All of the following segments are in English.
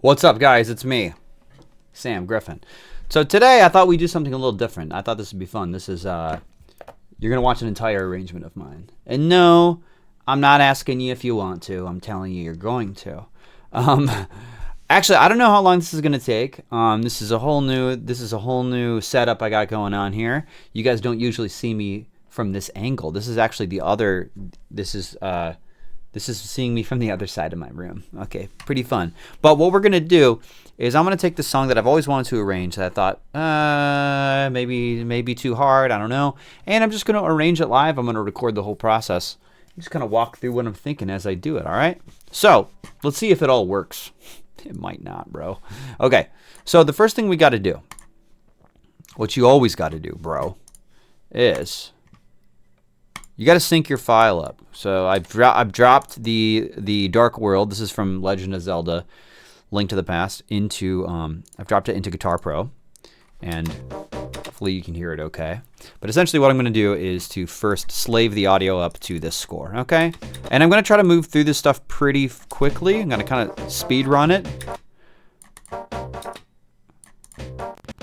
What's up, guys? It's me, Sam Griffin. So today I thought we'd do something a little different. I thought this would be fun. This is, you're going to watch an entire arrangement of mine. And no, I'm not asking you if you want to. I'm telling you you're going to. Actually, I don't know how long this is going to take. This is a whole new setup I got going on here. You guys don't usually see me from this angle. This is actually the other, this is seeing me from the other side of my room. Okay, pretty fun. But what we're going to do is I'm going to take the song that I've always wanted to arrange that I thought maybe too hard, I don't know. And I'm just going to arrange it live. I'm going to record the whole process. I'm just going to walk through what I'm thinking as I do it, all right? So, let's see if it all works. It might not, bro. Okay, so the first thing we got to do, what you always got to do, bro, is you got to sync your file up. So I've dropped the Dark World. This is from Legend of Zelda, Link to the Past, into I've dropped it into Guitar Pro, and hopefully you can hear it okay. But essentially what I'm going to do is to first slave the audio up to this score, okay? And I'm going to try to move through this stuff pretty quickly. I'm going to kind of speed run it.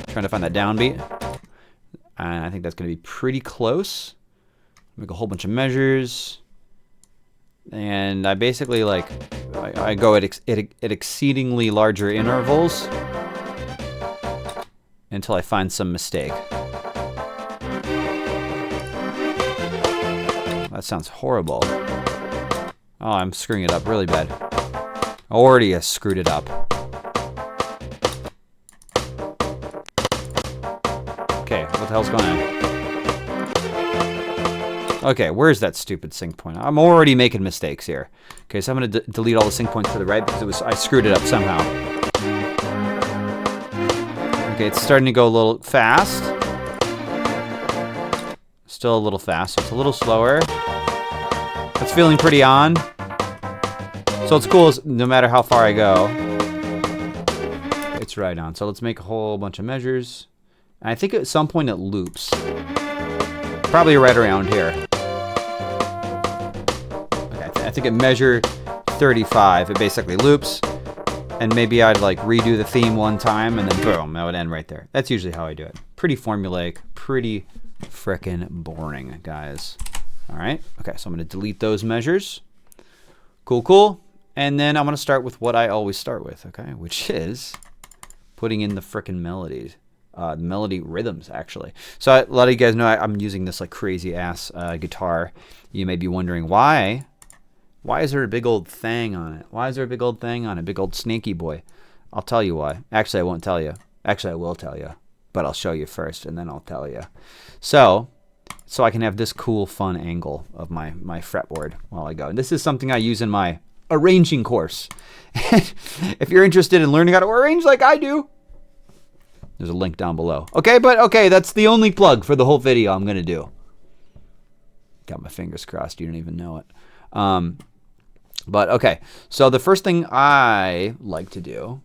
Trying to find that downbeat. And I think that's going to be pretty close. Make a whole bunch of measures, and I basically I go at exceedingly larger intervals until I find some mistake. That sounds horrible. Oh, I'm screwing it up really bad. Already screwed it up. Okay, what the hell's going on? Okay, where's that stupid sync point? I'm already making mistakes here. Okay, so I'm going to delete all the sync points to the right because I screwed it up somehow. Okay, it's starting to go a little fast. Still a little fast, so it's a little slower. It's feeling pretty on. So what's cool is no matter how far I go, it's right on. So let's make a whole bunch of measures. And I think at some point it loops. Probably right around here. I think at measure 35, it basically loops, and maybe I'd redo the theme one time, and then boom, that would end right there. That's usually how I do it. Pretty formulaic, pretty frickin' boring, guys. All right, okay, so I'm gonna delete those measures. Cool. And then I'm gonna start with what I always start with, okay, which is putting in the frickin' melodies. Melody rhythms, actually. So a lot of you guys know I'm using this crazy ass guitar. You may be wondering why. Why is there a big old thing on it? Why is there a big old thing on it? Big old snaky boy. I'll tell you why. Actually, I won't tell you. Actually, I will tell you. But I'll show you first, and then I'll tell you. So I can have this cool, fun angle of my fretboard while I go. And this is something I use in my arranging course. If you're interested in learning how to arrange like I do, there's a link down below. Okay, that's the only plug for the whole video I'm going to do. Got my fingers crossed. You don't even know it. But okay, so the first thing I like to do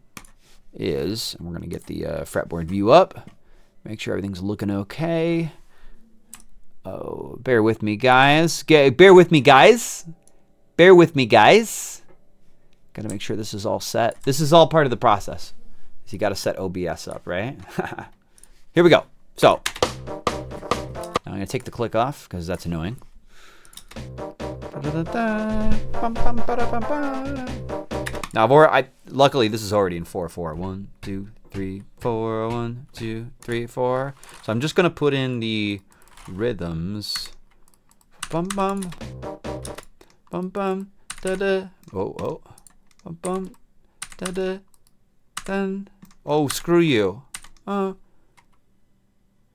is, we're going to get the fretboard view up. Make sure everything's looking okay. Oh, bear with me, guys. Bear with me, guys. Bear with me, guys. Got to make sure this is all set. This is all part of the process. So you got to set OBS up, right? Here we go. So now I'm going to take the click off because that's annoying. Now, luckily this is already in 4/4. 1, 2, 3, 4. 1, 2, 3, 4. So I'm just going to put in the rhythms. Bum bum, bum bum, da da. Oh, bum bum, da da. Then, oh, screw you. 1,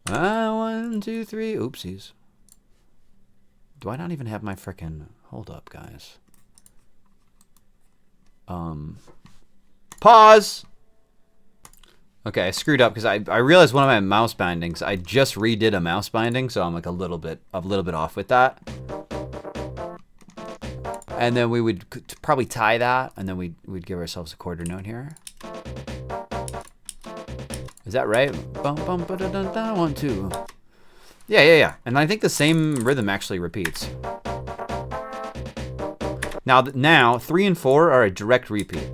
2, 3. Oopsies. Do I not even have my frickin'... Hold up, guys. Pause! Okay, I screwed up because I realized one of my mouse bindings, I just redid a mouse binding, so I'm a little bit off with that. And then we would probably tie that, and then we'd give ourselves a quarter note here. Is that right? Bum bum ba da da da. 1, 2. Yeah. And I think the same rhythm actually repeats. Now 3 and 4 are a direct repeat.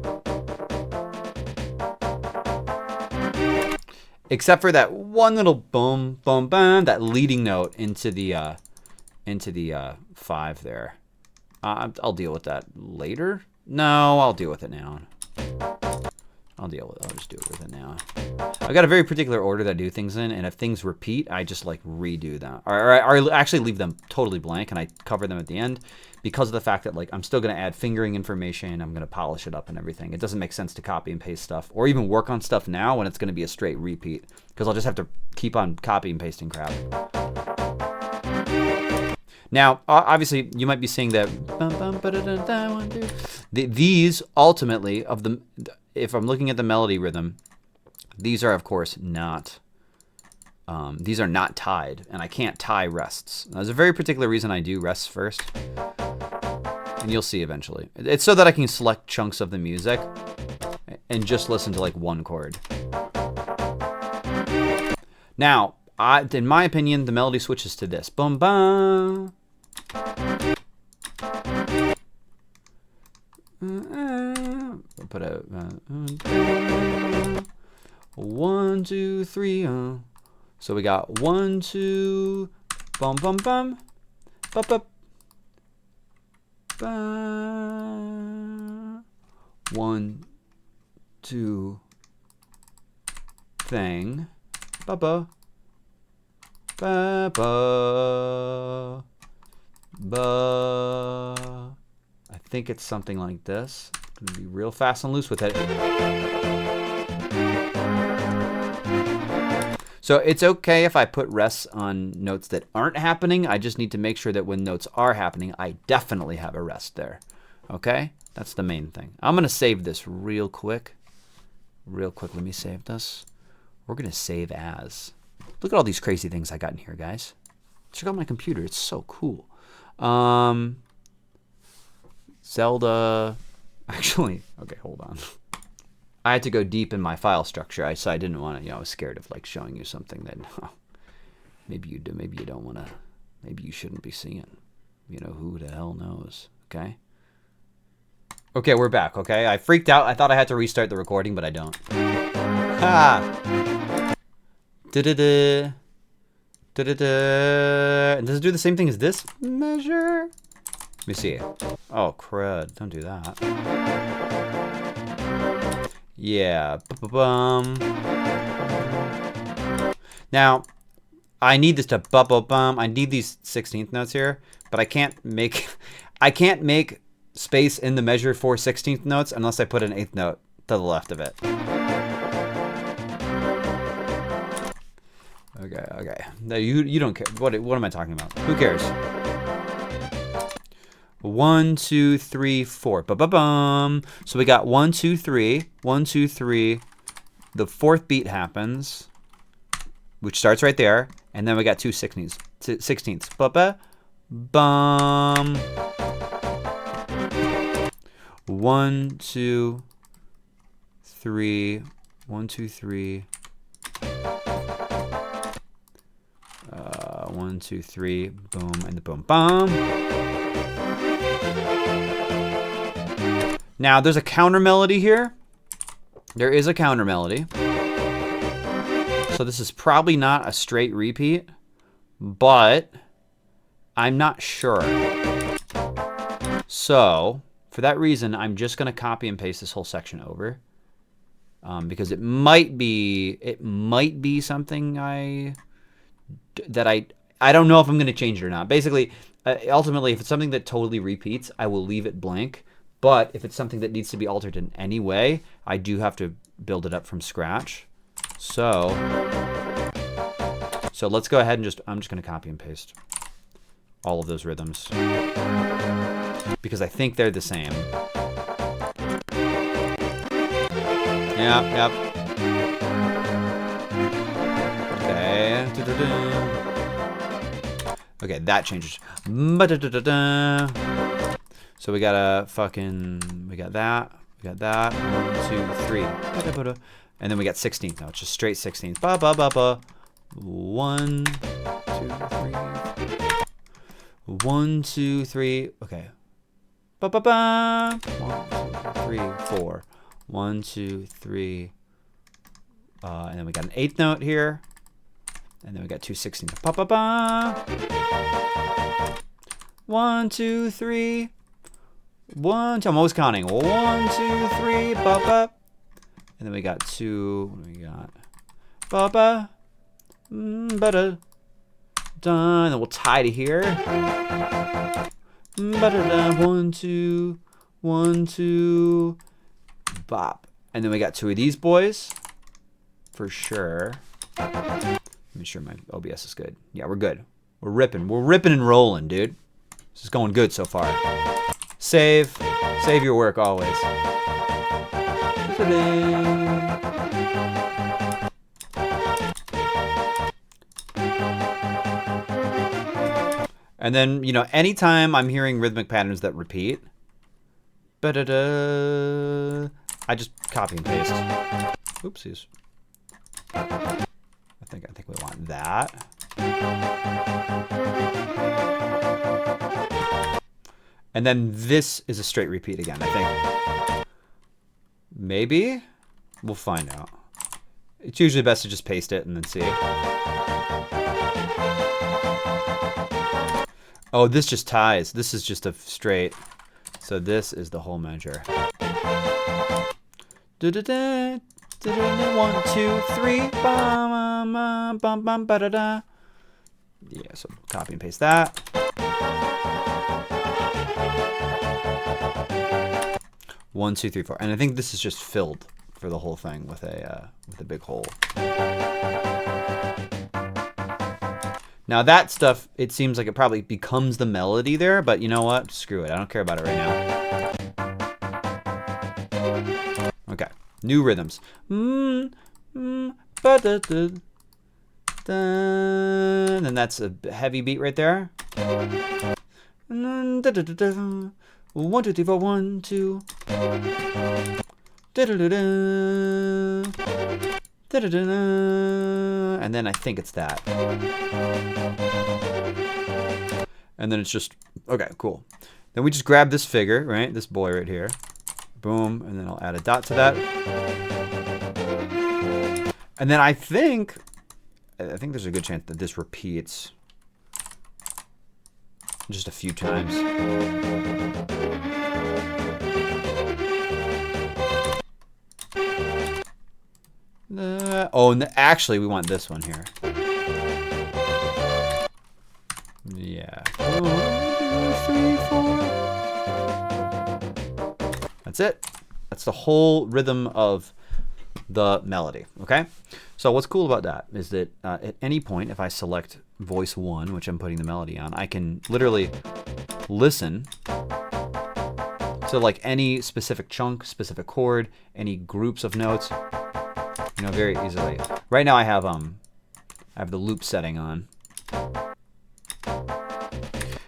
except for that one little boom, boom, boom, that leading note into the 5 there. I'll deal with that later. No, I'll deal with it now. I'll just do it with it now. I've got a very particular order that I do things in, and if things repeat, I just like redo them. Or I actually leave them totally blank, and I cover them at the end because of the fact that like I'm still going to add fingering information. I'm going to polish it up and everything. It doesn't make sense to copy and paste stuff or even work on stuff now when it's going to be a straight repeat because I'll just have to keep on copy and pasting crap. Now, obviously, you might be seeing that these ultimately of the, if I'm looking at the melody rhythm, these are of course not, these are not tied, and I can't tie rests. There's a very particular reason I do rests first, and you'll see eventually. It's so that I can select chunks of the music and just listen to like one chord. Now, in my opinion, the melody switches to this. Boom, bum. I'll put a 1, 2, 3. So we got 1, 2, bum, bum, bum, bup, bup, 1, 2, thing, ba ba. Ba, ba, ba. I think it's something like this. I'm gonna be real fast and loose with it. So it's okay if I put rests on notes that aren't happening. I just need to make sure that when notes are happening, I definitely have a rest there. Okay? That's the main thing. I'm gonna save this real quick. Let me save this. We're gonna save as. Look at all these crazy things I got in here, guys. Check out my computer. It's so cool. Zelda. Actually, okay, hold on. I had to go deep in my file structure. So I didn't want to, I was scared of like showing you something that maybe you do, maybe you don't want to, maybe you shouldn't be seeing. Who the hell knows, okay? Okay, we're back, okay? I freaked out. I thought I had to restart the recording, but I don't. Ha! Da-da-da. Da-da-da. And does it do the same thing as this measure? Let me see. Oh, crud. Don't do that. Yeah. Ba-ba-bum. Now, I need this to ba-ba-bum. I need these 16th notes here, but I can't make space in the measure for 16th notes unless I put an 8th note to the left of it. Okay. No, you don't care. What am I talking about? Who cares? 1, 2, 3, 4. Ba-ba-bum. So we got 1, 2, 3. 1, 2, 3. The 4th beat happens, which starts right there, and then we got 2 16ths. 16ths. Ba-ba-bum. 1, 2, 3. 1, 2, 3. 1, 2, 3, boom, and the boom, bum. Now, there's a counter melody here. There is a counter melody. So this is probably not a straight repeat, but I'm not sure. So, for that reason, I'm just going to copy and paste this whole section over. Because it might be something I don't know if I'm going to change it or not. Basically, ultimately, if it's something that totally repeats, I will leave it blank. But if it's something that needs to be altered in any way, I do have to build it up from scratch. So let's go ahead and I'm just going to copy and paste all of those rhythms because I think they're the same. Yep. Okay. Okay, that changes. So we got that. 1, 2, 3. And then we got 16th now. It's just straight 16th. Ba ba ba ba. 1, 2, 3. 1, 2, 3. Okay. Ba ba ba. 1, 2, 3, 4. 1, 2, 3. And then we got an 8th note here. And then we got 2 16ths. Pa pa pa. 1 2 3. 1 2. I'm always counting. 1 2 3. Pa pa. And then we got 2. What do we got? Pa pa. Ba-da. Done. And then we'll tie to here. Ba-da-da. 1 2 1 2. Bop. And then we got 2 of these boys. For sure. Make sure my OBS is good. Yeah, we're good. We're ripping. We're ripping and rolling, dude. This is going good so far. Save. Save your work always. And then, you know, anytime I'm hearing rhythmic patterns that repeat, I just copy and paste. Oopsies. I think we want that. And then this is a straight repeat again, I think. Maybe? We'll find out. It's usually best to just paste it and then see. Oh, this just ties. This is just a straight. So this is the whole measure. 1 2 3. Yeah, so copy and paste that. One, two, three, four, and I think this is just filled for the whole thing with a big hole. Now that stuff, it seems like it probably becomes the melody there, but you know what? Screw it. I don't care about it right now. Okay, new rhythms. And that's a heavy beat right there. 1 2 3 4 1 2. And then I think it's that. And then it's just, okay, cool. Then we just grab this figure, right? This boy right here. Boom. And then I'll add a dot to that. And then I think there's a good chance that this repeats just a few times. Actually, we want this one here. Yeah. 1 2 3 4. That's it. That's the whole rhythm of the melody. Okay. So what's cool about that is that at any point, if I select voice 1, which I'm putting the melody on, I can literally listen to like any specific chunk, specific chord, any groups of notes. You know, very easily. Right now I have the loop setting on.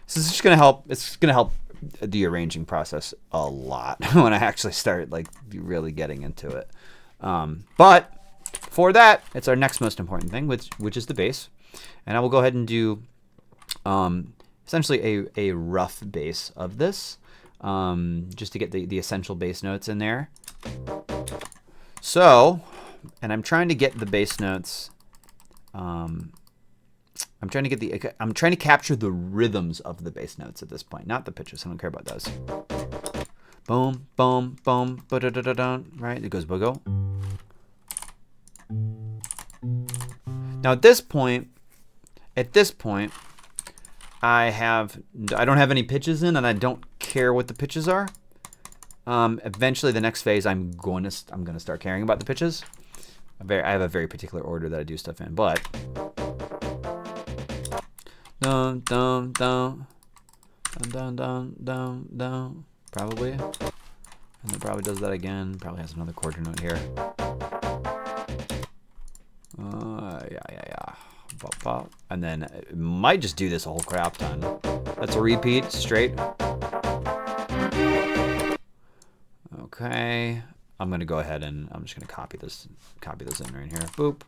This is just gonna help. It's gonna help the arranging process a lot when I actually start like really getting into it. But for that, it's our next most important thing, which is the bass. And I will go ahead and do essentially a rough bass of this, just to get the essential bass notes in there. So. And I'm trying to get the bass notes. I'm trying to capture the rhythms of the bass notes at this point, not the pitches. I don't care about those. Boom, boom, boom, ba-da-da-da-da. Right? It goes bogo. Now at this point, I don't have any pitches in, and I don't care what the pitches are. Eventually, the next phase, I'm gonna start caring about the pitches. I have a very particular order that I do stuff in, but dun dun dun dun dun dun dun, probably, and it probably does that again. Probably has another quarter note here. Yeah. Bop, bop. And then it might just do this a whole crap ton. That's a repeat straight. Okay. I'm gonna go ahead and I'm just gonna copy this in right here. Boop.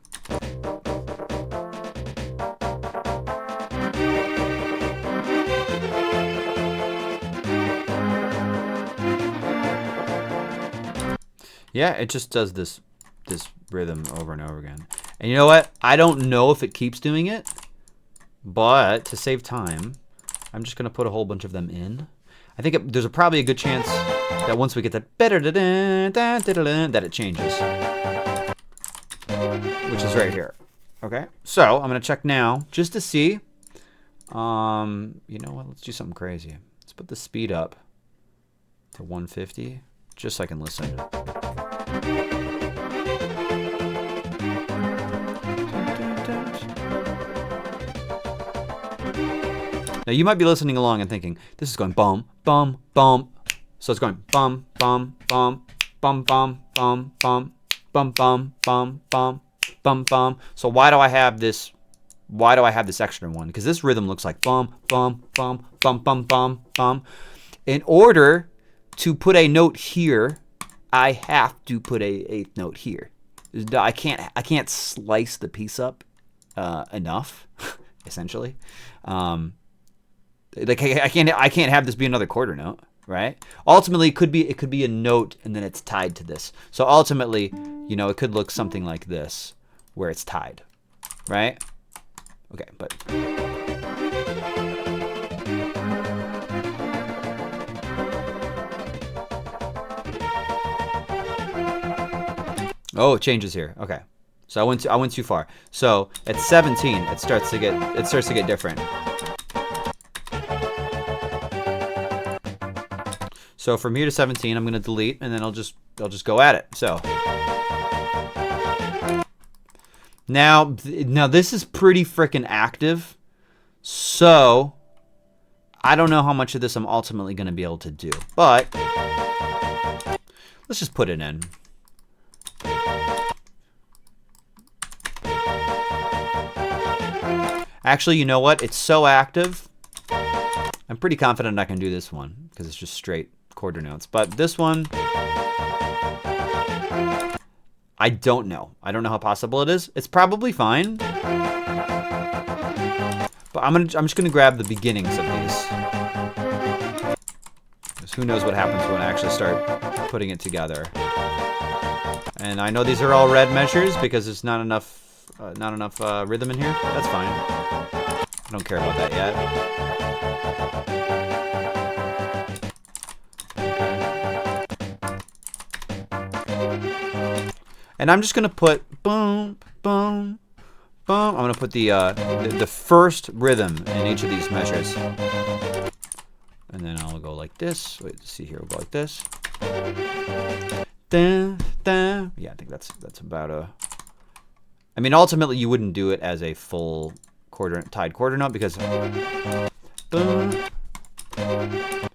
Yeah, it just does this rhythm over and over again. And you know what? I don't know if it keeps doing it, but to save time, I'm just going to put a whole bunch of them in. I think there's probably a good chance that once we get that that it changes, which is right here. Okay, so I'm going to check now just to see. You know what? Let's do something crazy. Let's put the speed up to 150 just so I can listen. Now you might be listening along and thinking, this is going bum, bum, bum. So it's going bum, bum, bum, bum, bum, bum, bum, bum, bum, bum, bum, bum, bum. So why do I have this? Why do I have this extra one? Because this rhythm looks like bum, bum, bum, bum, bum, bum, bum. In order to put a note here, I have to put a eighth note here. I can't slice the piece up enough, essentially. Like I can't have this be another quarter note, right? Ultimately, it could be a note and then it's tied to this. So ultimately, you know, it could look something like this, where it's tied, right? Okay, but oh, it changes here. Okay, so I went too far. So at 17, it starts to get different. So from here to 17, I'm going to delete, and then I'll just go at it. So now this is pretty freaking active. So I don't know how much of this I'm ultimately going to be able to do, but let's just put it in. Actually, you know what? It's so active. I'm pretty confident I can do this one because it's just straight quarter notes. But this one, I don't know. I don't know how possible it is. It's probably fine. But I'm just gonna grab the beginnings of these. Because who knows what happens when I actually start putting it together. And I know these are all red measures because there's not enough rhythm in here. That's fine. I don't care about that yet. And I'm just gonna put boom, boom, boom. I'm gonna put the first rhythm in each of these measures, and then I'll go like this. Wait, let's see here. We'll go like this. Dun, dun. Yeah, I think that's about a. I mean, ultimately, you wouldn't do it as a full tied quarter note because boom.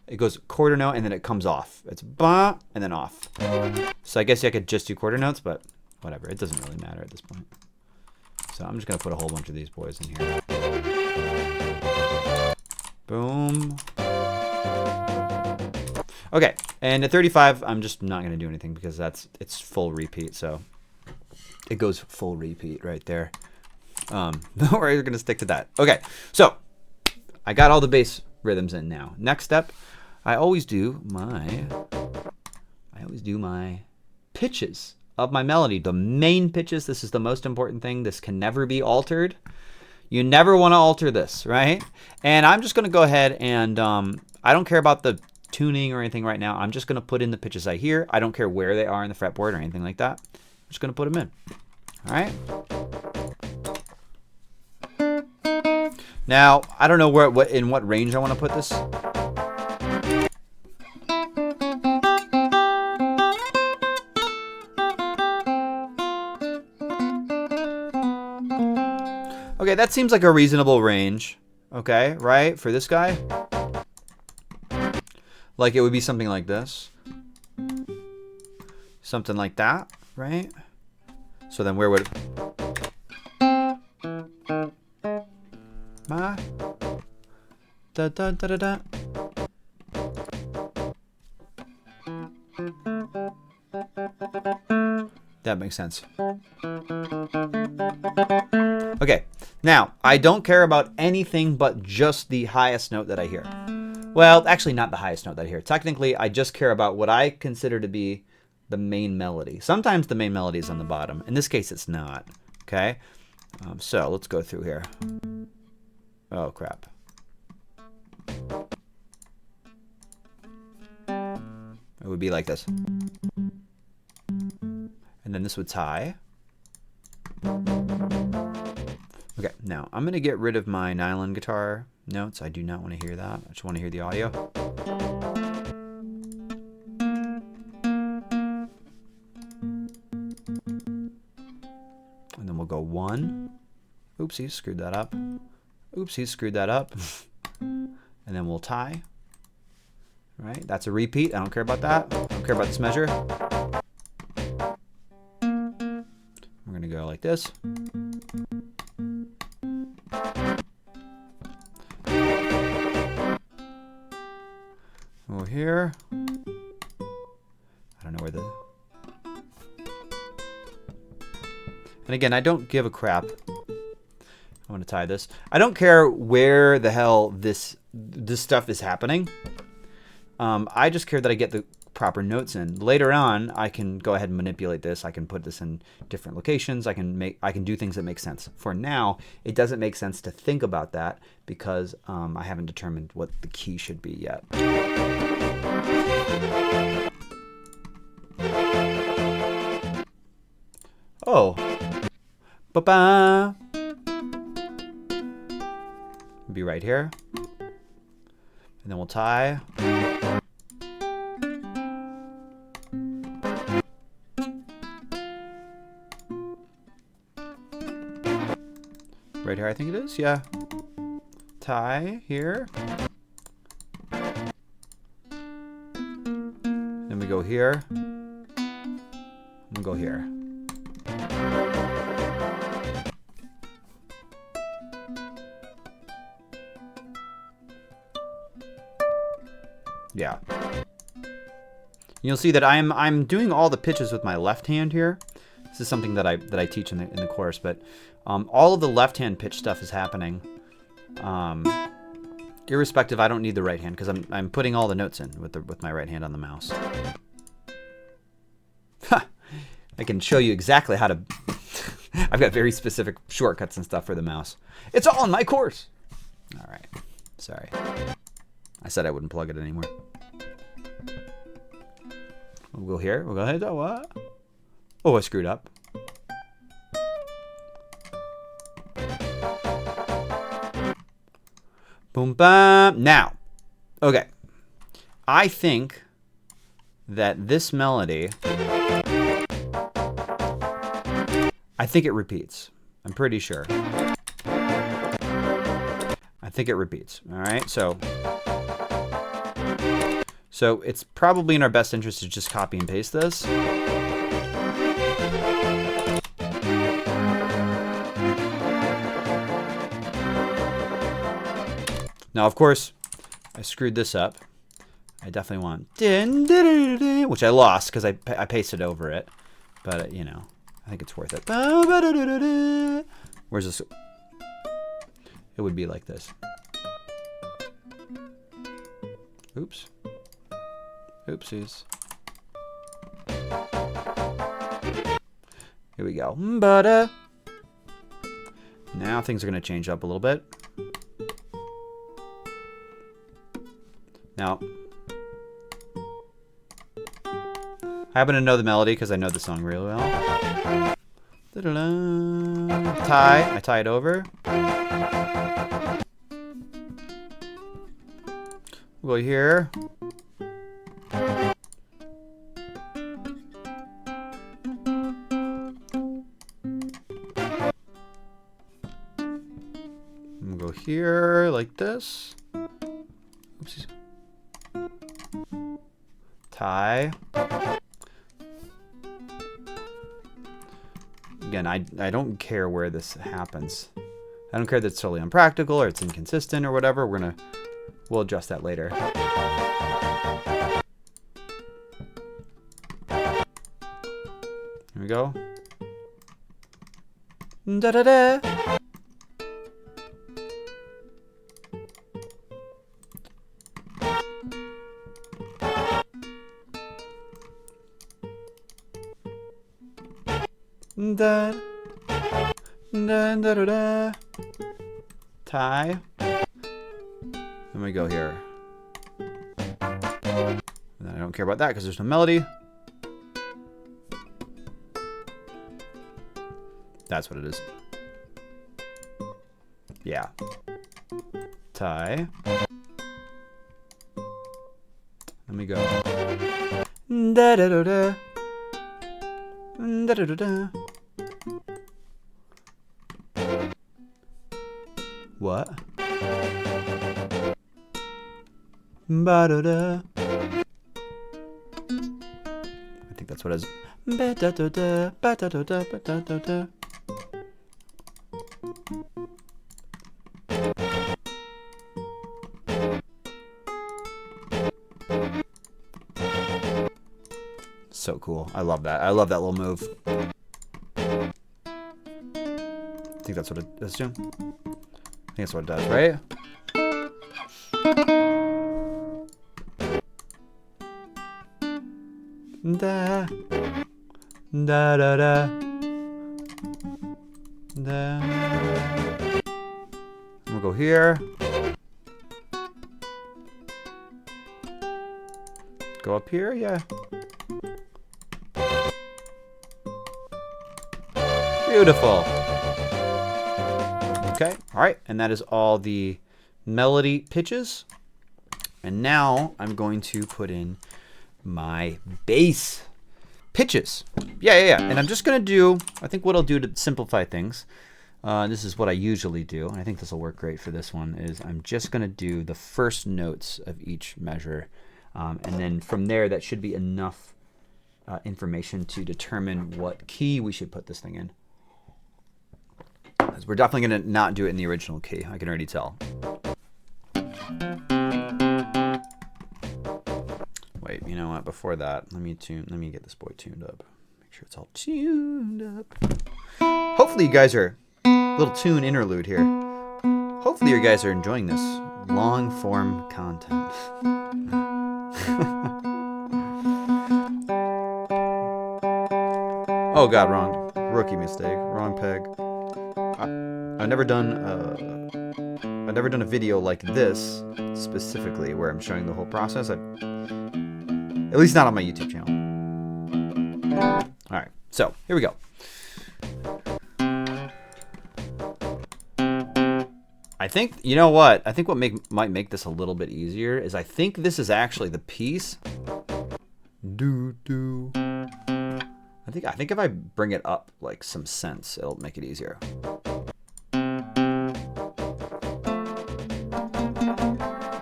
It goes quarter note and then it comes off. It's ba and then off. So I guess I could just do quarter notes, but whatever. It doesn't really matter at this point. So I'm just going to put a whole bunch of these boys in here. Boom. Okay, and at 35, I'm just not going to do anything because it's full repeat. So it goes full repeat right there. We're going to stick to that. Okay, so I got all the bass rhythms in now. Next step, I always do my pitches of my melody. The main pitches, this is the most important thing. This can never be altered. You never want to alter this, right? And I'm just going to go ahead and I don't care about the tuning or anything right now. I'm just going to put in the pitches I hear. I don't care where they are in the fretboard or anything like that. I'm just going to put them in. All right. Now, I don't know in what range I want to put this. Okay, that seems like a reasonable range. Okay, right? For this guy. Like it would be something like this. Something like that, right? So then where would ma da da da da da. That makes sense. Okay, now I don't care about anything but just the highest note that I hear. Well, actually not the highest note that I hear. Technically, I just care about what I consider to be the main melody. Sometimes the main melody is on the bottom. In this case, it's not. Okay? So let's go through here. Oh, crap. It would be like this. And then this would tie. Okay, now I'm going to get rid of my nylon guitar notes. I do not want to hear that. I just want to hear the audio. And then we'll go 1. Oopsie, screwed that up. Oopsie, screwed that up. And then we'll tie. All right, that's a repeat. I don't care about that. I don't care about this measure. We're going to go like this. Over here. I don't know where the... And again, I don't give a crap. I want to tie this. I don't care where the hell this stuff is happening. I just care that I get the proper notes in. Later on, I can go ahead and manipulate this. I can put this in different locations. I can do things that make sense. For now, it doesn't make sense to think about that because I haven't determined what the key should be yet. Oh. Ba-ba. Be right here. And then we'll tie. Right here, I think it is. Yeah. Tie here. Then we go here. And go here. Yeah. You'll see that I'm doing all the pitches with my left hand here. This is something that I teach in the course, but all of the left hand pitch stuff is happening. Irrespective, I don't need the right hand because I'm putting all the notes in with my right hand on the mouse. I can show you exactly how to. I've got very specific shortcuts and stuff for the mouse. It's all in my course. All right. Sorry. I said I wouldn't plug it anymore. We'll go here. We'll go ahead. Oh, what? Oh, I screwed up. Boom, bam. Now, okay. I think that this melody, I think it repeats. I'm pretty sure. I think it repeats. All right, so it's probably in our best interest to just copy and paste this. Now, of course, I screwed this up. I definitely want, which I lost because I pasted over it. But, you know, I think it's worth it. Where's this? It would be like this. Oops. Oopsies. Here we go. Now things are going to change up a little bit. Now, I happen to know the melody because I know the song really well. Tie. I tie it over. We'll go here. We'll go here like this. Oopsies. Tie. Again, I don't care where this happens. I don't care that it's totally unpractical or it's inconsistent or whatever. We'll adjust that later. Here we go. Da da da. Da da da da da. Tie. Then we go here. And I don't care about that because there's no melody. That's what it is. Yeah. Tie. Let me go. Da da da da. Da da da da. What? Ba da da. I think that's what it is. Ba da da da. Ba da da da. Ba da da da. So cool. I love that. I love that little move. I think that's what it does too. I think that's what it does, right? Da da da da da. I'm gonna go here. Go up here, yeah. Beautiful. Okay, all right, and that is all the melody pitches. And now I'm going to put in my bass pitches. Yeah. And I'm just gonna do, I think what I'll do to simplify things, this is what I usually do, and I think this will work great for this one, is I'm just gonna do the first notes of each measure. And then from there, that should be enough information to determine what key we should put this thing in. We're definitely going to not do it in the original key. I can already tell. Wait, you know what? Before that, let me get this boy tuned up. Make sure it's all tuned up. Hopefully you guys are a little tune interlude here. Hopefully you guys are enjoying this long form content. Oh God, wrong. Rookie mistake. Wrong peg. I've never done a video like this specifically where I'm showing the whole process. At least not on my YouTube channel. All right, so here we go. I think, you know what? I think what might make this a little bit easier is I think this is actually the piece. I think if I bring it up like some sense, it'll make it easier.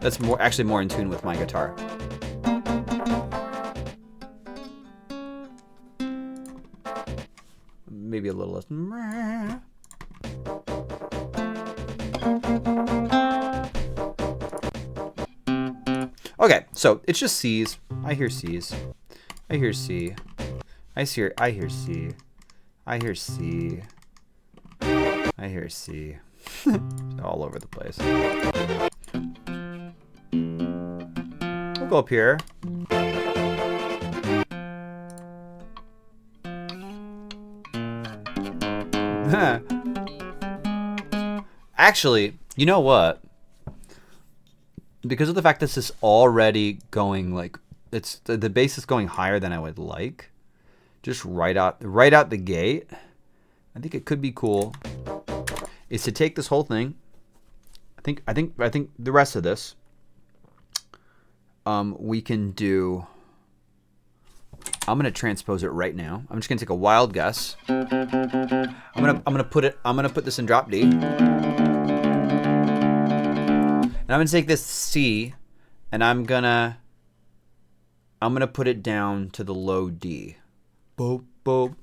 That's actually more in tune with my guitar. Maybe a little less. Okay, so it's just C's. I hear C's. I hear C. I hear C. I hear C. I hear C. All over the place. We'll go up here. Actually, you know what? Because of the fact this is already going like it's the bass is going higher than I would like. Just right out the gate, I think it could be cool is to take this whole thing. I think the rest of this we can do. I'm gonna transpose it right now. I'm just gonna take a wild guess. I'm gonna put this in drop D. And I'm gonna take this C and I'm gonna put it down to the low D. Boop, boop.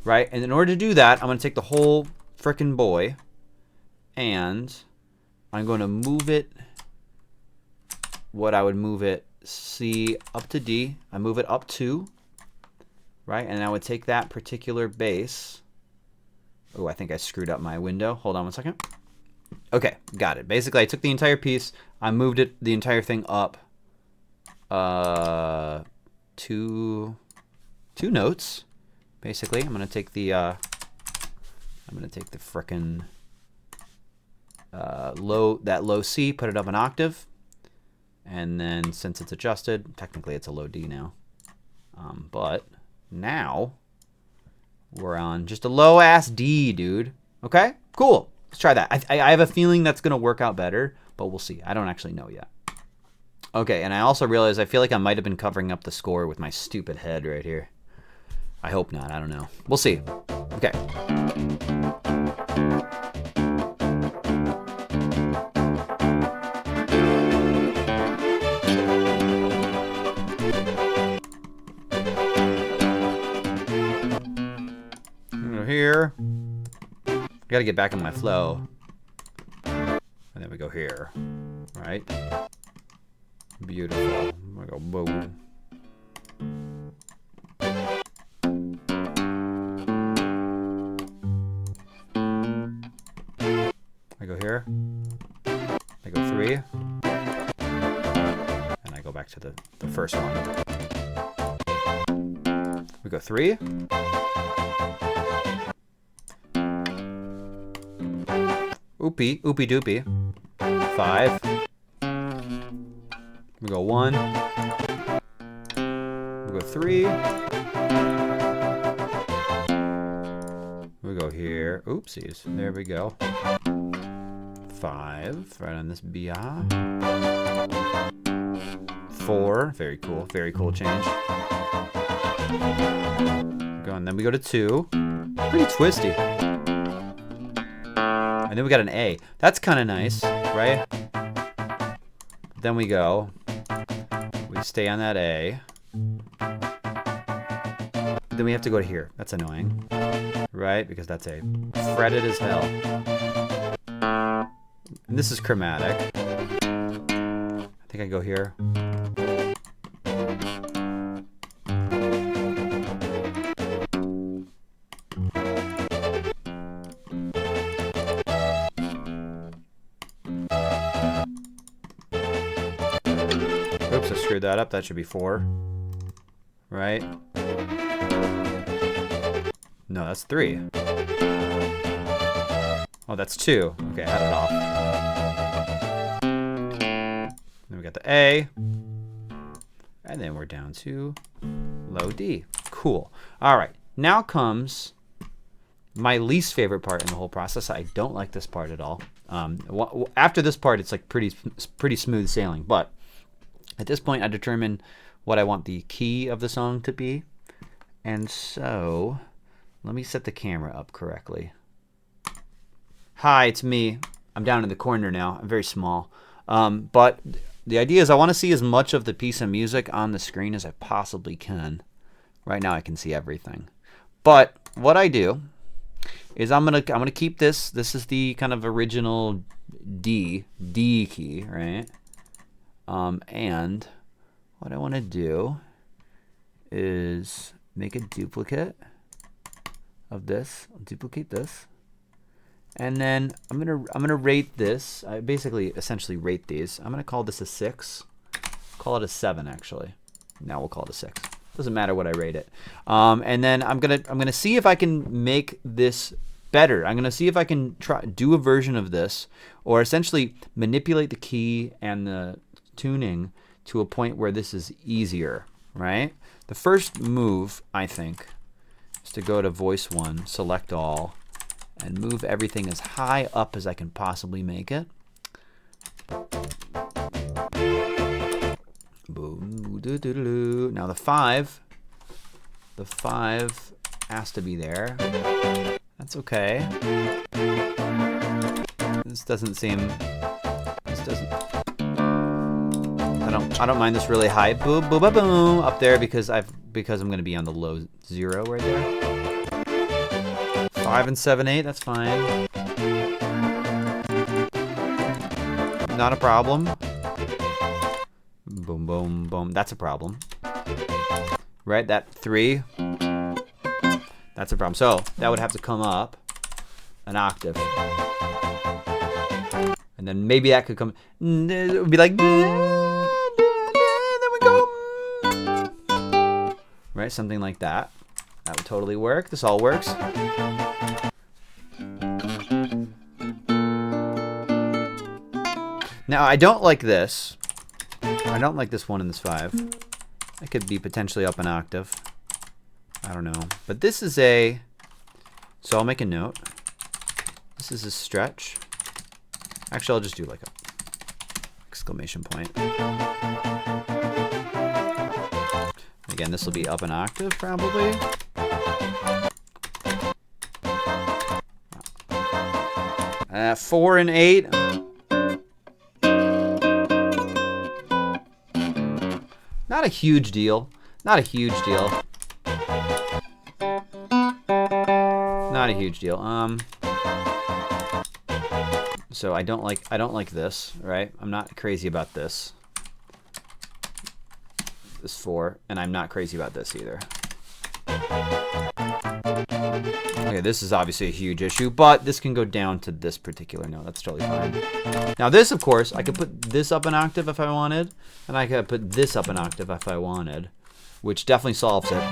Right? And in order to do that, I'm gonna take the whole frickin' boy and I'm gonna move it what I would move it C up to D. I move it up 2, right? And I would take that particular bass. Oh, I think I screwed up my window. Hold on one second. Okay, got it. Basically, I took the entire piece, I moved it, the entire thing up 2 2 notes, basically. I'm gonna take the frickin' low C, put it up an octave, and then since it's adjusted, technically it's a low D now. But now we're on just a low ass D, dude. Okay, cool. Let's try that. I have a feeling that's gonna work out better, but we'll see. I don't actually know yet. Okay, and I also realized I feel like I might have been covering up the score with my stupid head right here. I hope not. I don't know. We'll see. Okay. Here. Gotta get back in my flow. And then we go here. Right? Beautiful. I go boom. I go here. I go 3. And I go back to the first one. We go 3. Oopie doopie. 5. We go 1. We go 3. We go here. Oopsies. There we go. 5. Right on this BR. 4. Very cool. Very cool change. Go, and then we go to 2. Pretty twisty. And then we got an A. That's kind of nice, right? Then we go. We stay on that A. Then we have to go to here. That's annoying. Right? Because that's A. Fretted as hell. And this is chromatic. I think I go here. Oops, I screwed that up. That should be 4. Right? No, that's 3. Oh, that's 2. Okay, I had it off. Then we got the A. And then we're down to low D. Cool. All right. Now comes my least favorite part in the whole process. I don't like this part at all. After this part, it's like pretty smooth sailing. But at this point, I determine what I want the key of the song to be. And so, let me set the camera up correctly. Hi, it's me. I'm down in the corner now. I'm very small. But the idea is I want to see as much of the piece of music on the screen as I possibly can. Right now I can see everything. But what I do is I'm gonna keep this. This is the kind of original D key, right? And what I want to do is make a duplicate of this. I'll duplicate this, and then I'm gonna rate this. I basically essentially rate these. I'm gonna call this a 6. Call it a 7 actually. Now we'll call it a 6. Doesn't matter what I rate it. And then I'm gonna see if I can make this better. I'm gonna see if I can do a version of this, or essentially manipulate the key and the tuning to a point where this is easier, right? The first move, I think, is to go to voice 1, select all, and move everything as high up as I can possibly make it. Now the 5 has to be there. That's okay. This doesn't seem. I don't mind this really high. Boom, boom, boom, boom, up there because I'm going to be on the low 0 right there. 5 and 7, 8. That's fine. Not a problem. Boom, boom, boom. That's a problem. Right? That 3. That's a problem. So that would have to come up an octave. And then maybe that could come. It would be like. Then we go. Right? right, something like that. That would totally work. This all works. Now, I don't like this. I don't like this 1 and this 5. It could be potentially up an octave. I don't know. But this is a... So I'll make a note. This is a stretch. Actually, I'll just do like a exclamation point. Again, this will be up an octave, probably. 4 and 8. Not a huge deal. Not a huge deal. Not a huge deal. So I don't like this, right? I'm not crazy about this. This 4, and I'm not crazy about this either. Okay, this is obviously a huge issue, but this can go down to this particular note. That's totally fine. Now this, of course, I could put this up an octave if I wanted, and I could put this up an octave if I wanted, which definitely solves it.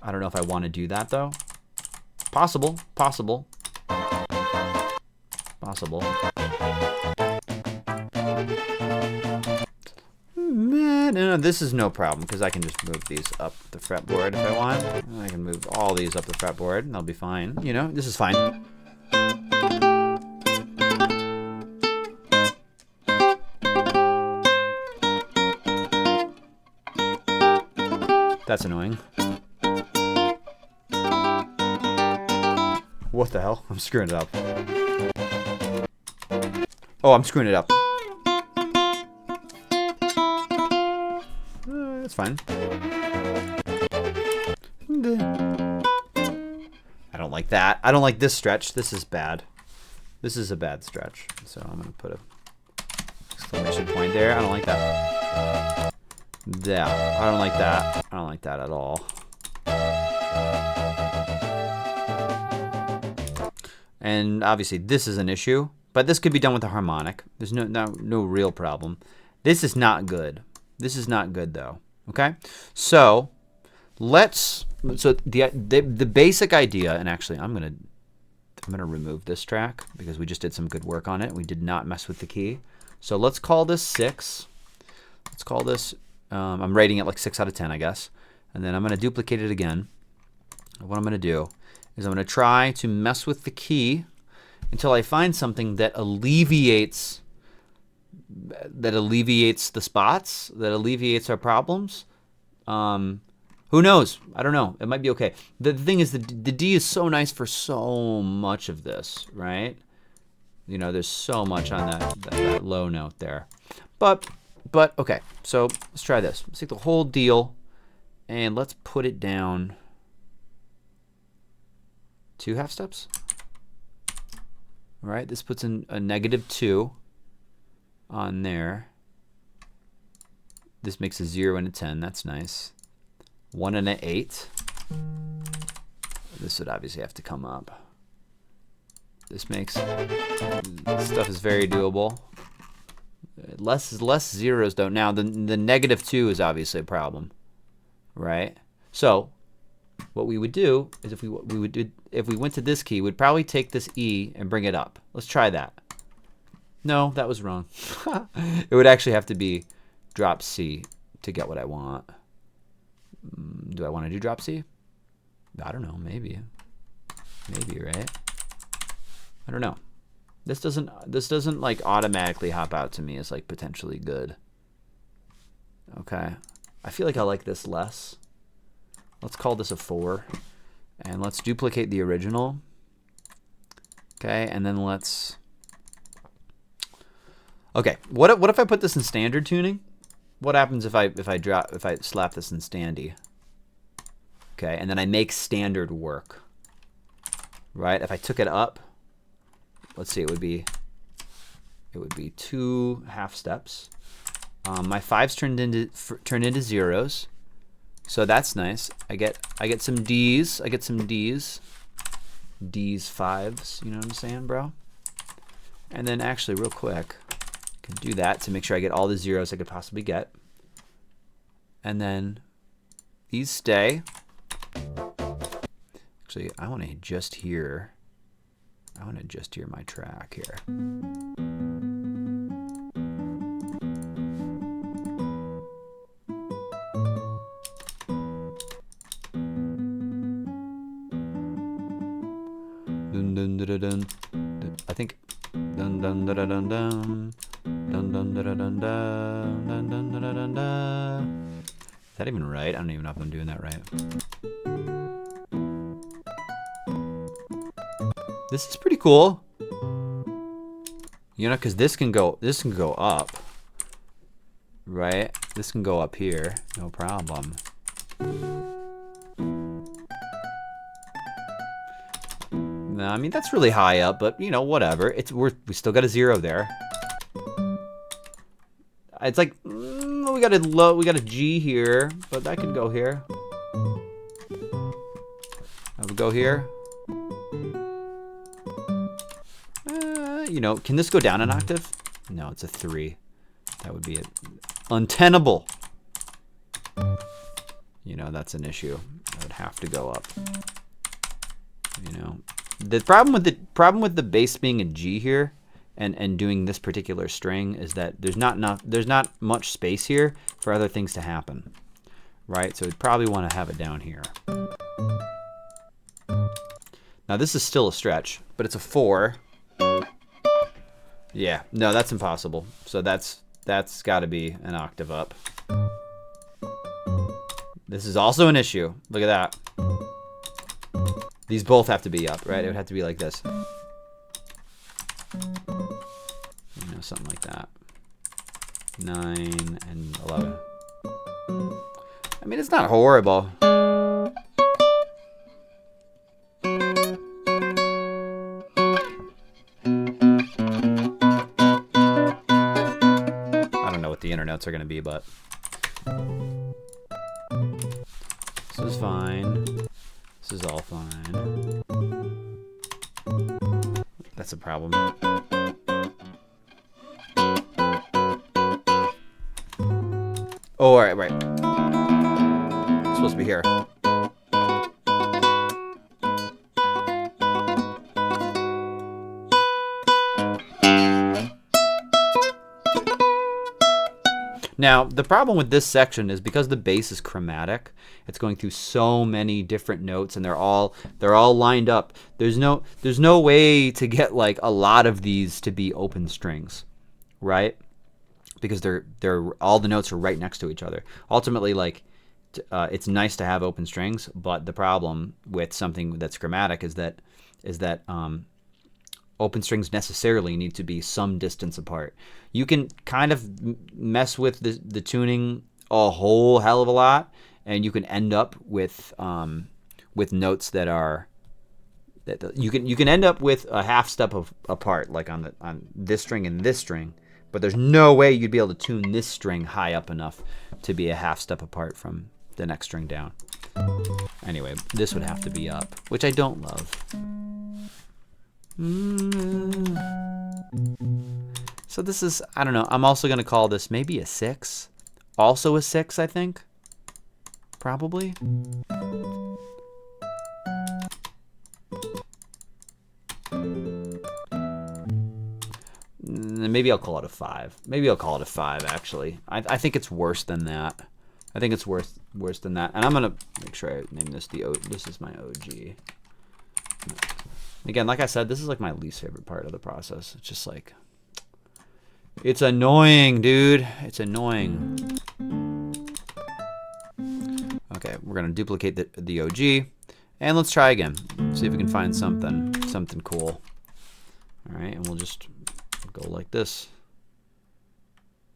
I don't know if I want to do that, though. Possible. Possible. Possible. Man, no, this is no problem because I can just move these up the fretboard if I want. I can move all these up the fretboard and they'll be fine. You know, this is fine. That's annoying. What the hell? I'm screwing it up. Oh, I'm screwing it up. That's fine. I don't like that. I don't like this stretch. This is bad. This is a bad stretch. So I'm going to put a exclamation point there. I don't like that. Yeah, I don't like that. I don't like that at all. And obviously this is an issue, but this could be done with a harmonic. There's no real problem. This is not good. This is not good though. Okay, so the basic idea, and actually I'm gonna remove this track because we just did some good work on it. We did not mess with the key. So let's call this 6. Let's call this. I'm rating it like 6 out of 10, I guess. And then I'm gonna duplicate it again. And what I'm gonna do is I'm gonna try to mess with the key until I find something that alleviates the spots, that alleviates our problems. Who knows? I don't know. It might be okay. The thing is, the D is so nice for so much of this, right? You know, there's so much on that low note there. But okay, so let's try this. Let's take the whole deal and let's put it down 2 half steps. All right, this puts in a -2 on there. This makes a 0 and a 10. That's nice. 1 and an 8. This would obviously have to come up. This makes stuff is very doable. Less zeros though. Now the -2 is obviously a problem, right? So what we would do is if we went to this key, we'd probably take this E and bring it up. Let's try that. No, that was wrong. It would actually have to be drop C to get what I want. Do I want to do drop C? I don't know. Maybe, right? I don't know. This doesn't like automatically hop out to me as like potentially good. Okay, I feel like I like this less. Let's call this a 4, and let's duplicate the original. Okay, and then let's. Okay, what if I put this in standard tuning? What happens if I slap this in standy? Okay, and then I make standard work. Right? If I took it up, let's see, it would be 2 half steps. My 5's turned into zeros, so that's nice. I get some D's. I get some D's. D's 5s. You know what I'm saying, bro? And then actually, real quick, I can do that to make sure I get all the zeros I could possibly get. And then These stay. Actually, I want to just hear. I want to just hear my track here. Dun, dun, dun, dun, dun. I think. Dun, dun, dun, dun, dun, dun. Dun, dun, dun, dun, dun, dun, dun, dun, dun, dun. Is that even right? I don't even know if I'm doing that right. This is pretty cool. You know, because this can go up, right? This can go up here, no problem. No, I mean that's really high up, but you know, whatever. We still got a 0 there. It's like we got a G here, but that could go here. I would go here. You know, can this go down an octave? No, it's a 3. That would be untenable. You know, that's an issue. I would have to go up. You know, the problem with the bass being a G here and doing this particular string is that there's not much space here for other things to happen, right? So we'd probably want to have it down here. Now this is still a stretch, but it's a 4. Yeah, no, that's impossible. So that's got to be an octave up. This is also an issue. Look at that. These both have to be up, right? It would have to be like this. You know, something like that. 9 and 11. I mean, it's not horrible. The inner notes are going to be, but this is fine. This is all fine. That's a problem. Oh, all right, right. It's supposed to be here. Now, the problem with this section is because the bass is chromatic, it's going through so many different notes and they're all lined up. There's no way to get like a lot of these to be open strings, right? Because they're all the notes are right next to each other. Ultimately, like it's nice to have open strings, but the problem with something that's chromatic is that open strings necessarily need to be some distance apart. You can kind of mess with the tuning a whole hell of a lot, and you can end up with notes that are you can end up with a half step apart, like on this string and this string, but there's no way you'd be able to tune this string high up enough to be a half step apart from the next string down. Anyway, this would have to be up, which I don't love. So this is, I don't know, I'm also going to call this maybe a 6. Also a 6, I think. Probably. Maybe I'll call it a 5. Maybe I'll call it a 5, actually. I think it's worse than that. I think it's worse than that. And I'm going to make sure I name this this is my OG. Again, like I said, this is like my least favorite part of the process. It's just like, it's annoying, dude. It's annoying. Okay, we're gonna duplicate the OG, and let's try again. See if we can find something cool. All right, and we'll just go like this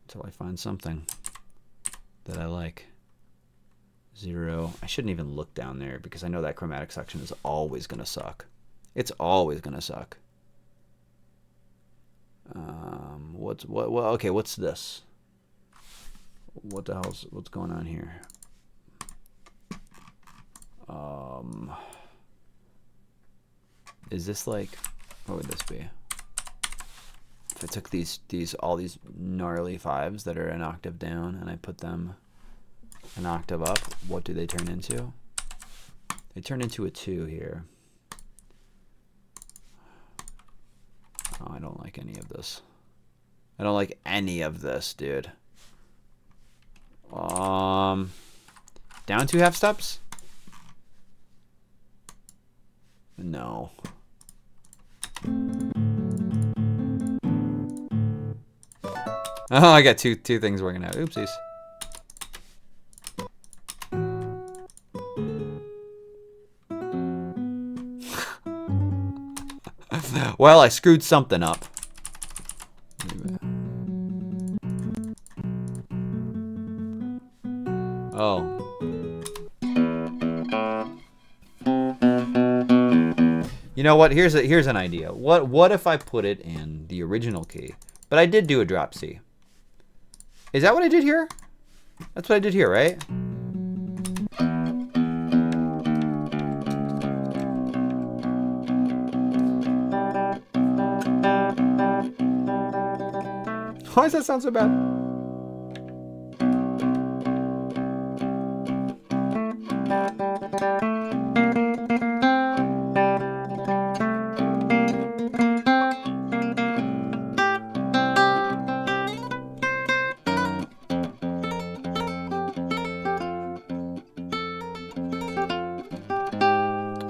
until I find something that I like. 0. I shouldn't even look down there because I know that chromatic section is always gonna suck. It's always gonna suck. Okay, what's this? What the hell's what's going on here? Is this like, what would this be? If I took all these gnarly 5s that are an octave down and I put them an octave up, what do they turn into? They turn into a 2 here. Oh, I don't like any of this. I don't like any of this, dude. Down 2 half steps? No. Oh, I got two things working out. Oopsies. Well, I screwed something up. Oh. You know what? Here's an idea. What if I put it in the original key? But I did do a drop C. Is that what I did here? That's what I did here, right? Why does that sound so bad?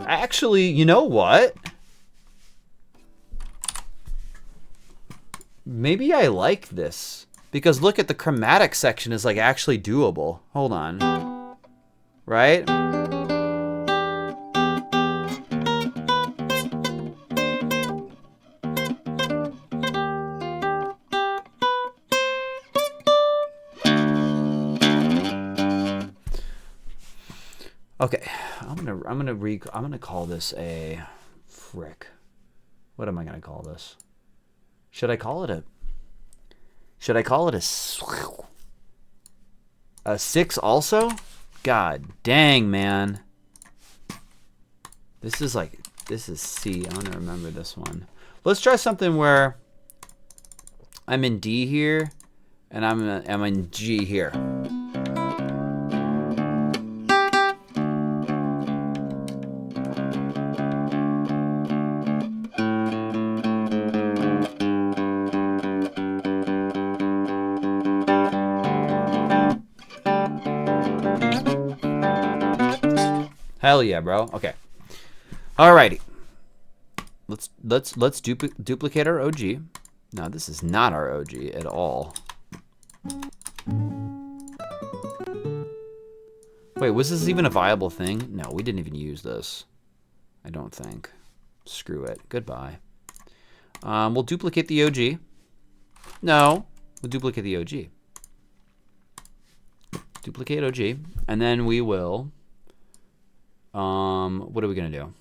Actually, you know what? Maybe I like this. Because look at the chromatic section is like actually doable. Hold on. Right? Okay, I'm gonna call this a frick. What am I gonna call this? Should I call it a 6 also? God dang, man. This is C. I want to remember this one. Let's try something where I'm in D here and I'm in G here. Hell yeah, bro. Okay. Alrighty. Let's duplicate our OG. No, this is not our OG at all. Wait, was this even a viable thing? No, we didn't even use this. I don't think. Screw it. Goodbye. We'll duplicate the OG. No, we'll duplicate the OG. Duplicate OG, and then we will. What are we gonna do?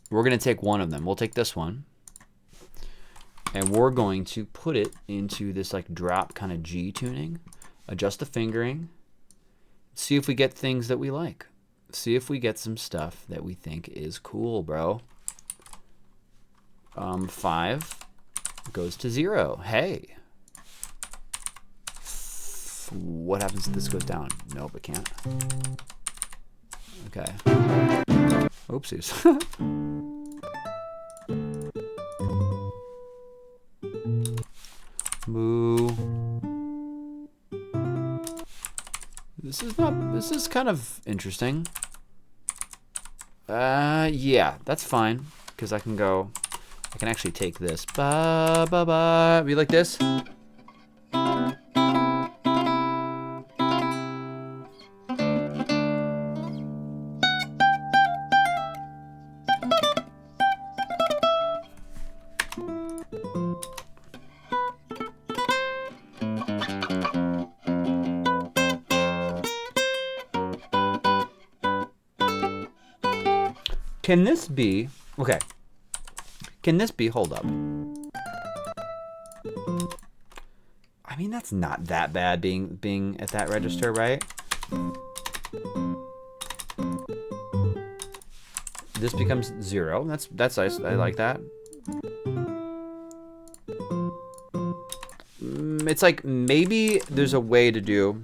We're gonna take one of them. We'll take this one, and we're going to put it into this like drop kind of G tuning. Adjust the fingering. See if we get things that we like. See if we get some stuff that we think is cool, bro. 5 goes to 0. Hey. What happens if this goes down? Nope, it can't. Okay. Oopsies. Moo. This is kind of interesting. Yeah, that's fine. Because I can actually take this. Ba ba ba. Be like this. Can this be, okay, can this be, hold up. I mean, that's not that bad being at that register, right? This becomes 0. That's nice. I like that. It's like maybe there's a way to do.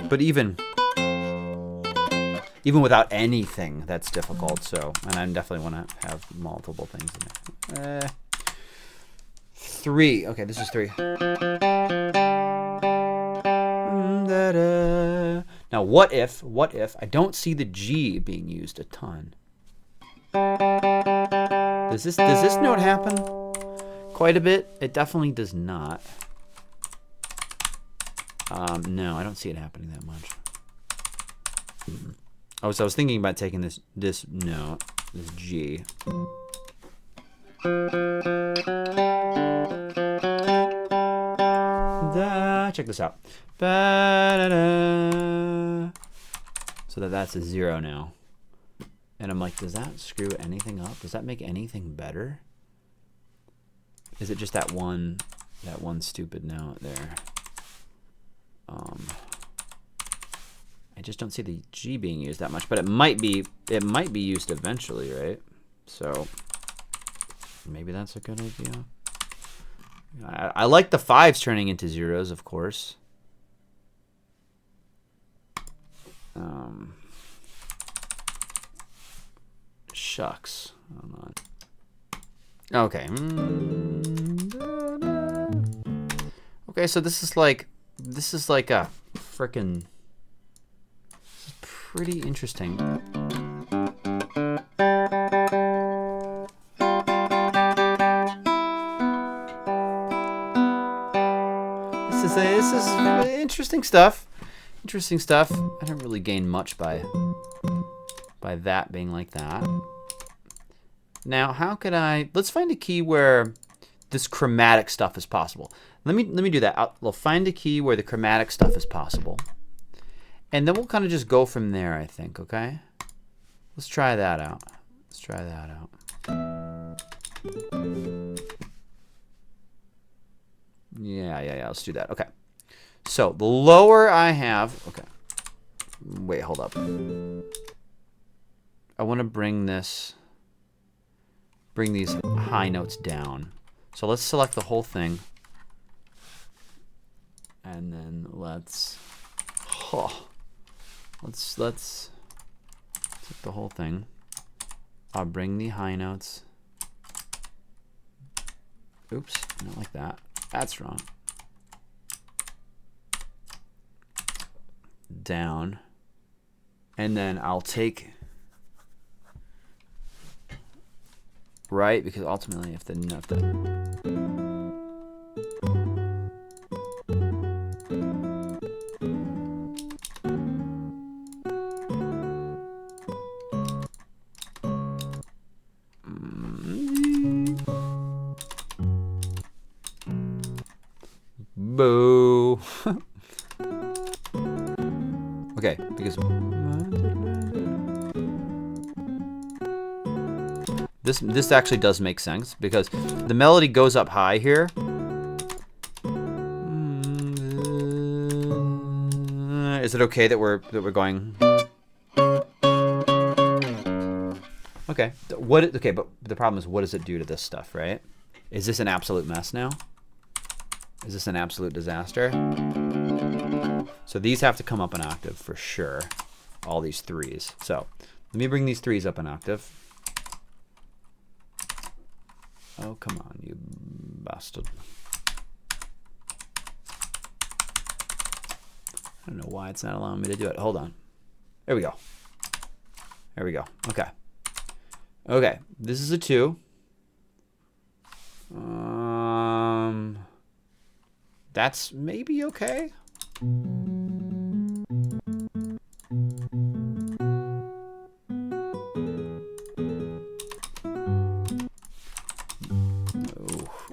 But even without anything, that's difficult. So, and I definitely want to have multiple things in there. 3. Okay, this is 3. Now, what if I don't see the G being used a ton? Does this note happen quite a bit? It definitely does not. No, I don't see it happening that much. Oh, so I was thinking about taking this note, this G. Check this out. So that's a 0 now. And I'm like, does that screw anything up? Does that make anything better? Is it just that one stupid note there? I just don't see the G being used that much, but it might be used eventually, right? So maybe that's a good idea. I like the 5s turning into 0s, of course. Shucks. Hold on. Okay. Okay, so this is like a frickin'. This is pretty interesting. This is interesting stuff. Interesting stuff. I didn't really gain much by that being like that. Now, how could I? Let's find a key where this chromatic stuff is possible. Let me do that. We'll find a key where the chromatic stuff is possible, and then we'll kind of just go from there. I think. Okay. Let's try that out. Let's try that out. Yeah. Let's do that. Okay. So the lower I have. Okay. Wait. Hold up. I want to bring these high notes down. So let's select the whole thing. And then let's take the whole thing. I'll bring the high notes. Oops, not like that. That's wrong. Down. And then I'll take right, because ultimately if the boo. Okay, because this actually does make sense, because the melody goes up high here. Is it okay that we're going? Okay. Okay, but the problem is, what does it do to this stuff, right? Is this an absolute mess now? Is this an absolute disaster? So these have to come up an octave for sure. All these 3s. So let me bring these 3s up an octave. Oh, come on, you bastard. I don't know why it's not allowing me to do it. Hold on. There we go. There we go. Okay. Okay, this is a 2. That's maybe okay.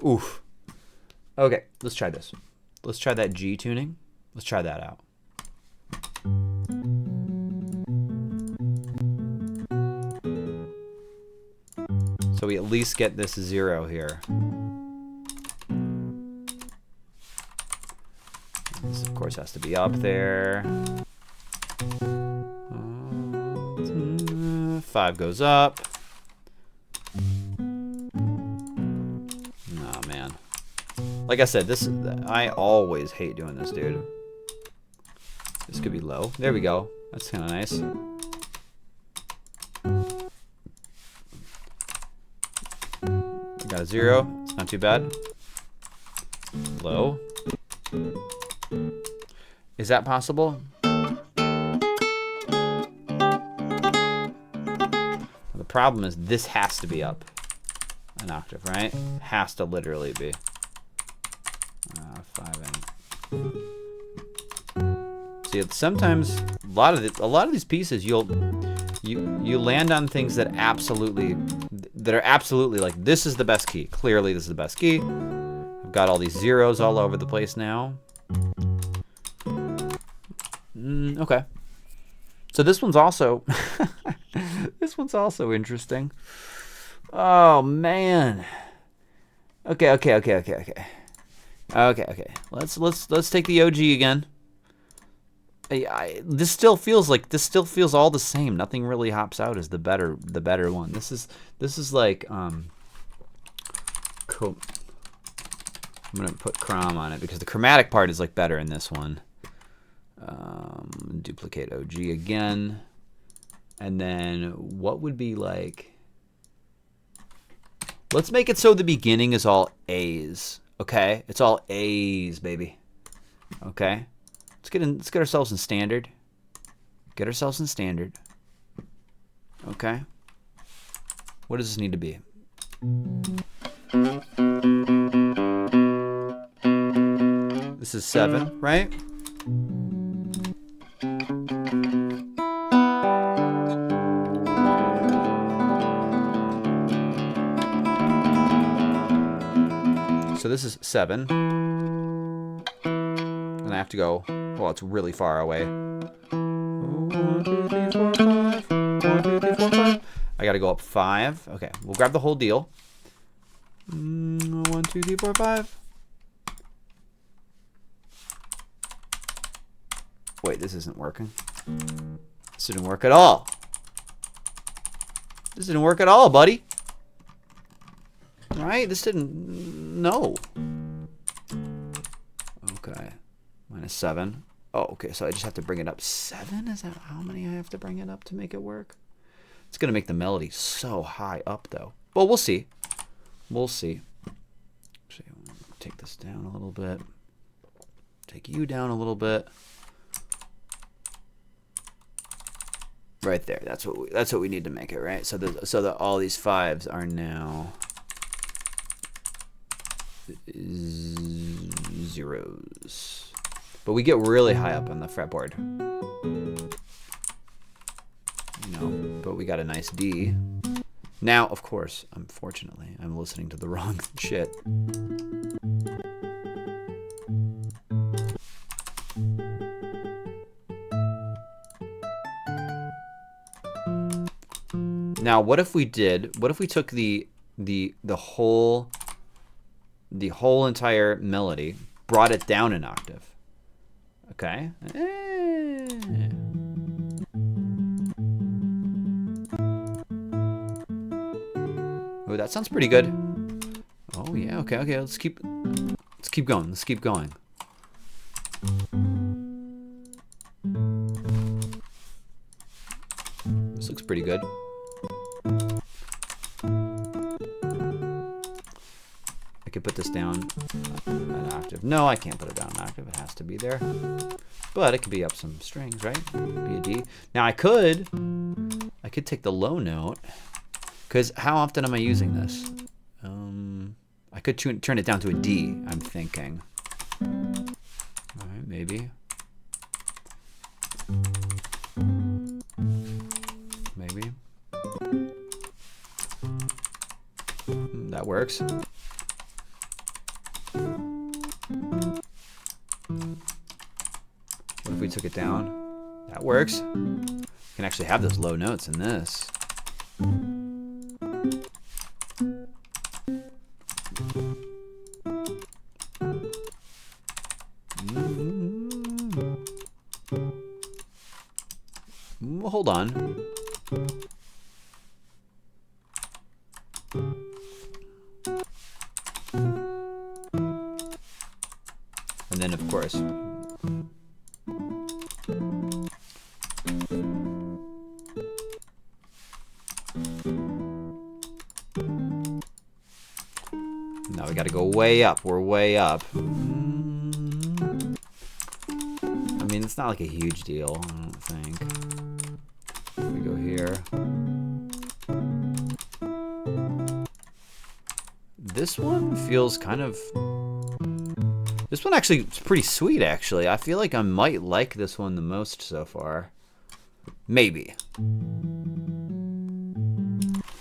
Oof. Okay, let's try this. Let's try that G tuning. Let's try that out. So we at least get this 0 here. This, of course, has to be up there. 5 goes up. Like I said, I always hate doing this, dude. This could be low. There we go. That's kind of nice. Got a 0. It's not too bad. Low. Is that possible? The problem is this has to be up an octave, right? Has to literally be. 5 and. See, sometimes a lot of these pieces you land on things that are absolutely like, this is the best key. Clearly, this is the best key. I've got all these zeros all over the place now. Okay. So this one's also this one's also interesting. Oh man. Okay. Let's take the OG again. This still feels all the same. Nothing really hops out as the better one. This is like I'm gonna put Chrom on it because the chromatic part is like better in this one. Duplicate OG again, and then what would be like? Let's make it so the beginning is all A's. Okay, it's all A's, baby. Okay. Let's get ourselves in standard. Get ourselves in standard. Okay. What does this need to be? This is 7, right? So this is 7. And I have to go, well, it's really far away. 1, 2, 3, 4, 5. 1, 2, 3, 4, 5. I gotta go up 5. Okay, we'll grab the whole deal. 1, 2, 3, 4, 5. Wait, this isn't working. This didn't work at all. This didn't work at all, buddy. Right? This didn't. No. Okay. -7. Oh, okay. So I just have to bring it up 7? Is that how many I have to bring it up to make it work? It's going to make the melody so high up, though. Well, we'll see. We'll see. Take this down a little bit. Take you down a little bit. Right there. That's what we need to make it, right? So that all these 5s are now 0s. But we get really high up on the fretboard. You know, but we got a nice D. Now, of course, unfortunately, I'm listening to the wrong shit. Now, what if we took the whole entire melody, brought it down an octave? Okay. Oh, that sounds pretty good. Oh yeah. Okay. Let's keep going. Let's keep going. This looks pretty good. I could put this down an octave. No, I can't put it down an octave. It has to be there. But it could be up some strings, right? Be a D. Now I could take the low note, because how often am I using this? I could turn it down to a D, I'm thinking. All right, maybe. Maybe. That works. What if we took it down? That works. You can actually have those low notes in this. Hold on. then of course. Now we gotta go way up. We're way up. I mean, it's not like a huge deal, I don't think. We go here. This one feels kind of... This one actually is pretty sweet, actually. I feel like I might like this one the most so far. Maybe.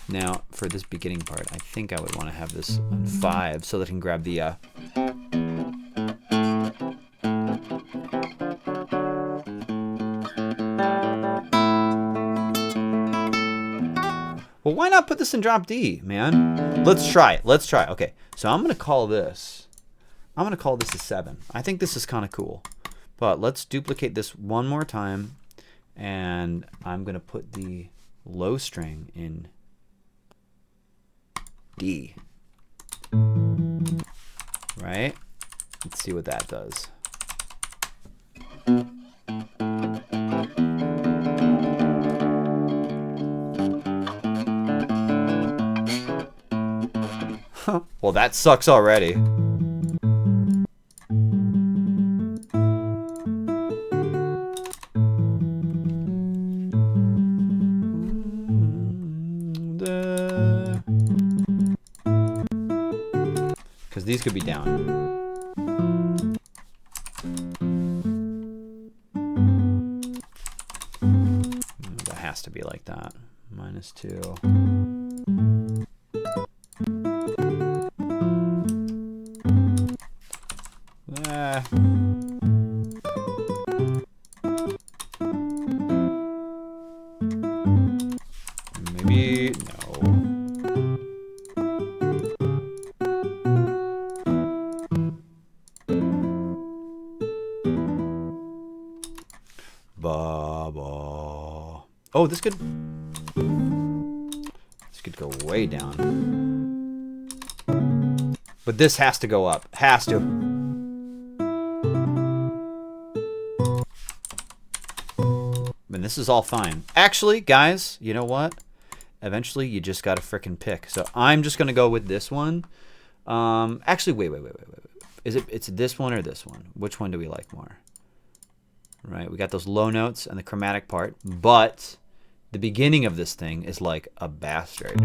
Now, for this beginning part, I think I would want to have this on 5 so that I can grab the... Well, why not put this in drop D, man? Let's try it. Let's try it. Okay, so I'm going to call this... I'm going to call this a 7. I think this is kind of cool. But let's duplicate this one more time. And I'm going to put the low string in D. Right? Let's see what that does. Well, that sucks already. Because these could be down. That has to be like that. -2. Maybe no. Baba. Oh, this could go way down. But this has to go up. Has to. And this is all fine. Actually, guys, you know what? Eventually, you just got to frickin' pick. So I'm just going to go with this one. Actually, wait. It's this one or this one? Which one do we like more? Right, we got those low notes and the chromatic part, but the beginning of this thing is like a bastard.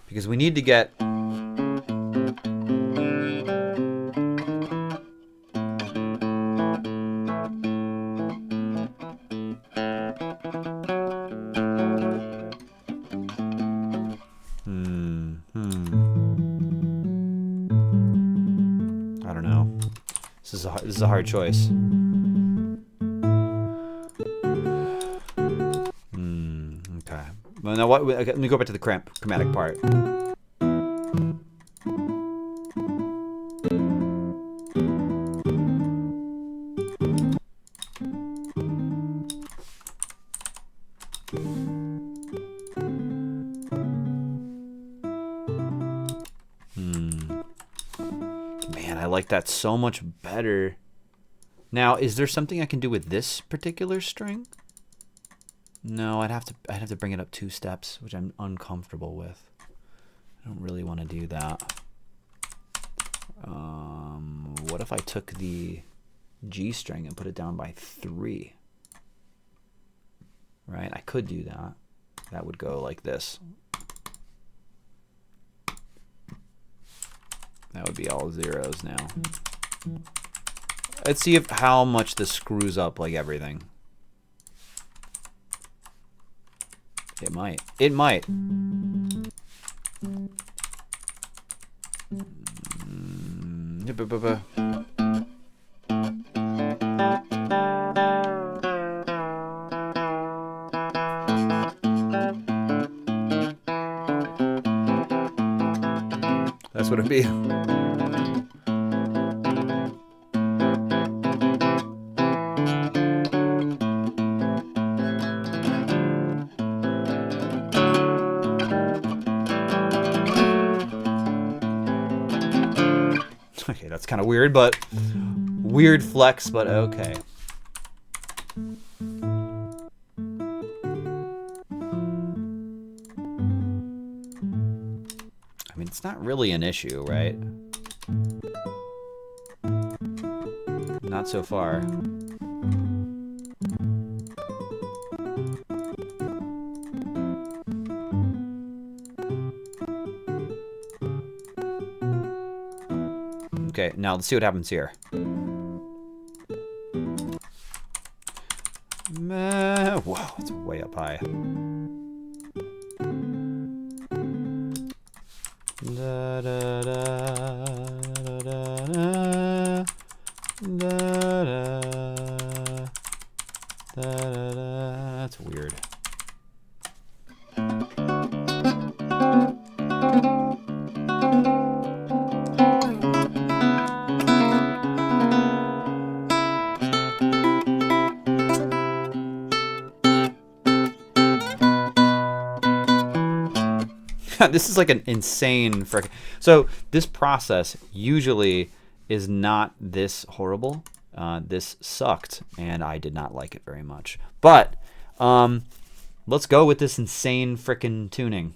Because we need to get... I don't know. This is a hard choice. Okay. Well, now what? Okay, let me go back to the chromatic part. Man, I like that so much better. Now, is there something I can do with this particular string? No, I'd have to bring it up 2 steps, which I'm uncomfortable with. I don't really want to do that. What if I took the G string and put it down by 3? Right, I could do that. That would go like this. That would be all zeros now. Let's see how much this screws up like everything. It might. It might. That's what it'd be. That's kind of weird, but weird flex, but okay. I mean, it's not really an issue, right? Not so far. Okay, now let's see what happens here. Whoa, it's way up high. Da, da, da, da, da, da, da. That's weird. This is like an insane frick. So this process usually is not this horrible. This sucked, and I did not like it very much. But let's go with this insane frickin' tuning,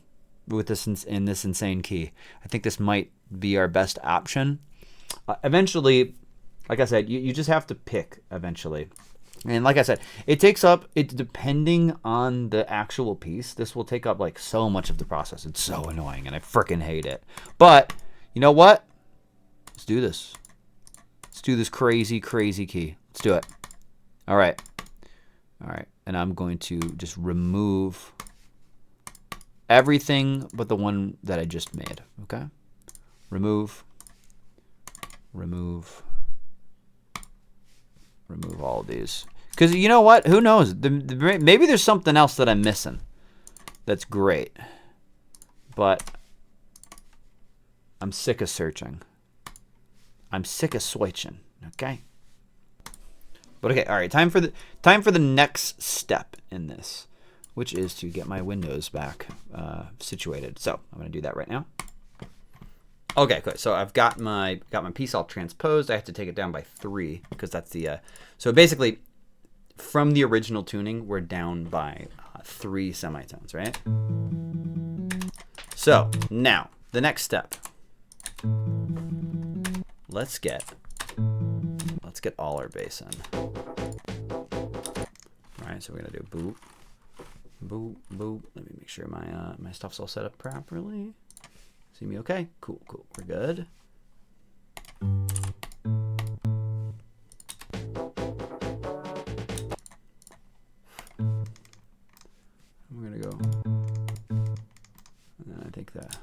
with this in this insane key. I think this might be our best option. Eventually, like I said, you just have to pick eventually. And like I said, it takes up, depending on the actual piece, this will take up like so much of the process. It's so annoying, and I frickin' hate it. But you know what? Let's do this. Let's do this crazy, crazy key. Let's do it. All right. All right. And I'm going to just remove everything but the one that I just made. Okay? Remove. Remove all of these. Because you know what? Who knows? Maybe there's something else that I'm missing that's great. But I'm sick of searching. I'm sick of switching. Okay? But okay, all right. Time for the next step in this, which is to get my windows back situated. So I'm going to do that right now. Okay, good. So I've got my piece all transposed. I have to take it down by 3 because that's the so basically from the original tuning we're down by 3 semitones, right? So now the next step. Let's get all our bass in. All right, so we're gonna do boop, boop, boop. Let me make sure my stuff's all set up properly. See me okay? Cool, cool. We're good. We're going to go. And then I think that.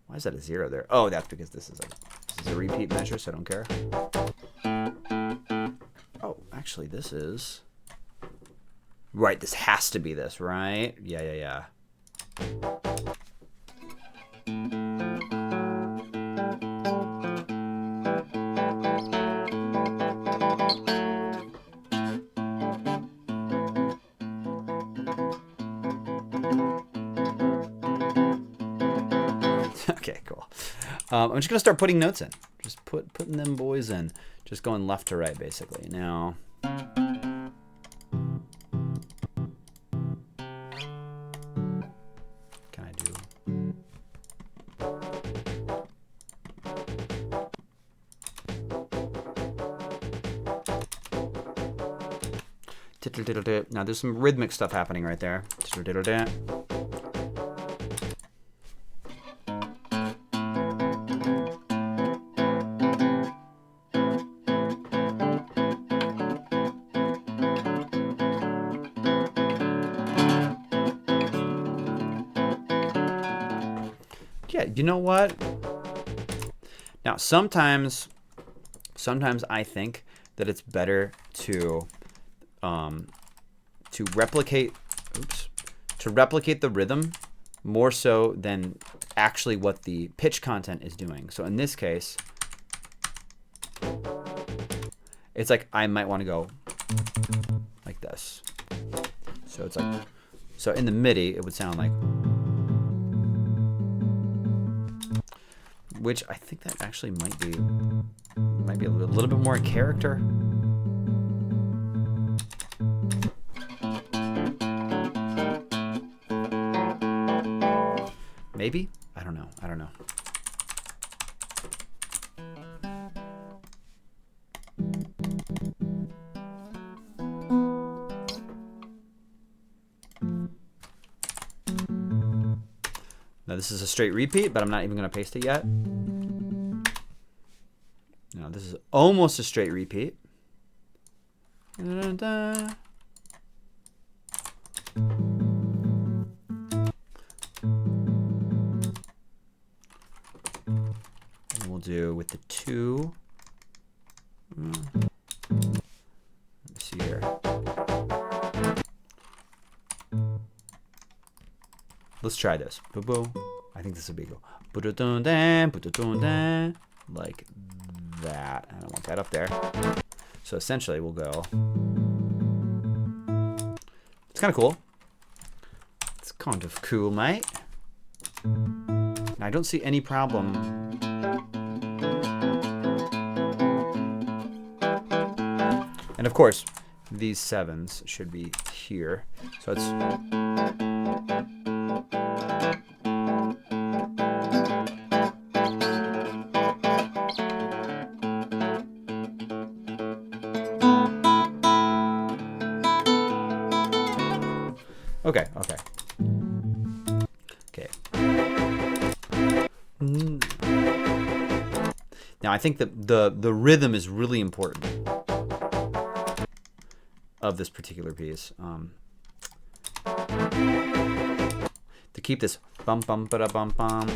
Why is that a 0 there? Oh, that's because this is a repeat measure, so I don't care. Oh, actually, this is. Right, this has to be this, right? Yeah. Okay, cool. I'm just gonna start putting notes in. Just putting them boys in. Just going left to right, basically. Now. Can I do? Now there's some rhythmic stuff happening right there. Yeah, you know what? Now sometimes I think that it's better to replicate the rhythm more so than actually what the pitch content is doing. So in this case, it's like I might want to go like this. So it's like, so in the MIDI, it would sound like, which I think that actually might be a little bit more character. Maybe? I don't know. I don't know. Now this is a straight repeat, but I'm not even going to paste it yet. Now this is almost a straight repeat. Da-da-da. And we'll do with the 2. Let me see here. Let's try this. I think this will be go like that. I don't want that up there. So essentially we'll go. It's kind of cool. It's kind of cool, mate. I don't see any problem. And of course, these 7s should be here. So it's okay. Now I think that the rhythm is really important of this particular piece. To keep this bum bum ba da bum bum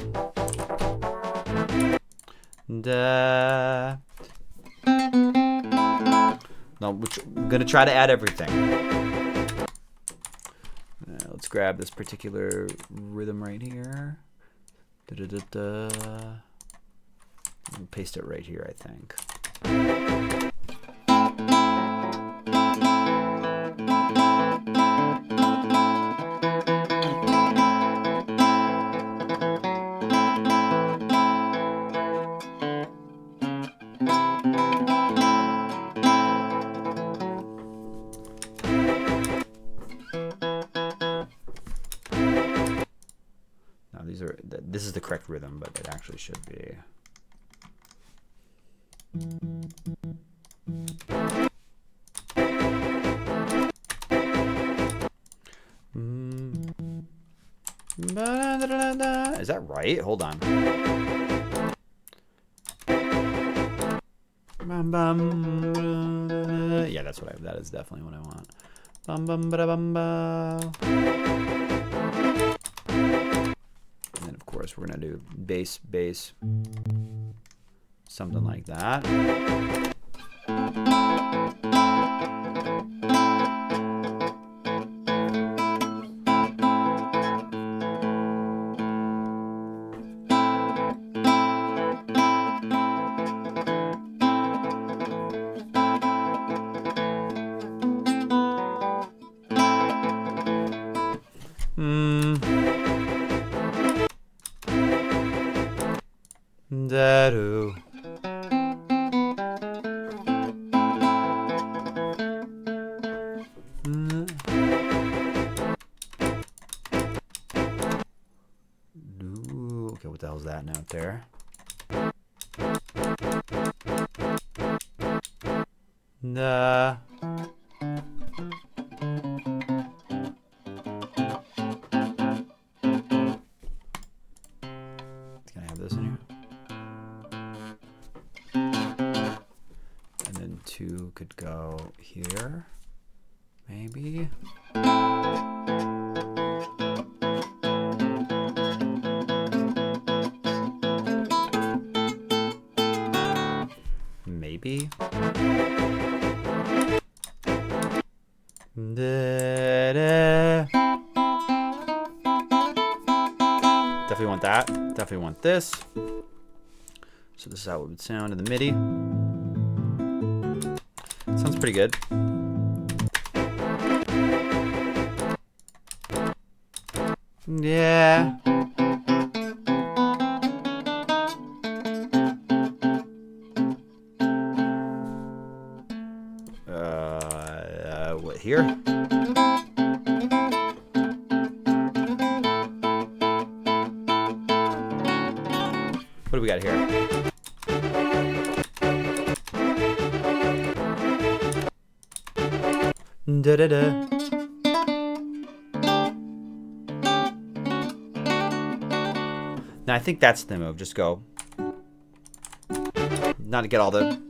da. No, which I'm gonna try to add everything. Let's grab this particular rhythm right here. Da da da da. And paste it right here, I think. Now this is the correct rhythm, but it actually should be. Is that right? Hold on. Yeah, that's what that is definitely what I want. Bum bum ba da bum ba. And then of course we're gonna do bass, bass, something like that. Da-do. Okay, what the hell's that note there? Nah. Can I have this in here? And then 2 could go here, maybe. Maybe. Definitely want that. Definitely want this. So this is how it would sound in the MIDI. Sounds pretty good. Yeah. do we got here? Da-da-da. Now I think that's the move. Just go. Not to get all the...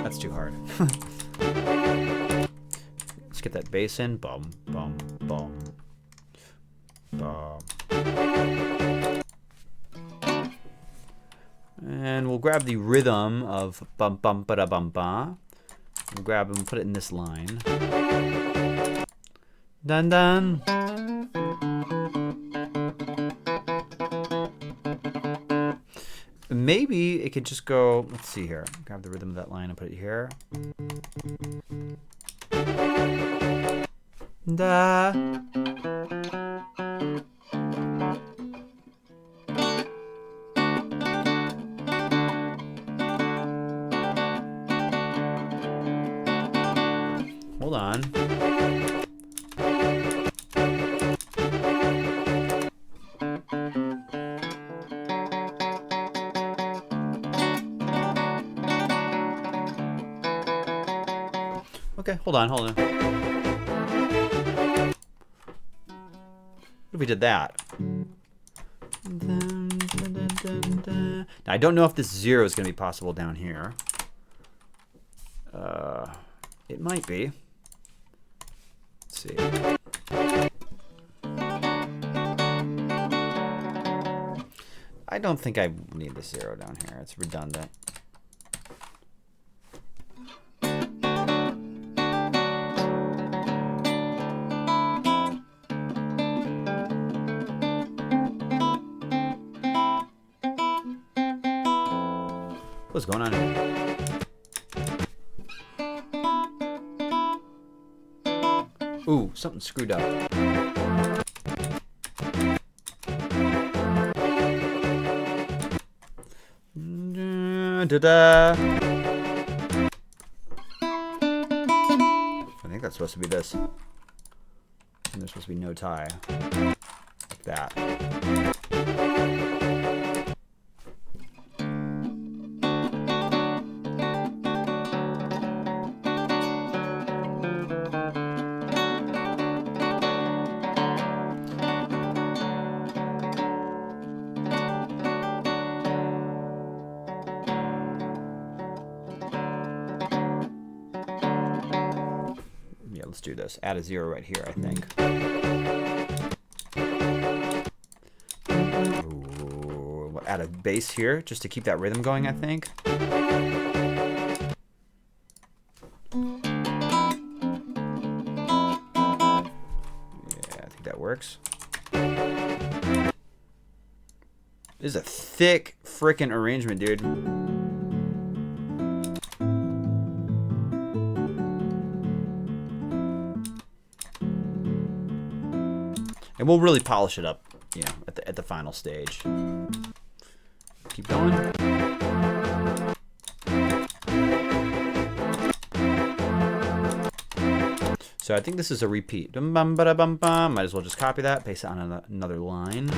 That's too hard. Let's get that bass in. Bum, bum, bum. Bum. And we'll grab the rhythm of bum bum ba da bum ba. We'll grab it and put it in this line. Dun dun. Maybe it could just go, let's see here. Grab the rhythm of that line and put it here. Da. Hold on. Okay, hold on. What if we did that? Now, I don't know if this 0 is going to be possible down here. It might be. Let's see. I don't think I need the 0 down here. It's redundant. What's going on here? Ooh, something screwed up. Da-da. I think that's supposed to be this. And there's supposed to be no tie. Like that. Let's do this. Add a 0 right here, I think. Ooh, we'll add a bass here just to keep that rhythm going, I think. Yeah, I think that works. This is a thick frickin' arrangement, dude. And we'll really polish it up, you know, at the final stage. Keep going. So I think this is a repeat. Might as well just copy that, paste it on another line.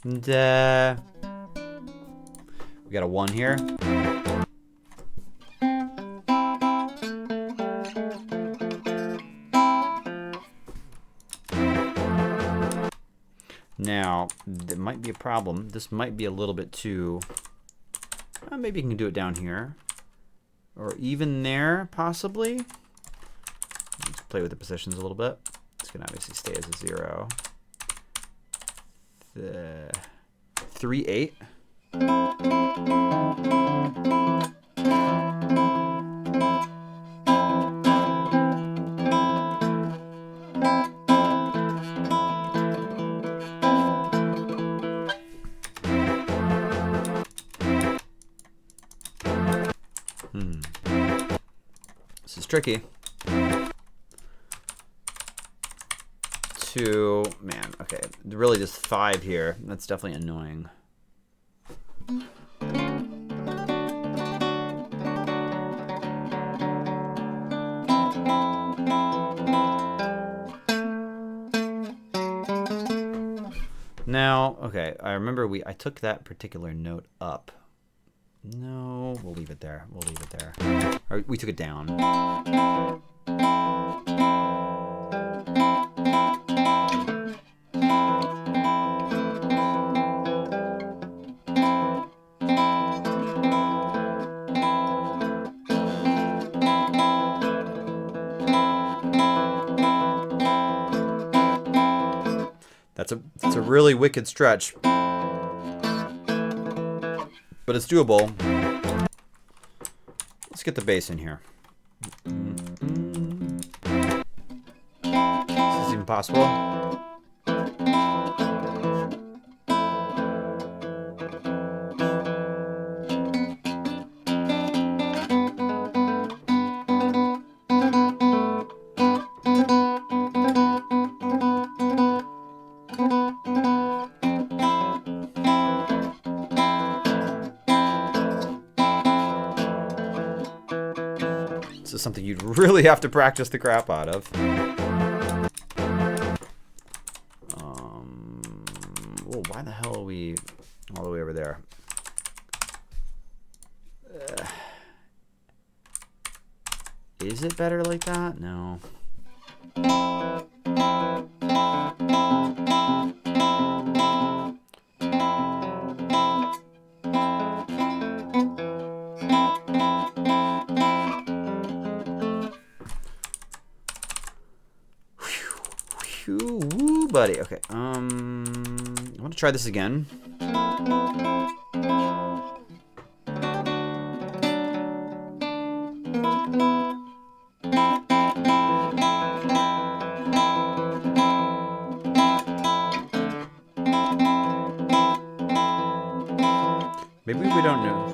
And, we got a 1 here. Now, there might be a problem. This might be a little bit too... maybe you can do it down here. Or even there, possibly. Let's play with the positions a little bit. It's going to obviously stay as a 0. 3-8. This is tricky. 2, man, okay, really just 5 here. That's definitely annoying. Now, okay, I remember I took that particular note up. No, we'll leave it there. We'll leave it there. Or we took it down. That's a really wicked stretch, but it's doable. Let's get the bass in here. Is this even possible? This is something you'd really have to practice the crap out of. Well, why the hell are we all the way over there? Is it better like that? No. Woo, buddy. Okay. I want to try this again. Maybe we don't know.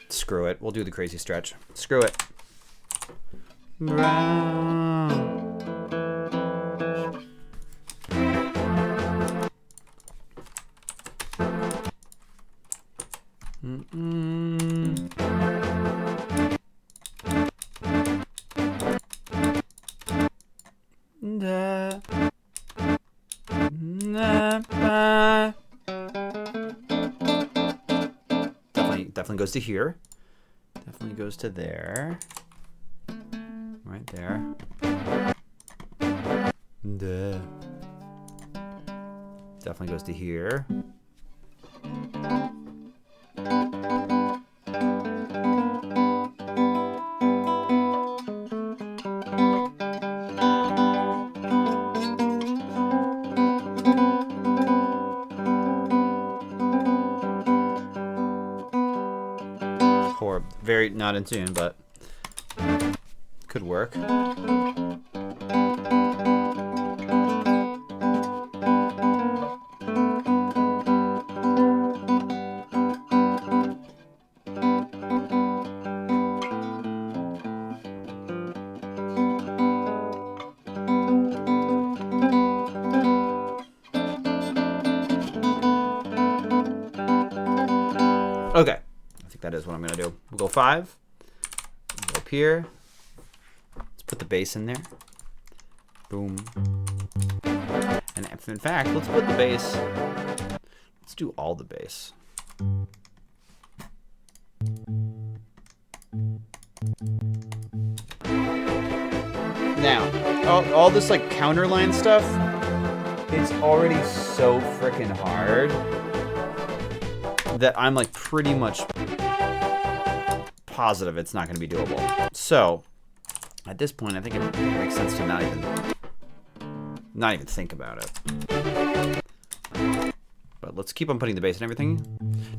Screw it. We'll do the crazy stretch. Screw it. Definitely goes to here. Definitely goes to there. Right there. Definitely goes to here. Or very not in tune, but could work. Okay. That is what I'm going to do. We'll go 5. We'll go up here. Let's put the bass in there. Boom. And in fact, let's put the bass. Let's do all the bass. Now, all this like counterline stuff, it's already so freaking hard that I'm like pretty much positive it's not going to be doable. So at this point, I think it makes sense to not even think about it. But let's keep on putting the bass and everything.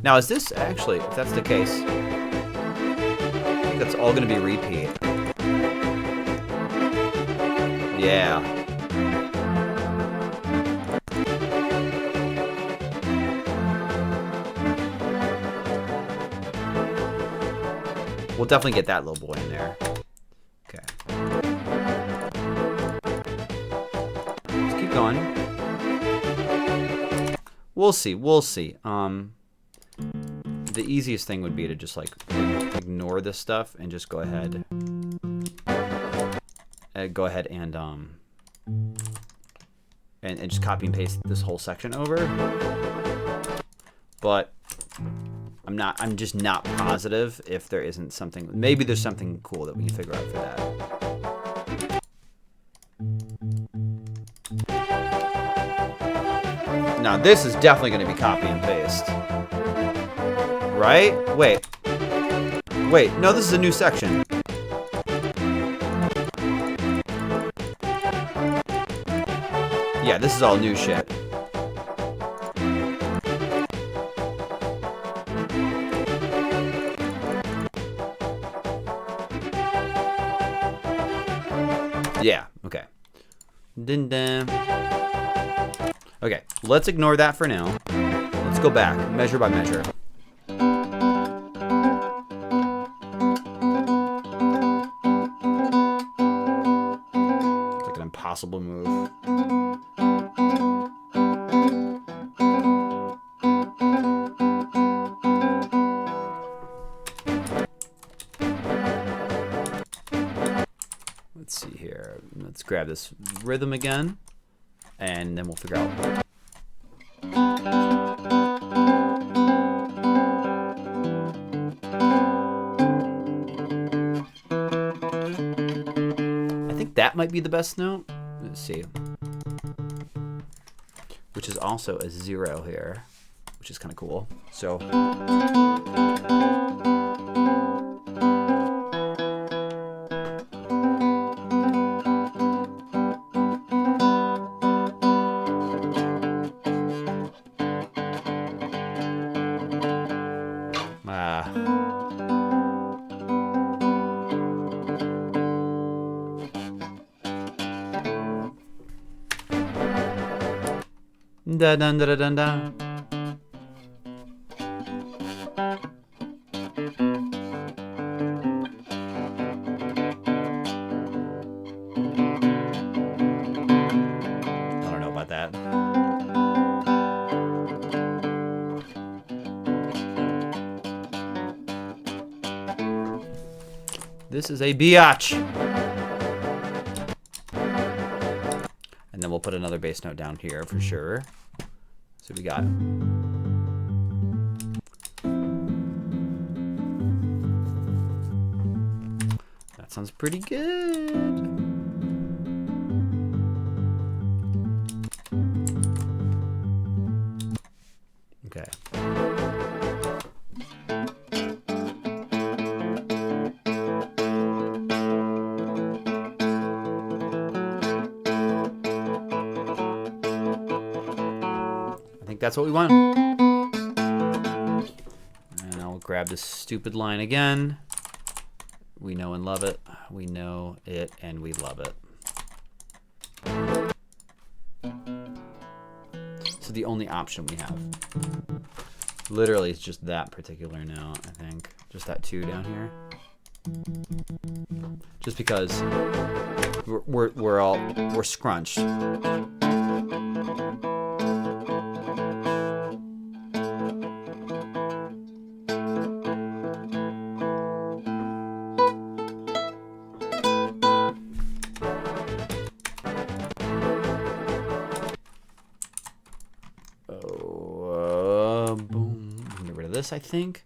Now, is this actually, if that's the case, I think that's all going to be repeat. Yeah. We'll definitely get that little boy in there. Okay. Let's keep going. We'll see. We'll see. the easiest thing would be to just like ignore this stuff and just go ahead and just copy and paste this whole section over. But I'm just not positive if there isn't something. Maybe there's something cool that we can figure out for that. Now this is definitely going to be copy and paste. Right? Wait, no, this is a new section. Yeah, this is all new shit. Yeah, okay. Dun-dun. Okay, let's ignore that for now. Let's go back, measure by measure. It's like an impossible move. Let's see here. Let's grab this rhythm again, and then we'll figure out. I think that might be the best note. Let's see. Which is also a 0 here, which is kind of cool. So. Da dun da da dun da. I don't know about that. This is a biatch. And then we'll put another bass note down here for sure. So we got. That sounds pretty good. Okay. That's what we want. And I'll grab this stupid line again. We know and love it. We know it and we love it. So the only option we have literally is just that particular note, I think. Just that 2 down here. Just because we're scrunched. Boom. Get rid of this, I think.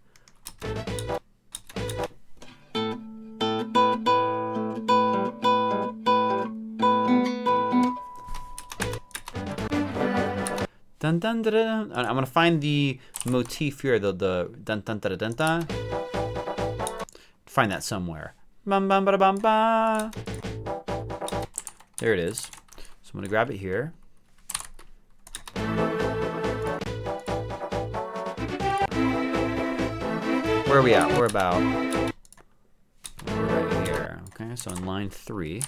Dun dun dun dun. I'm gonna find the motif here, the dun dun dun dun dun. Find that somewhere. Bum bum ba bum ba. There it is. So I'm gonna grab it here. Where are we at? We're about right here. Okay, so in line 3,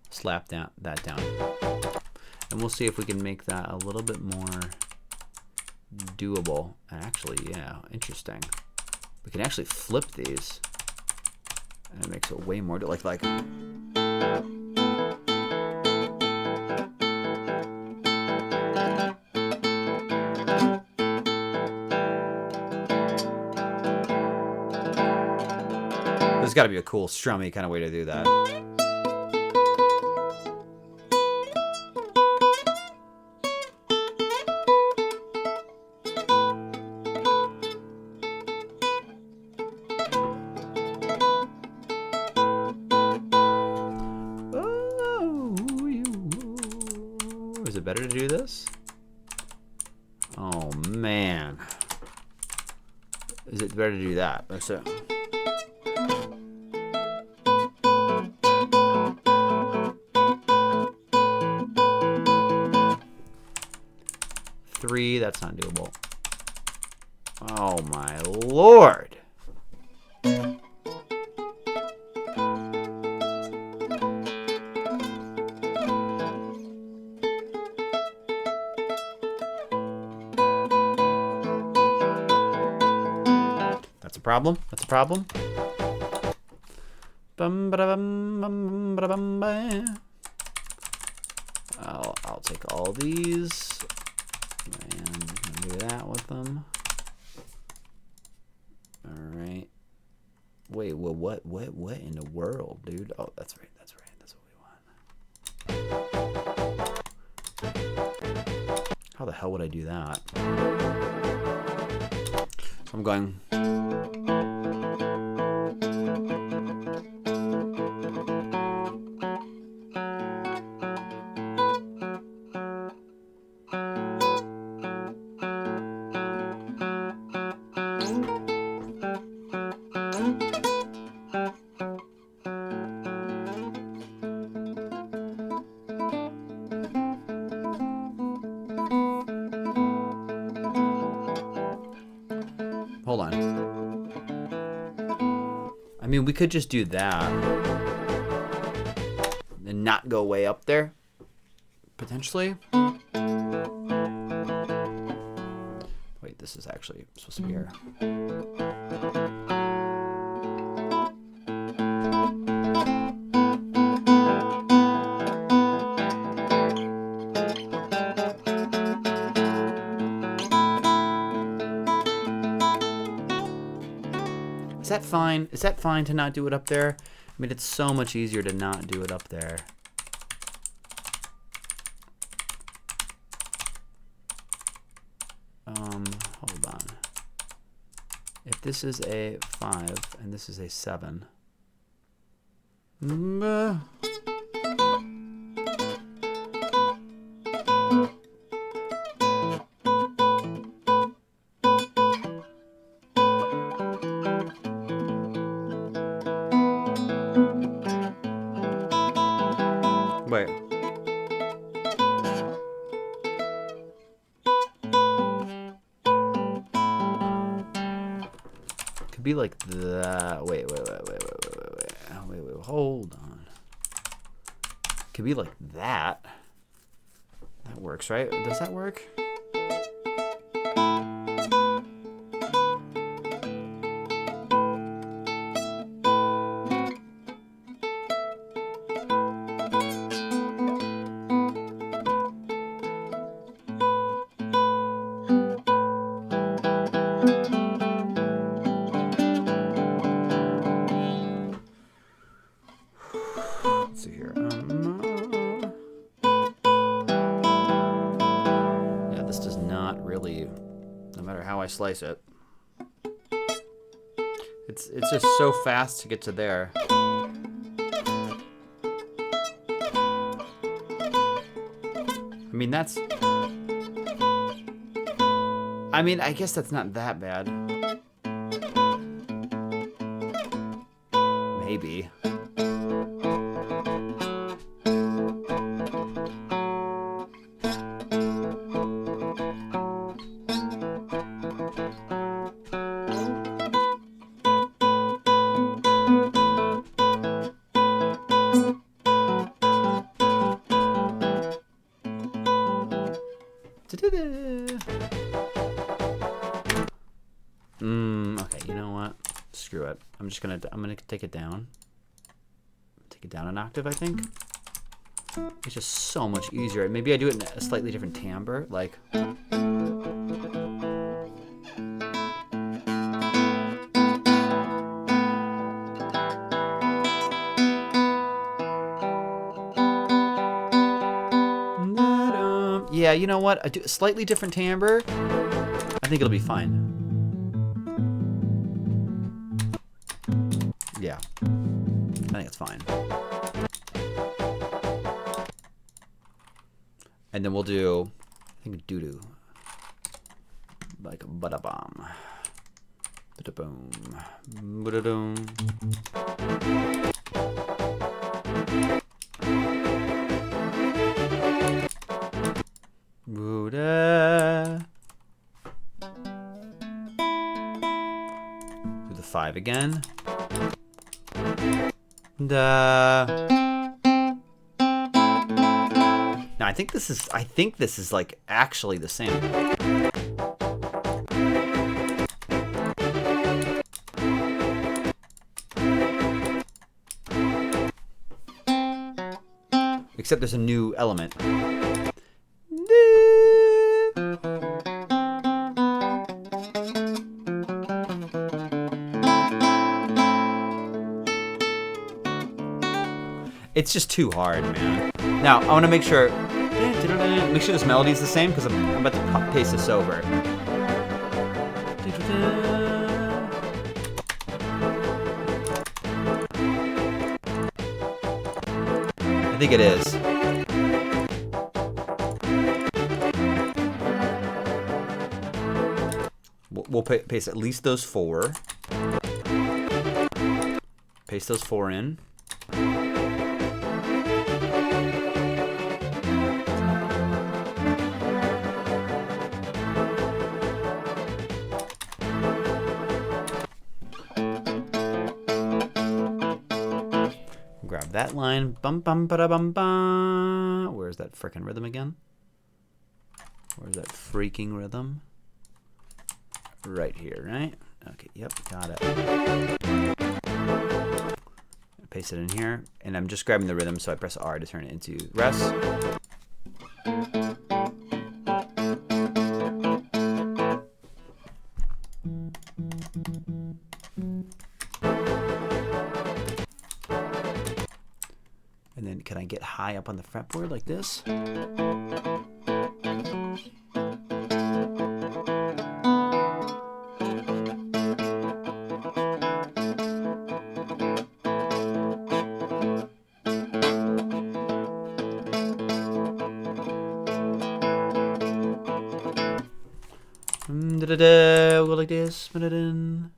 slap that down. And we'll see if we can make that a little bit more doable. Actually, yeah, interesting. We can actually flip these. And it makes it way more like There's got to be a cool strummy kind of way to do that. Is it better to do this? Oh man. Is it better to do that? That's it. Three, that's not doable. Oh my lord. That's a problem. That's a problem. I'll take all these and do that with them. All right. Wait, well, what in the world, dude? Oh, that's right. That's right. That's what we want. How the hell would I do that? So I'm going. Hold on. I mean, we could just do that and not go way up there, potentially. Wait, this is actually supposed to be here. Is that fine? Is that fine to not do it up there? I mean, it's so much easier to not do it up there. Hold on. If this is a 5 and this is a 7. Wait. Could be like that. Wait. Hold on. Could be like that. That works, right? Does that work? Let's see here. Yeah, this does not really, no matter how I slice it. It's just so fast to get to there. I mean, that's... I mean, I guess that's not that bad. Maybe. Okay, you know what? Screw it. I'm gonna take it down. Take it down an octave, I think. It's just so much easier. Maybe I do it in a slightly different timbre, like. Yeah, you know what? A slightly different timbre. I think it'll be fine. Yeah. I think it's fine. And then we'll do, I think, doo-doo. Like a bada-bomb. Bada-boom. Bada-doom. Buddha. Do the 5 again. Da. Now I think this is like actually the same. Except there's a new element. It's just too hard, man. Now, I want to make sure this melody is the same, because I'm about to paste this over. I think it is. We'll paste at least those 4. Paste those 4 in. Grab that line. Bum bum ba da bum bum. Where's that frickin' rhythm again? Where's that freaking rhythm? Right here, right? Okay, yep, got it. Paste it in here, and I'm just grabbing the rhythm, so I press R to turn it into rest. And then can I get high up on the fretboard like this? We'll go like this. Spin it in.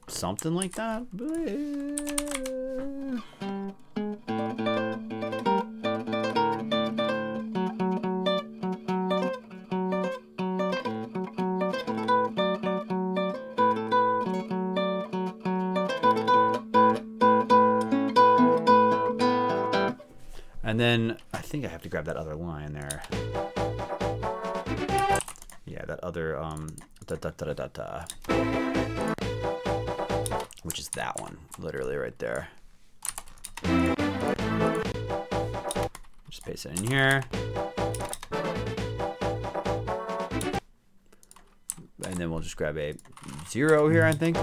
Something like that. And then I think I have to grab that other line there. Yeah, that other which is that one, literally right there. Just paste it in here. And then we'll just grab a 0 here, I think.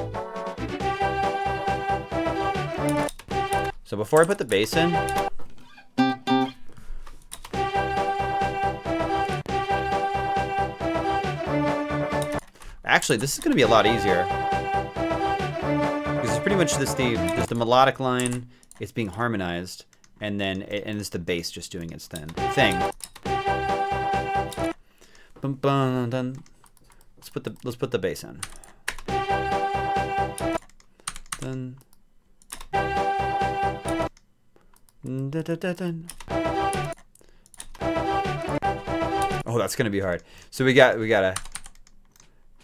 So before I put the bass in, actually, this is going to be a lot easier. Because it's pretty much there's the melodic line, it's being harmonized, and then it's the bass just doing its thing. Bum, bum, dun. Let's put the bass in. Dun. Dun, dun, dun, dun. Oh, that's going to be hard. So we got a.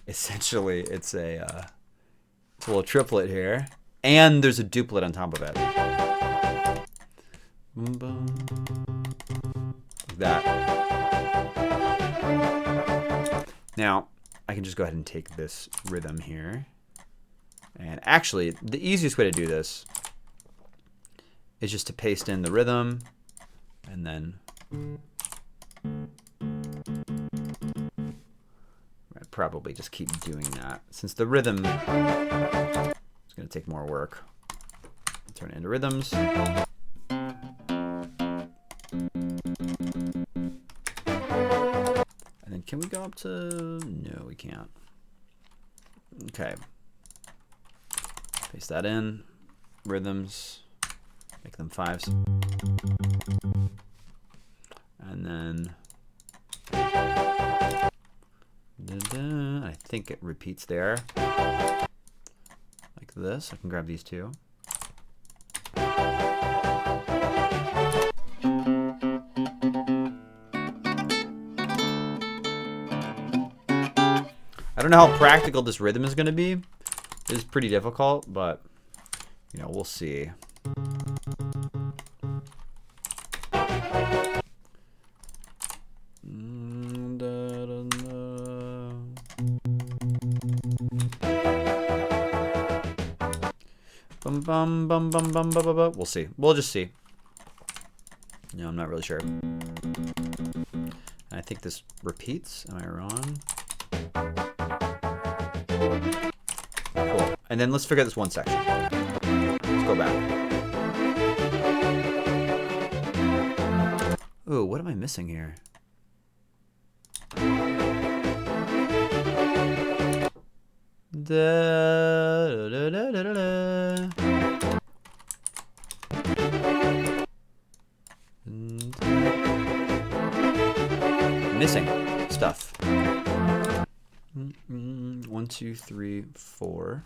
Essentially, it's a little triplet here, and there's a duplet on top of it. Like that. Now, I can just go ahead and take this rhythm here. And actually, the easiest way to do this is just to paste in the rhythm, and then I'd probably just keep doing that since the rhythm is going to take more work. Turn it into rhythms. And then can we go up to, no, we can't. Okay. Paste that in, rhythms, make them 5s. And then, I think it repeats there. Like this, I can grab these two. I don't know how practical this rhythm is going to be. It's pretty difficult, but you know, we'll see. Bum bum bum bum bum bum bum. We'll see. We'll just see. No, I'm not really sure. I think this repeats. Am I wrong? Cool. And then let's figure out this one section. Let's go back. Ooh, what am I missing here? Missing stuff. 1, 2, 3, 4.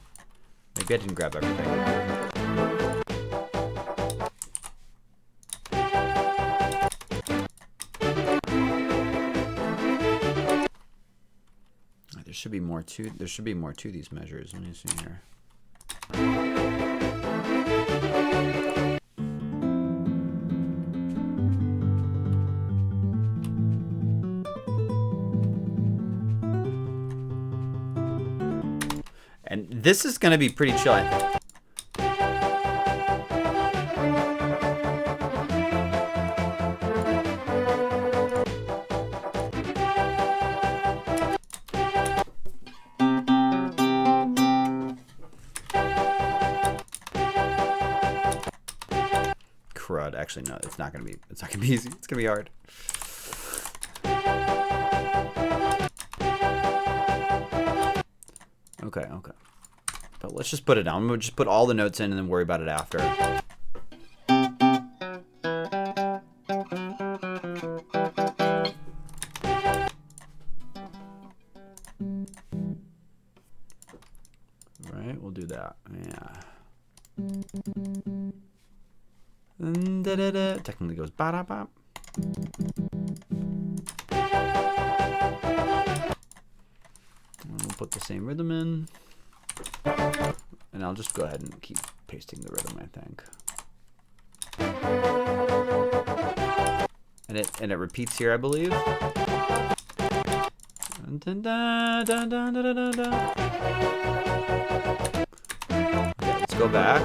Maybe I didn't grab everything. There should be more to. There should be more to these measures. Let me see here. And this is going to be pretty chill, I think. Crud. Actually, no, it's not going to be. It's not going to be easy. It's going to be hard. Okay, okay. But let's just put it down. We'll just put all the notes in and then worry about it after. Right, we'll do that. Yeah. Technically goes ba-da-ba. We'll put the same rhythm in. And I'll just go ahead and keep pasting the rhythm, I think. And it repeats here, I believe. Okay, let's go back.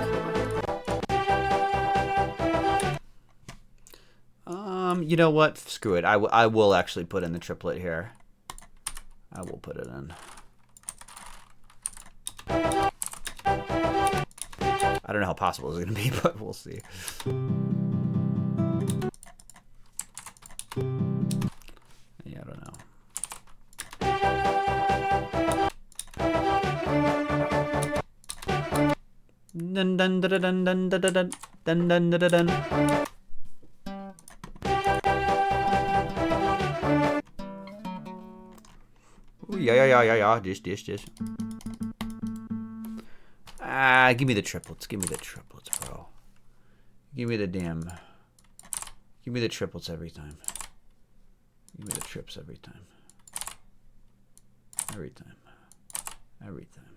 You know what? Screw it. I will actually put in the triplet here. I will put it in. I don't know how possible it's going to be, but we'll see. Yeah, I don't know. Dun dun dun dun dun dun dun dun dun dun dun. Ooh, yeah. This. Give me the triplets. Give me the triplets, bro. Give me the damn. Give me the triplets every time. Give me the trips every time. Every time. Every time.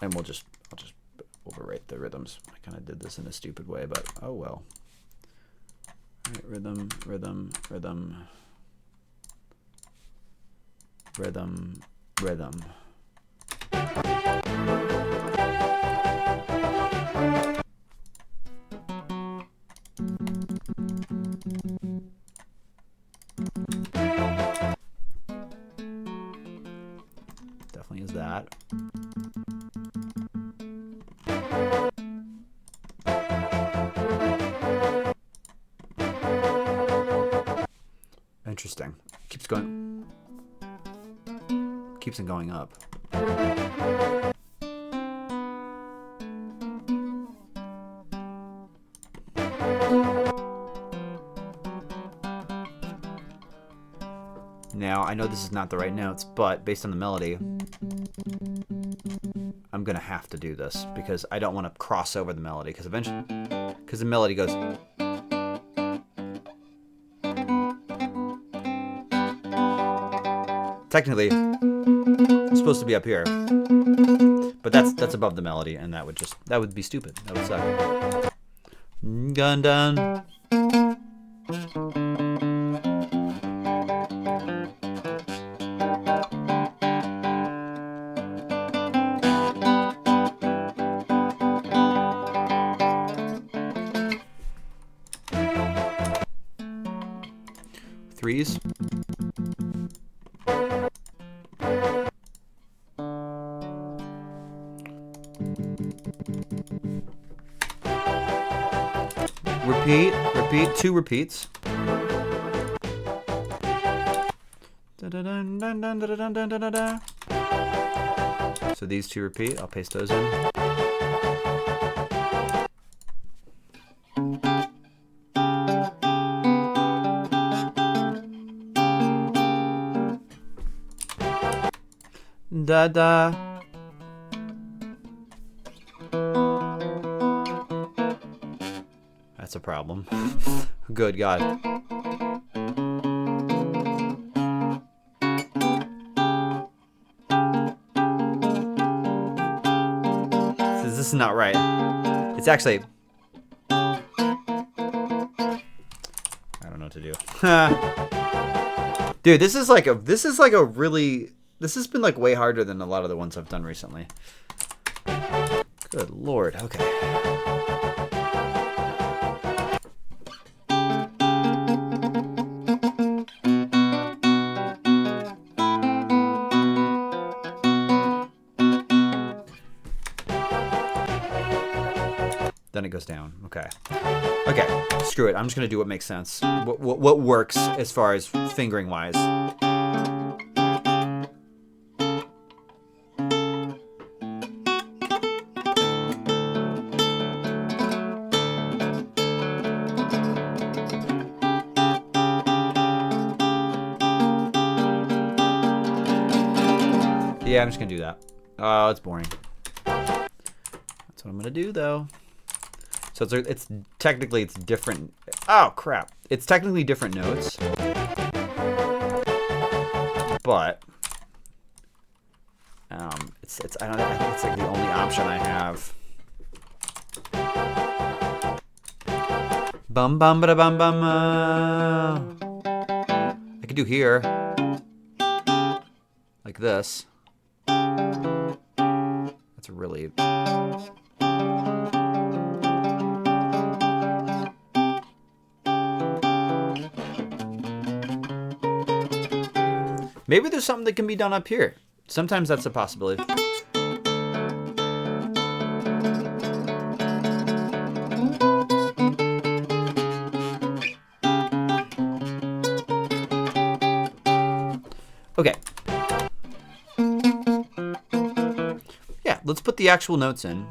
And I'll just overwrite the rhythms. I kind of did this in a stupid way, but oh well. All right, rhythm. Definitely is that. Interesting. Keeps going. Keeps on going up. Now, I know this is not the right notes, but based on the melody, I'm going to have to do this because I don't want to cross over the melody because eventually, because the melody goes. Technically, it's supposed to be up here, but that's above the melody, and that would be stupid. That would suck. Gun done. Threes. Repeat, 2 repeats. So these 2 repeat, I'll paste those in. Da da. That's a problem. Good God. This is not right. It's actually. I don't know what to do. Dude, this is like a really. This has been like way harder than a lot of the ones I've done recently. Good Lord. Okay. Then it goes down. Okay. Okay. Screw it. I'm just gonna do what makes sense. What works as far as fingering wise. Yeah, I'm just gonna do that. Oh, it's boring. That's what I'm gonna do though. So it's technically different. Oh crap! It's technically different notes, but it's I don't know. I think it's like the only option I have. Bum bum ba bum bum. I could do here, like this. That's really. Maybe there's something that can be done up here. Sometimes that's a possibility. Okay. Yeah, let's put the actual notes in.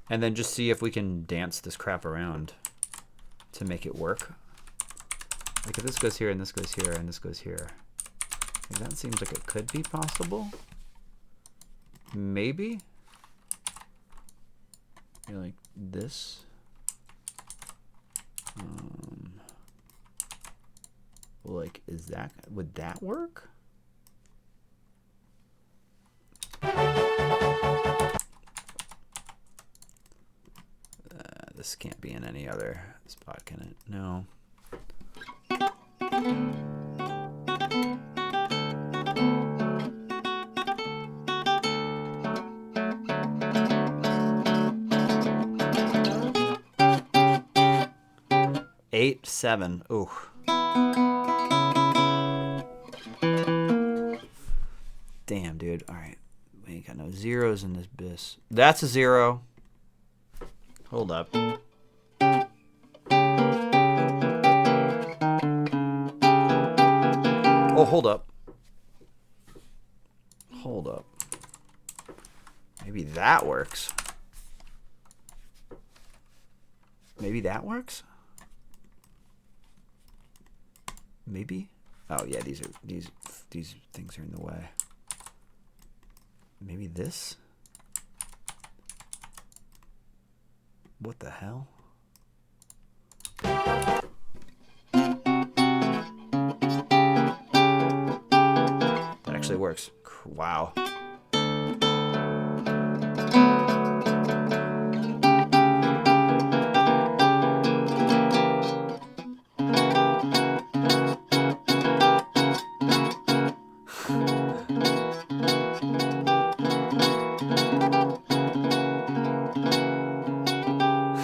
And then just see if we can dance this crap around to make it work. Like if this goes here and this goes here and this goes here. Like that seems like it could be possible. Maybe. You're like this. Like, would that work? This can't be in any other spot, can it? No. Eight, 7. Ooh. Damn, dude. All right. We ain't got no zeros in this bis. That's a 0. Hold up. Oh, hold up. Hold up. Maybe that works. Maybe that works? Maybe? Oh yeah, these things are in the way. Maybe this? What the hell? That actually works. Wow.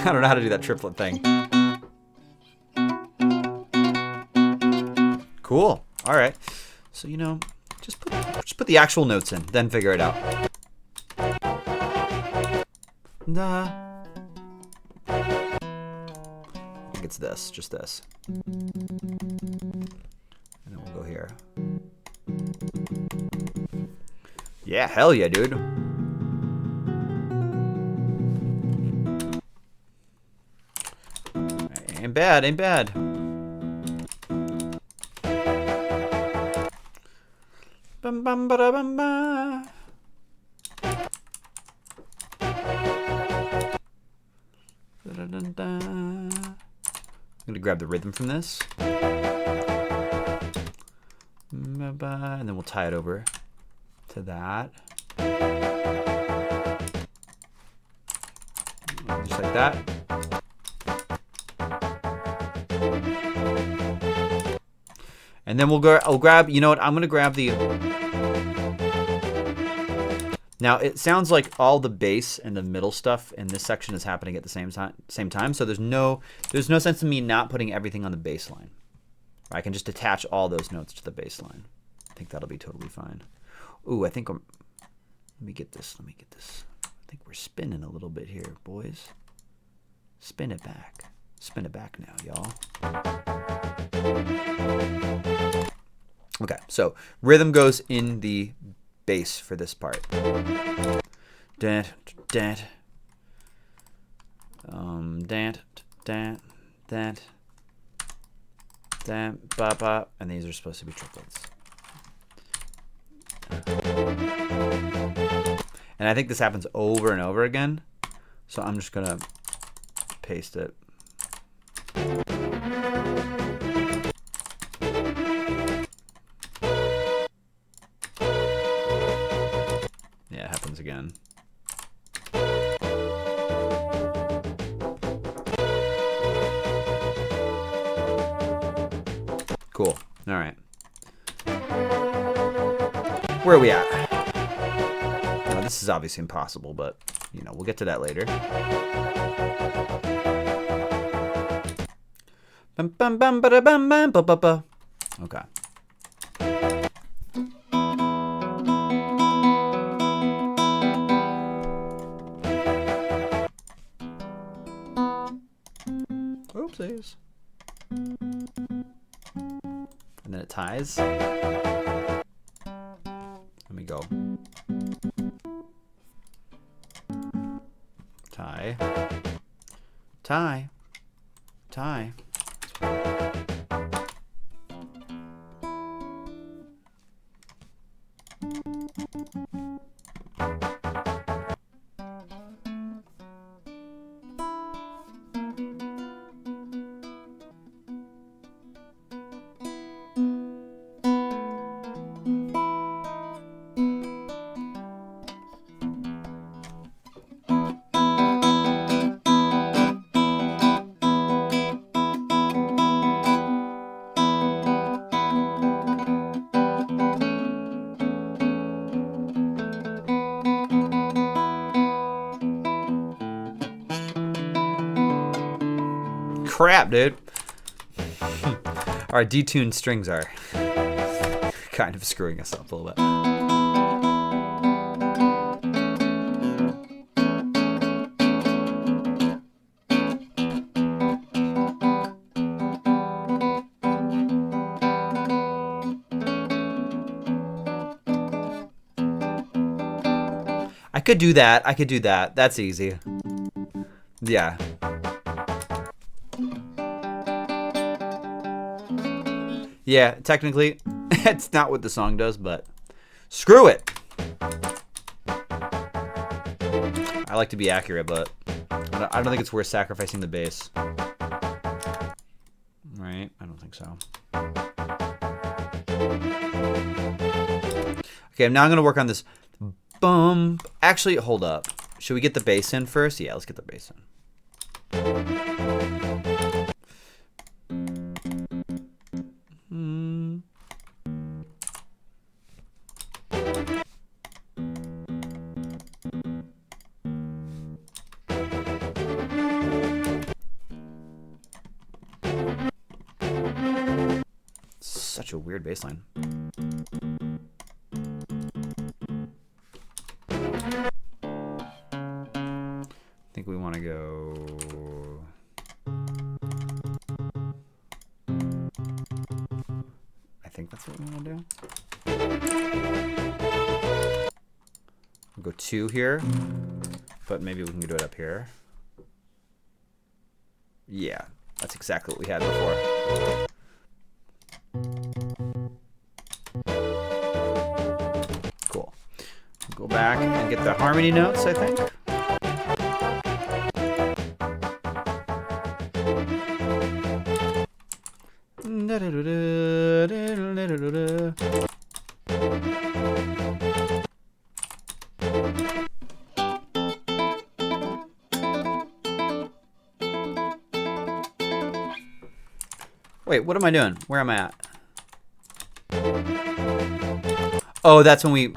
I don't know how to do that triplet thing. Cool. All right. So, you know, just put the actual notes in, then figure it out. Nah. I think it's this, just this. And then we'll go here. Yeah, hell yeah, dude. Ain't bad, ain't bad. Bum bum ba da bum ba. I'm gonna grab the rhythm from this. And then we'll tie it over to that. Just like that. And then I'll grab, you know what, I'm going to grab the... Now, it sounds like all the bass and the middle stuff in this section is happening at the same time. So there's no sense in me not putting everything on the bass line. I can just attach all those notes to the bass line. I think that'll be totally fine. Ooh, I think let me get this. I think we're spinning a little bit here, boys. Spin it back. Spin it back now, y'all. Okay, so rhythm goes in the bass for this part. Dant, dant. Dant, dant, dant. Dant, ba, ba. And these are supposed to be triplets. And I think this happens over and over again. So I'm just going to paste it. Yeah, it happens again. Cool. All right. Where are we at? Now, this is obviously impossible, but you know, we'll get to that later. Bum bum bum ba da bum bum ba ba ba. Okay. Oopsies. And then it ties. Let me go. Tie. Tie. Tie. crap, dude. Our detuned strings are kind of screwing us up a little bit. I could do that. I could do that. That's easy. Yeah. Yeah, technically, it's not what the song does, but screw it. I like to be accurate, but I don't think it's worth sacrificing the bass. Right? I don't think so. Okay, now I'm going to work on this. Boom. Actually, hold up. Should we get the bass in first? Yeah, let's get the bass in. Such a weird bass line. I think we want to go. I think that's what we want to do. We'll go 2 here, but maybe we can do it up here. Yeah, that's exactly what we had before. Cool. Go back and get the harmony notes, I think. Wait, what am I doing? Where am I at? Oh, that's when we...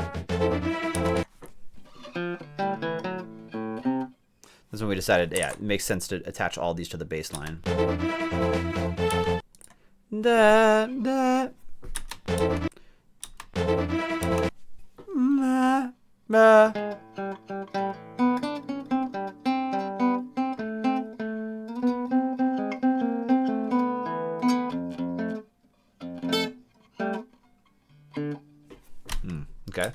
That's when we decided, yeah, it makes sense to attach all these to the bass line. Da, da. Ma, ma. Okay.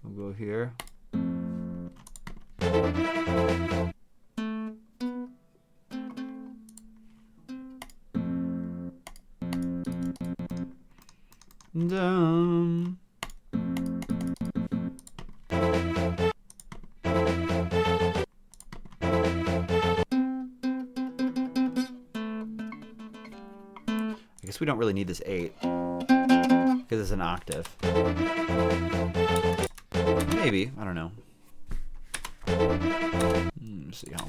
We'll go here. Dum. I guess we don't really need this 8 because it's an octave. Maybe, I don't know. Let's see how.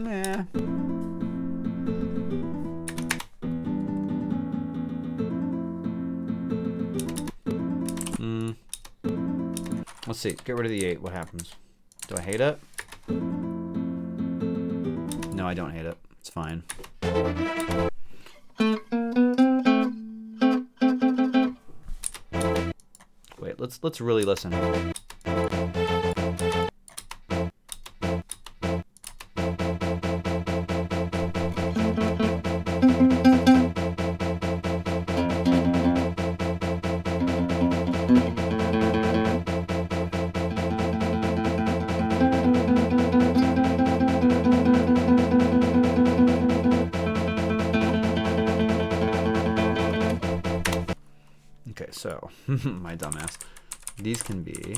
Yeah. Let's see. Get rid of the 8. What happens? Do I hate it? No, I don't hate it. It's fine. Wait, let's really listen. Okay, so my dumbass. These can be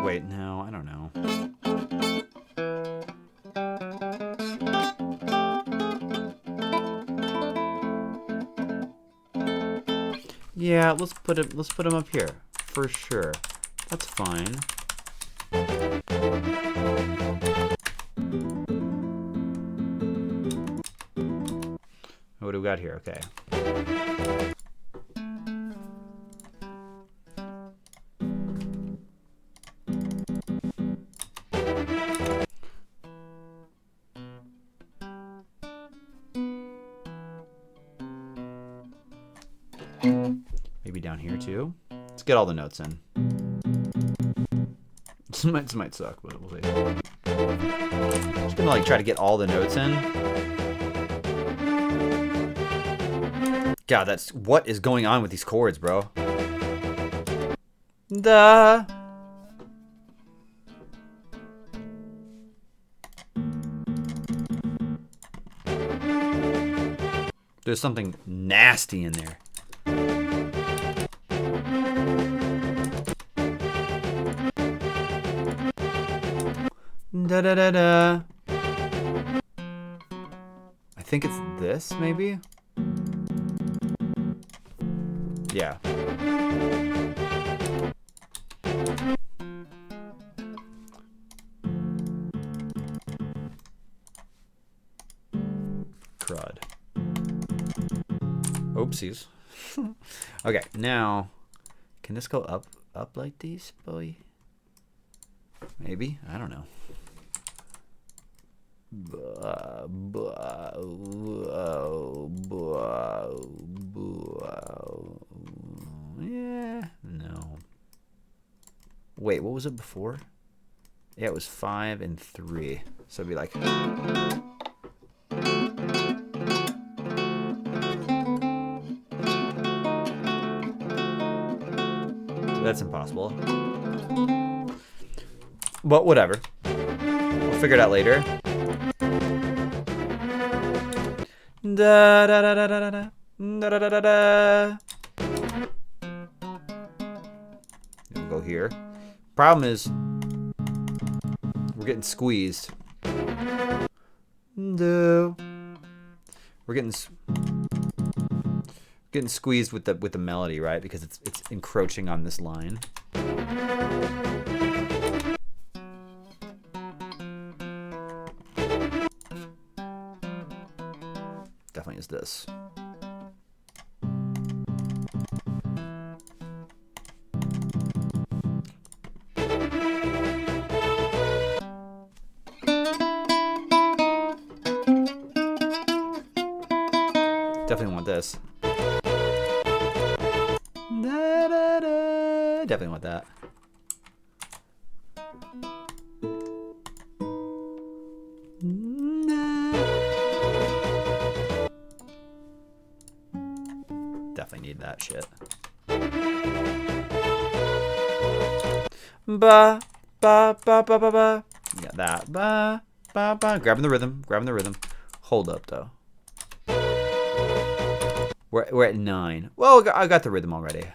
wait, no, I don't know. Yeah, let's put them up here for sure. That's fine. What do we got here? Okay. Maybe down here too. Let's get all the notes in. This might suck, but we'll see. Just gonna like try to get all the notes in. God, that's what is going on with these chords, bro. Da. There's something nasty in there. Da da da da. I think it's this, maybe? Yeah. Crud. Oopsies. Okay, now can this go up like these, boy? Maybe, I don't know. Yeah, no. Wait, what was it before? Yeah, it was 5 and 3. So it'd be like. That's impossible. But whatever. We'll figure it out later. Da da da da da da da da da da. We'll go here. Problem is, we're getting squeezed. No. We're getting squeezed with the melody, right? Because it's encroaching on this line. Definitely is this. Definitely want this. Da, da, da. Definitely want that. Definitely need that shit. Ba ba ba ba ba ba. You got that. Ba ba ba. Grabbing the rhythm. Grabbing the rhythm. Hold up though. We're at 9. Well, I got the rhythm already.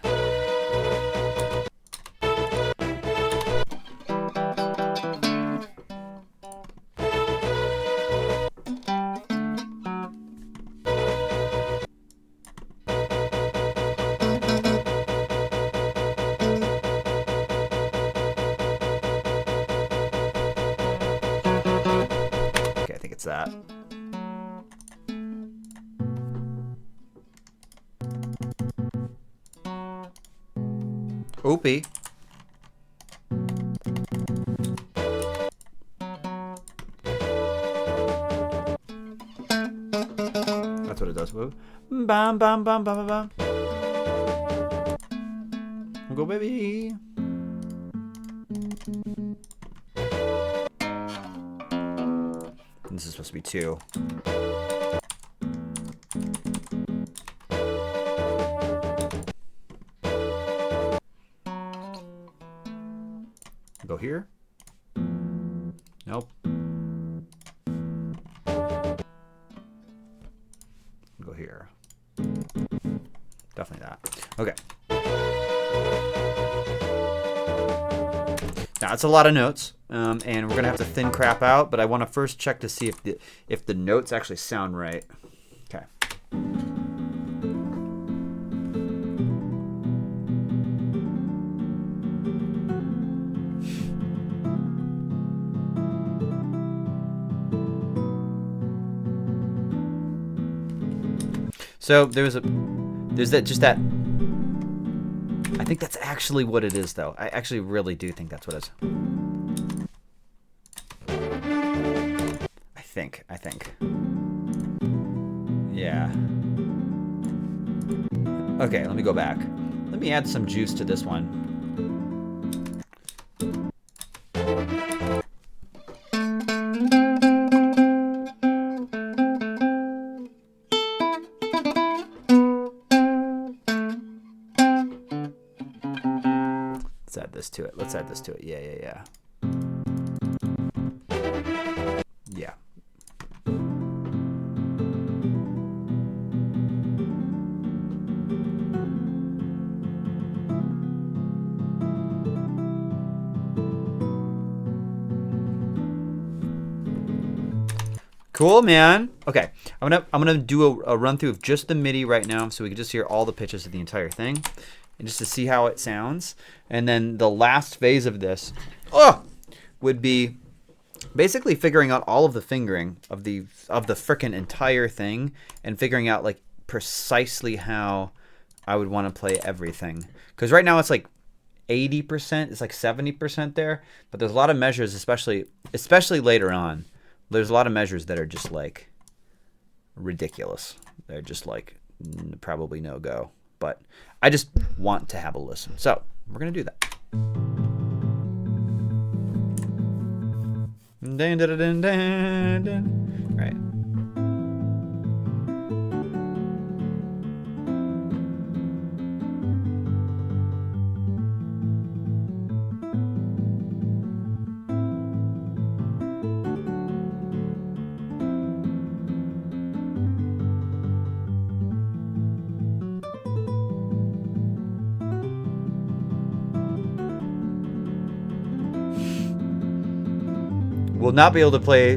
Okay, I think it's that. Oopie. That's what it does. Bam, bam, bam, bam, bam, bam. Go, baby. This is supposed to be 2. Go here. Nope. Go here. Definitely that. Okay. Now it's a lot of notes, and we're gonna have to thin crap out. But I want to first check to see if the notes actually sound right. Okay. So there's that, just that. I think that's actually what it is, though. I actually really do think that's what it is. I think. Yeah. Okay, let me go back. Let me add some juice to this one. Let's add this to it. Let's add this to it. Yeah. Yeah. Cool, man. Okay, I'm gonna do a run through of just the MIDI right now, so we can just hear all the pitches of the entire thing, and just to see how it sounds. And then the last phase of this, would be basically figuring out all of the fingering of the frickin' entire thing, and figuring out like precisely how I would want to play everything. Because right now it's like 80%, it's like 70% there, but there's a lot of measures, especially later on. There's a lot of measures that are just like ridiculous. They're just like probably no go. But I just want to have a listen. So we're going to do that. Right. Will not be able to play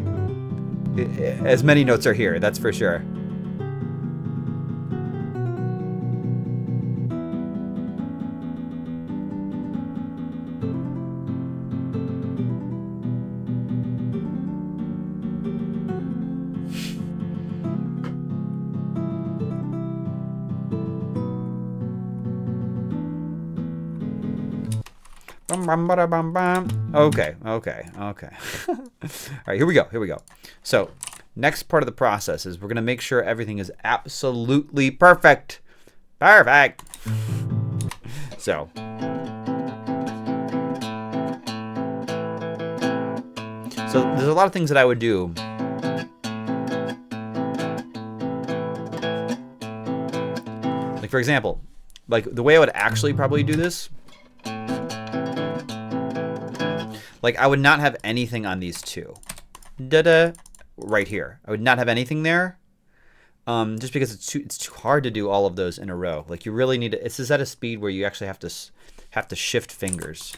as many notes are here, that's for sure. Okay. All right, here we go. So, next part of the process is we're going to make sure everything is absolutely perfect. So, there's a lot of things that I would do. Like, for example, like the way I would actually probably do this, like I would not have anything on these two. Right here. I would not have anything there. Just because it's too hard to do all of those in a row. Like you really need to, it's at a speed where you actually have to shift fingers.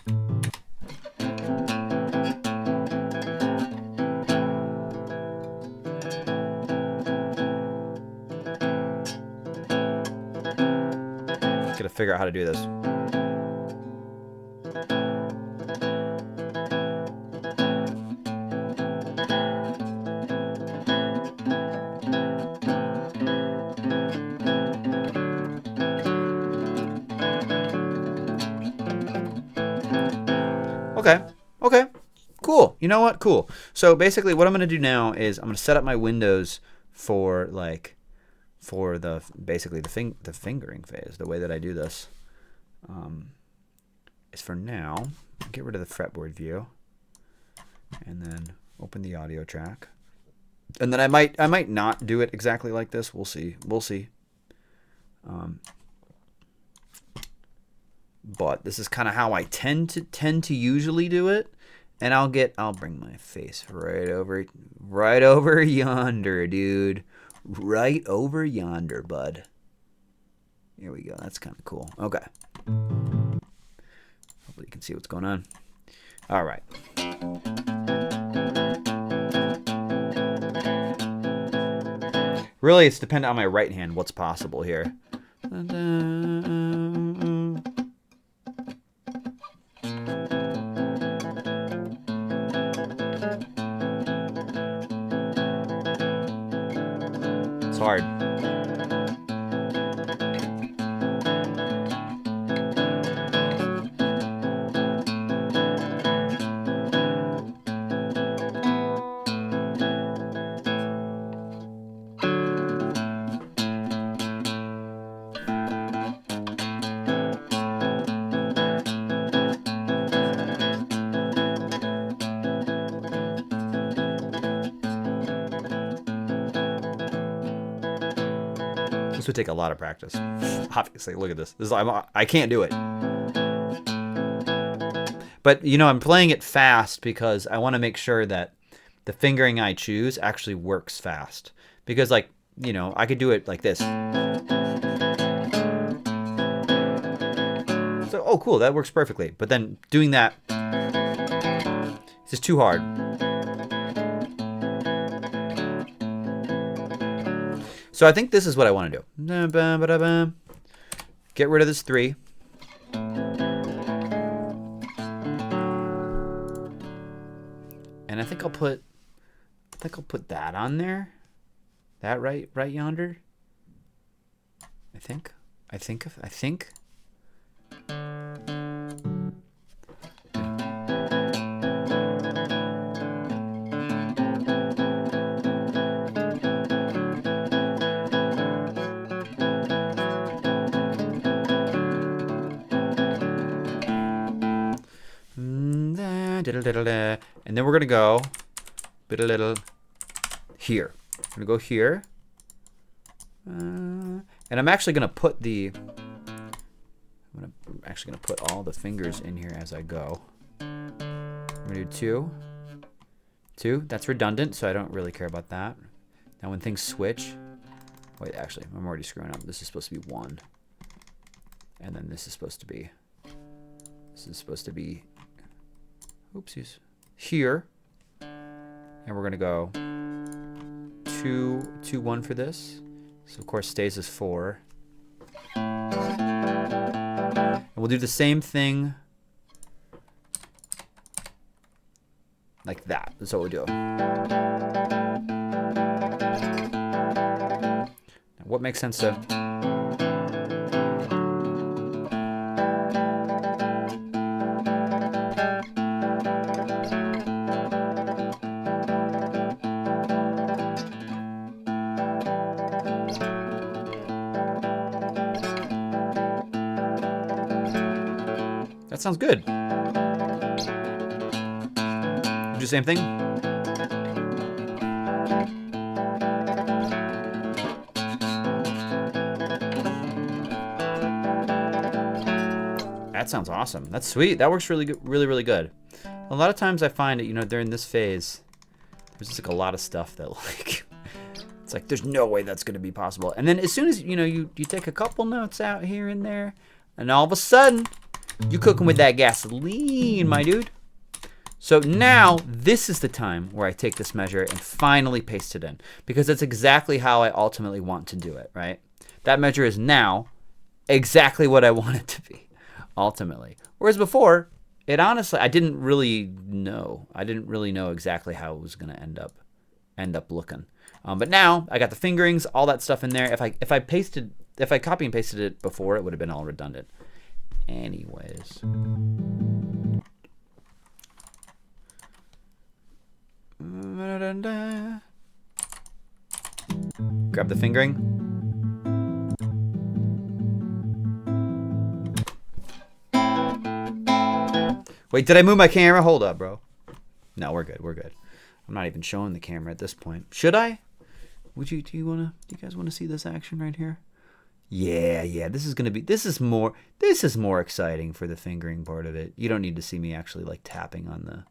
Gotta figure out how to do this. Okay, cool. You know what? Cool. So basically what I'm going to do now is I'm going to set up my windows for basically the fingering phase. The way that I do this is for now, get rid of the fretboard view and then open the audio track. And then I might not do it exactly like this. We'll see. But this is kind of how I tend to usually do it. And I'll bring my face right over yonder, dude. Right over yonder, bud. Here we go. That's kind of cool. Okay. Hopefully you can see what's going on. All right. Really, it's dependent on my right hand what's possible here. It's hard. This would take a lot of practice. Obviously, look at this. I can't do it. But, you know, I'm playing it fast because I want to make sure that the fingering I choose actually works fast. Because, like, you know, I could do it like this. So, oh, cool, that works perfectly. But then doing that, it's just too hard. So I think this is what I want to do. Get rid of this 3. And I think I'll put that on there. That right yonder. I think. And then we're gonna go here. I'm gonna go here, and I'm actually gonna put all the fingers in here as I go. I'm gonna do 2. That's redundant, so I don't really care about that. Now when things switch, wait, actually, I'm already screwing up. This is supposed to be 1, and then this is supposed to be. Oopsies. Here, and we're gonna go 2, 2, 1 for this. So of course stays as 4. And we'll do the same thing like that. That's what we'll do. Now, what makes sense to? That sounds good. Do the same thing. That sounds awesome. That's sweet. That works really good, really good. A lot of times I find that, you know, during this phase, there's just like a lot of stuff that like, it's like there's no way that's gonna be possible. And then as soon as you know you take a couple notes out here and there, and all of a sudden, you cooking with that gasoline, my dude. So now this is the time where I take this measure and finally paste it in, because that's exactly how I ultimately want to do it, right? That measure is now exactly what I want it to be, ultimately. Whereas before, it honestly, I didn't really know. I didn't really know exactly how it was going to end up looking. But now I got the fingerings, all that stuff in there. If I copy and pasted it before, it would have been all redundant. Anyways. Grab the fingering. Wait, did I move my camera? Hold up, bro. No, we're good. We're good. I'm not even showing the camera at this point. Should I? Do you guys want to see this action right here? Yeah, this is more exciting for the fingering part of it. You don't need to see me actually like tapping on the,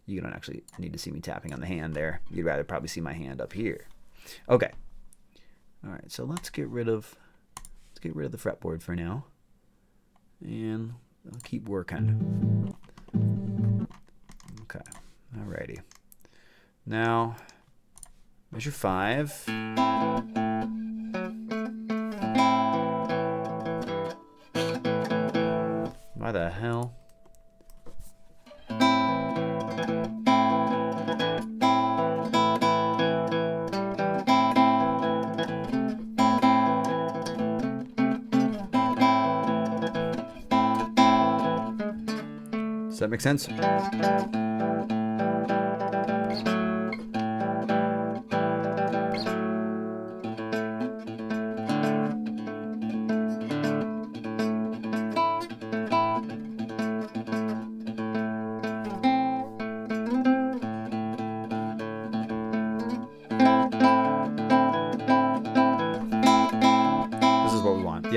you don't actually need to see me tapping on the hand there. You'd rather probably see my hand up here. Okay. All right, so let's get rid of the fretboard for now. And I'll keep working. Okay. Alrighty. Now, measure 5. Why the hell? Does that make sense?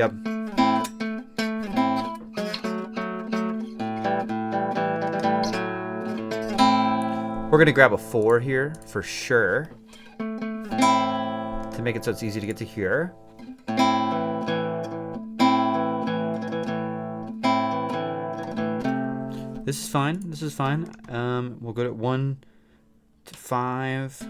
Yep. We're going to grab a 4 here for sure to make it so it's easy to get to here. This is fine. This is fine. We'll go to 1 to 5.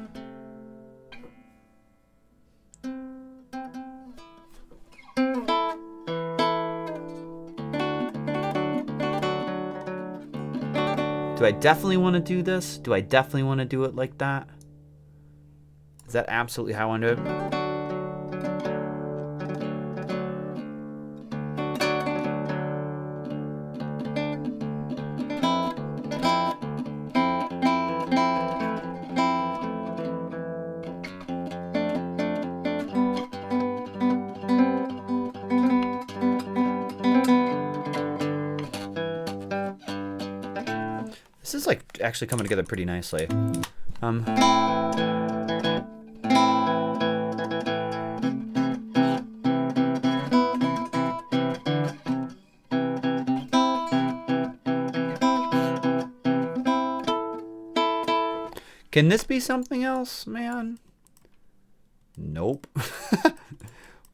Do I definitely want to do this? Do I definitely want to do it like that? Is that absolutely how I want to do it? This is like actually coming together pretty nicely. Can this be something else, man? Nope.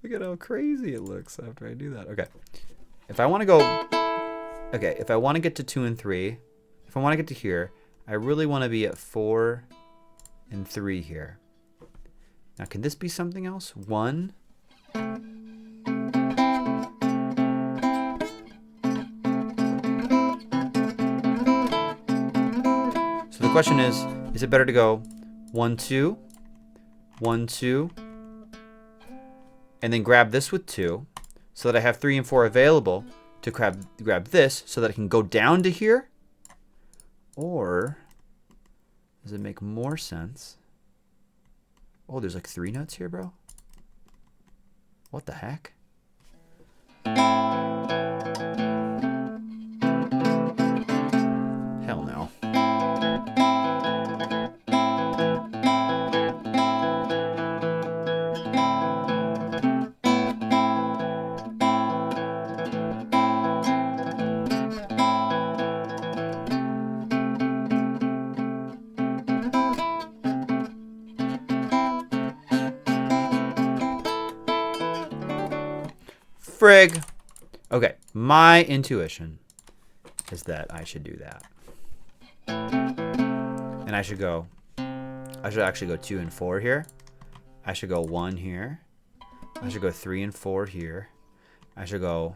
Look at how crazy it looks after I do that. Okay. If I want to go... Okay, if I want to get to 2 and 3, if I want to get to here, I really want to be at 4 and 3 here. Now, can this be something else? 1. So the question is it better to go 1, 2, 1, 2, and then grab this with 2 so that I have 3 and 4 available to grab this so that I can go down to here? Or does it make more sense? Oh, there's like 3 notes here, bro. What the heck? Hell no. Frig. Okay, my intuition is that I should do that. And I should actually go 2 and 4 here. I should go 1 here. I should go 3 and 4 here. I should go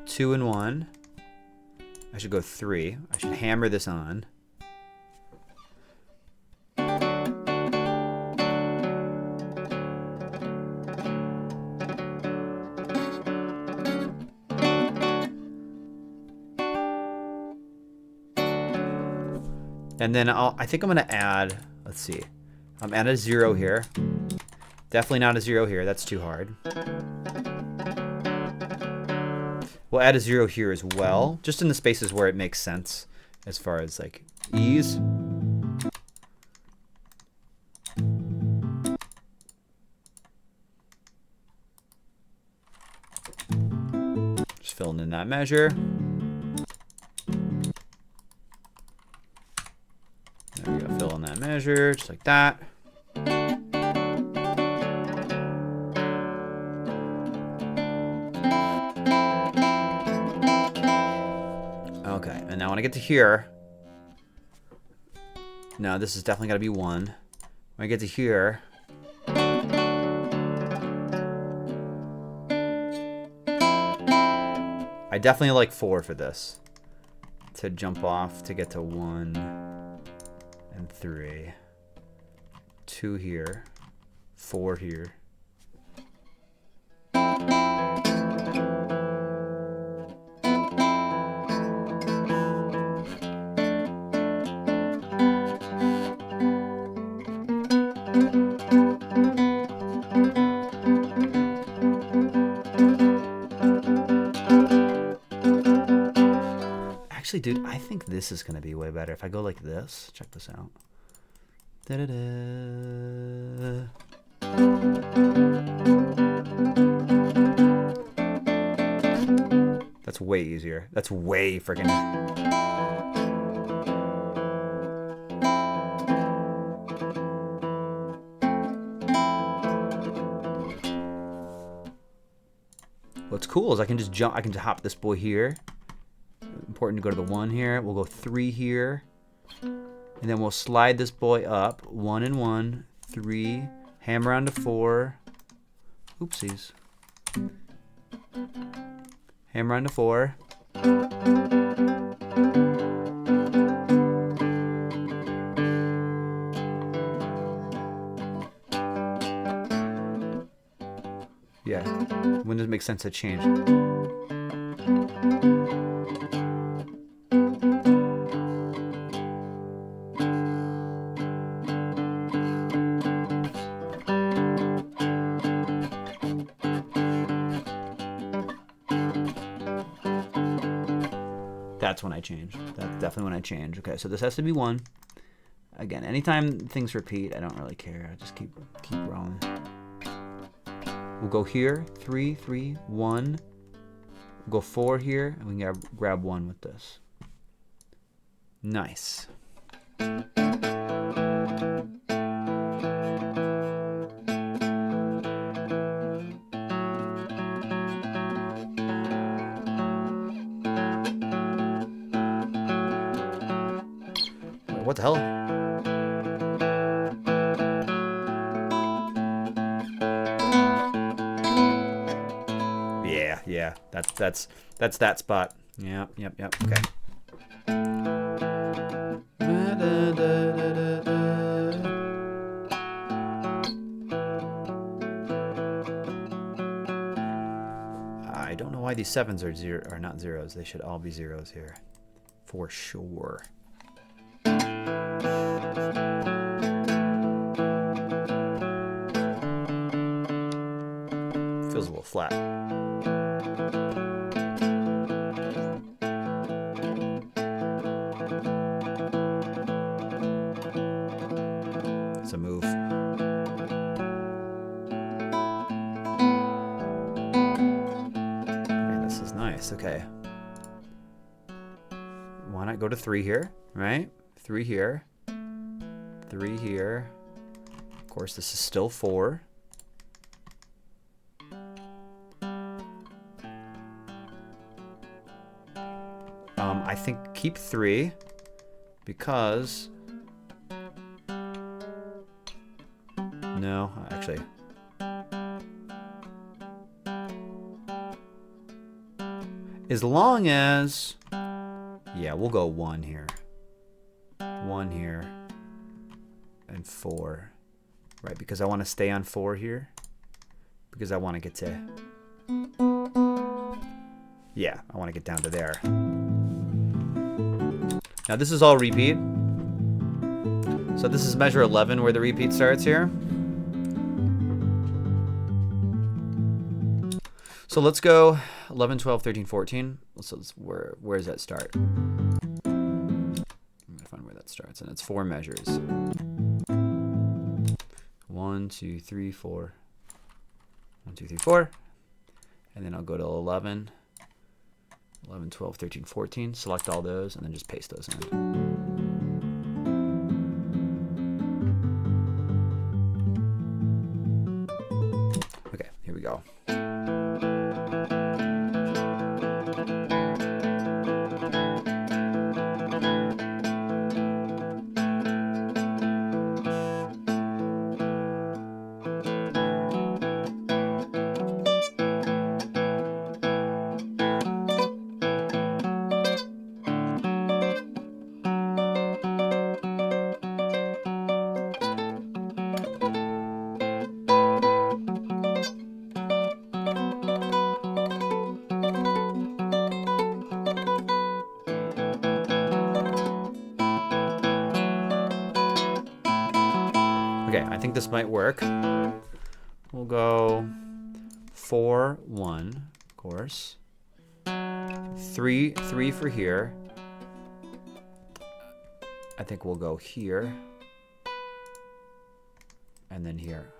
2 and 1. I should go 3. I should hammer this on. And then I think I'm going to add, let's see, I'm add a 0 here. Definitely not a 0 here. That's too hard. We'll add a 0 here as well, just in the spaces where it makes sense as far as like ease. Just filling in that measure. There we go, fill in that measure, just like that. Okay, and now when I get to here, no, this is definitely got to be 1. When I get to here, I definitely like 4 for this, to jump off to get to 1 and 3, 2 here, 4 here. Actually, dude, I think this is going to be way better. If I go like this, check this out. Da-da-da. way easier. That's way freaking. What's cool is I can just jump. I can just hop this boy here. Important to go to the 1 here. We'll go 3 here, and then we'll slide this boy up. 1 and 1, 3. Hammer on to 4. Oopsies. Hammer on to 4. Yeah. When does it make sense to change? That's when I change. That's definitely when I change. Okay, so this has to be 1. Again, anytime things repeat, I don't really care. I just keep rolling. We'll go here, 3, 3, 1. We'll go 4 here, and we can grab 1 with this. Nice. What the hell? Yeah. That's that spot. Yep. Okay. I don't know why these 7s are not zeros. They should all be zeros here, for sure. Feels a little flat. It's a move. Man, this is nice. Okay. Why not go to 3 here, right? 3 here. 3 here. Of course, this is still 4. I think keep 3 because no, actually. As long as, yeah, we'll go 1 here. 1 here. And 4. Right, because I want to stay on 4 here. Because I want to get to, yeah, I want to get down to there. Now this is all repeat. So this is measure 11 where the repeat starts here. So let's go 11, 12, 13, 14. So where does that start? I'm gonna find where that starts, and it's 4 measures. 1, 2, 3, 4. 1, 2, 3, 4. And then I'll go to 11. 11, 12, 13, 14. Select all those, and then just paste those in. Okay, here we go. Okay, I think this might work. We'll go 4, 1, of course. 3, 3 for here. I think we'll go here. And then here.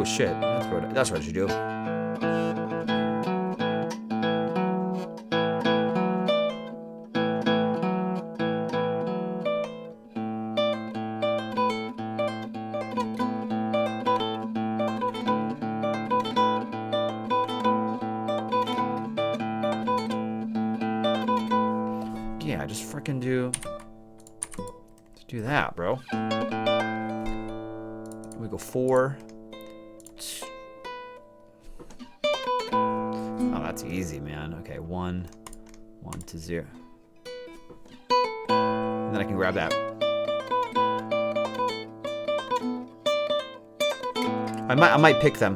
Oh shit, that's what I should do. Yeah, just freaking do that, bro. We go 4. Oh, that's easy, man. Okay, 1, 1 to 0. And then I can grab that. I might pick them.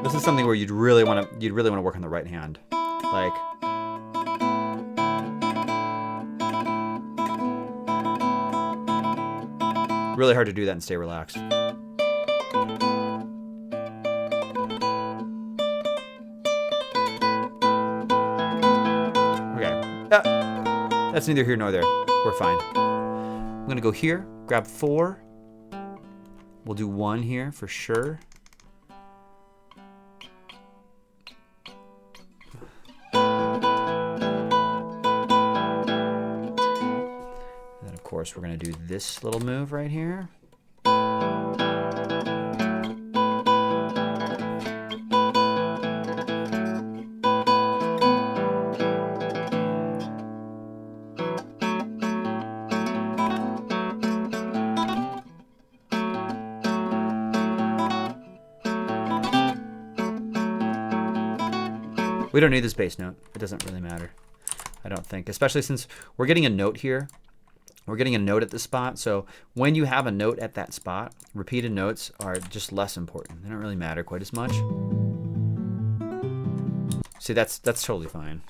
This is something where you'd really want to work on the right hand. Like, really hard to do that and stay relaxed. Okay. That's neither here nor there. We're fine. I'm going to go here, grab 4. We'll do 1 here for sure. Of course, we're going to do this little move right here. We don't need this bass note. It doesn't really matter, I don't think, especially since we're getting a note here. We're getting a note at this spot, so when you have a note at that spot, repeated notes are just less important. They don't really matter quite as much. See, that's totally fine.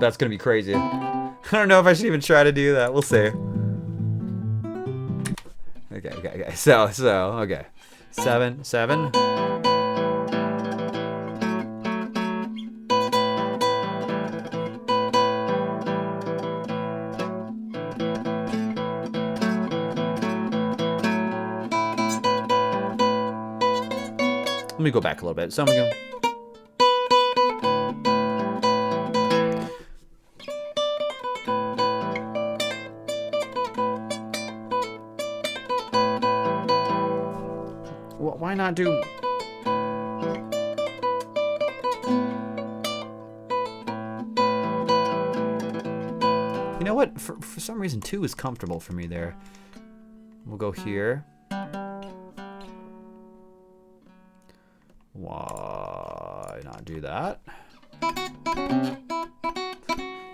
That's gonna be crazy. I don't know if I should even try to do that. We'll see. Okay. So okay. 7, 7. Let me go back a little bit. So I'm gonna go. Why not do... You know what? For some reason, 2 is comfortable for me there. We'll go here. Why not do that?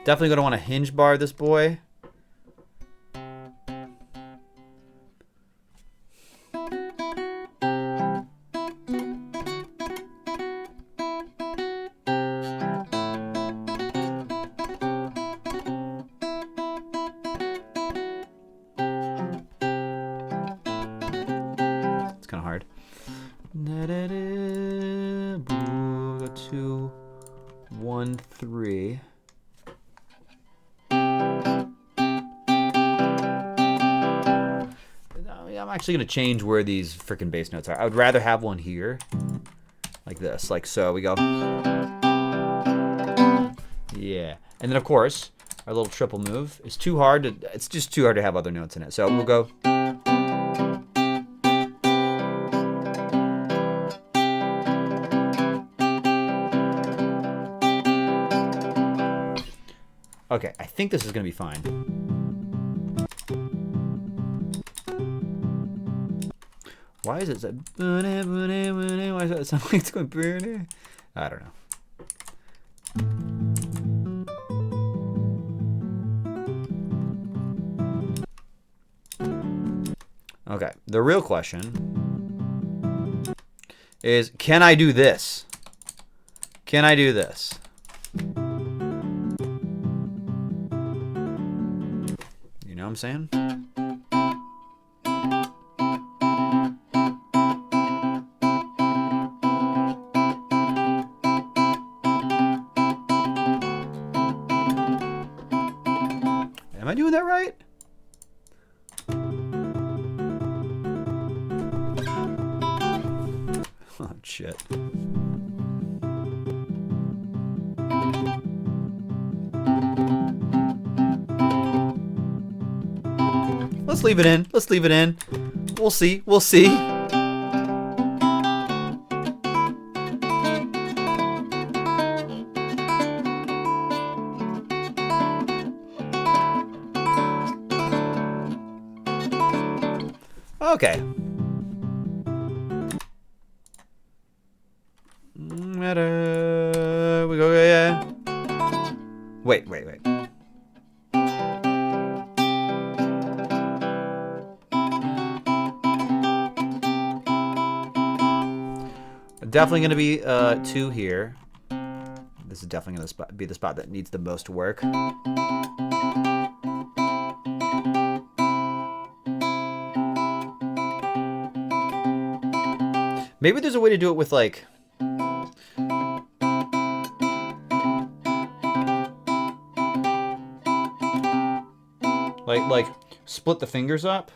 Definitely going to want to hinge bar this boy. It's kind of hard. 2, 1, 3. I'm actually going to change where these freaking bass notes are. I would rather have one here, like this, like so. We go. Yeah. And then, of course, our little triple move is too hard to, it's just too hard to have other notes in it. So we'll go. Okay, I think this is going to be fine. Why is it so... Why does it sound like it's going... I don't know. Okay, the real question is, can I do this? Can I do this? You know what I'm saying? Am I doing that right? Oh, shit. Let's leave it in. Let's leave it in. We'll see. We'll see. Okay. We go, yeah. Wait. Definitely going to be 2 here. This is definitely going to be the spot that needs the most work. Maybe there's a way to do it with like split the fingers up,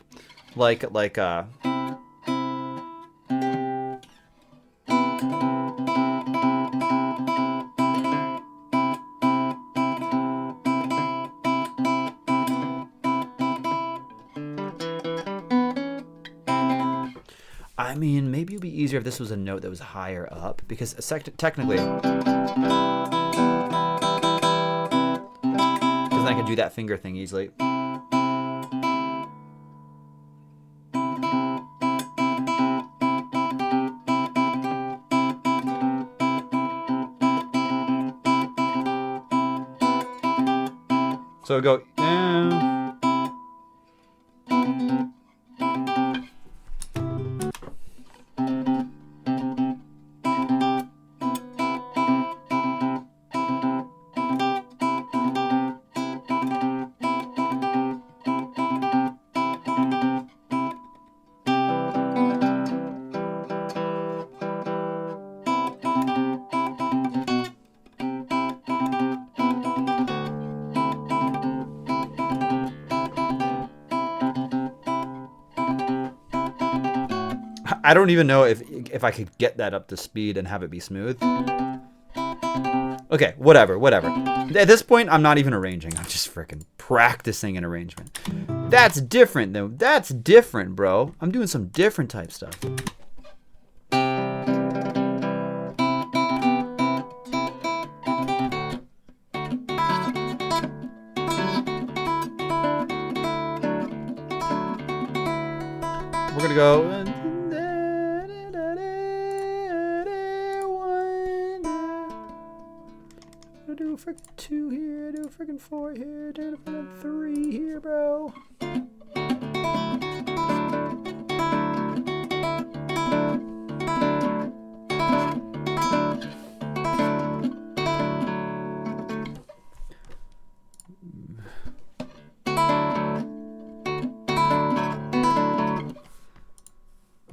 I mean, maybe it'd be easier if this was a note that was higher up, because technically, because then I could do that finger thing easily. So we go. I don't even know if I could get that up to speed and have it be smooth. Okay, whatever. At this point, I'm not even arranging. I'm just freaking practicing an arrangement. That's different, though. That's different, bro. I'm doing some different type stuff. We're gonna go. Do a freaking 2 here, do a freaking 4 here, do a freaking 3 here, bro.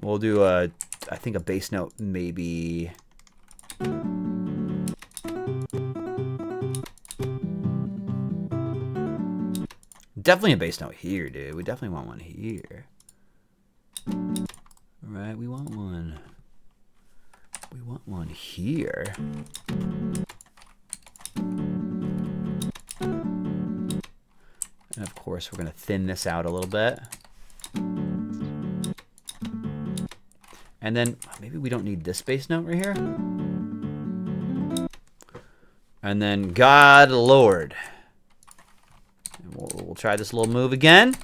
We'll do I think a bass note, maybe. Definitely a bass note here, dude. We definitely want one here. All right, we want one. We want one here. And of course, we're going to thin this out a little bit. And then maybe we don't need this bass note right here. And then God Lord. We'll try this little move again.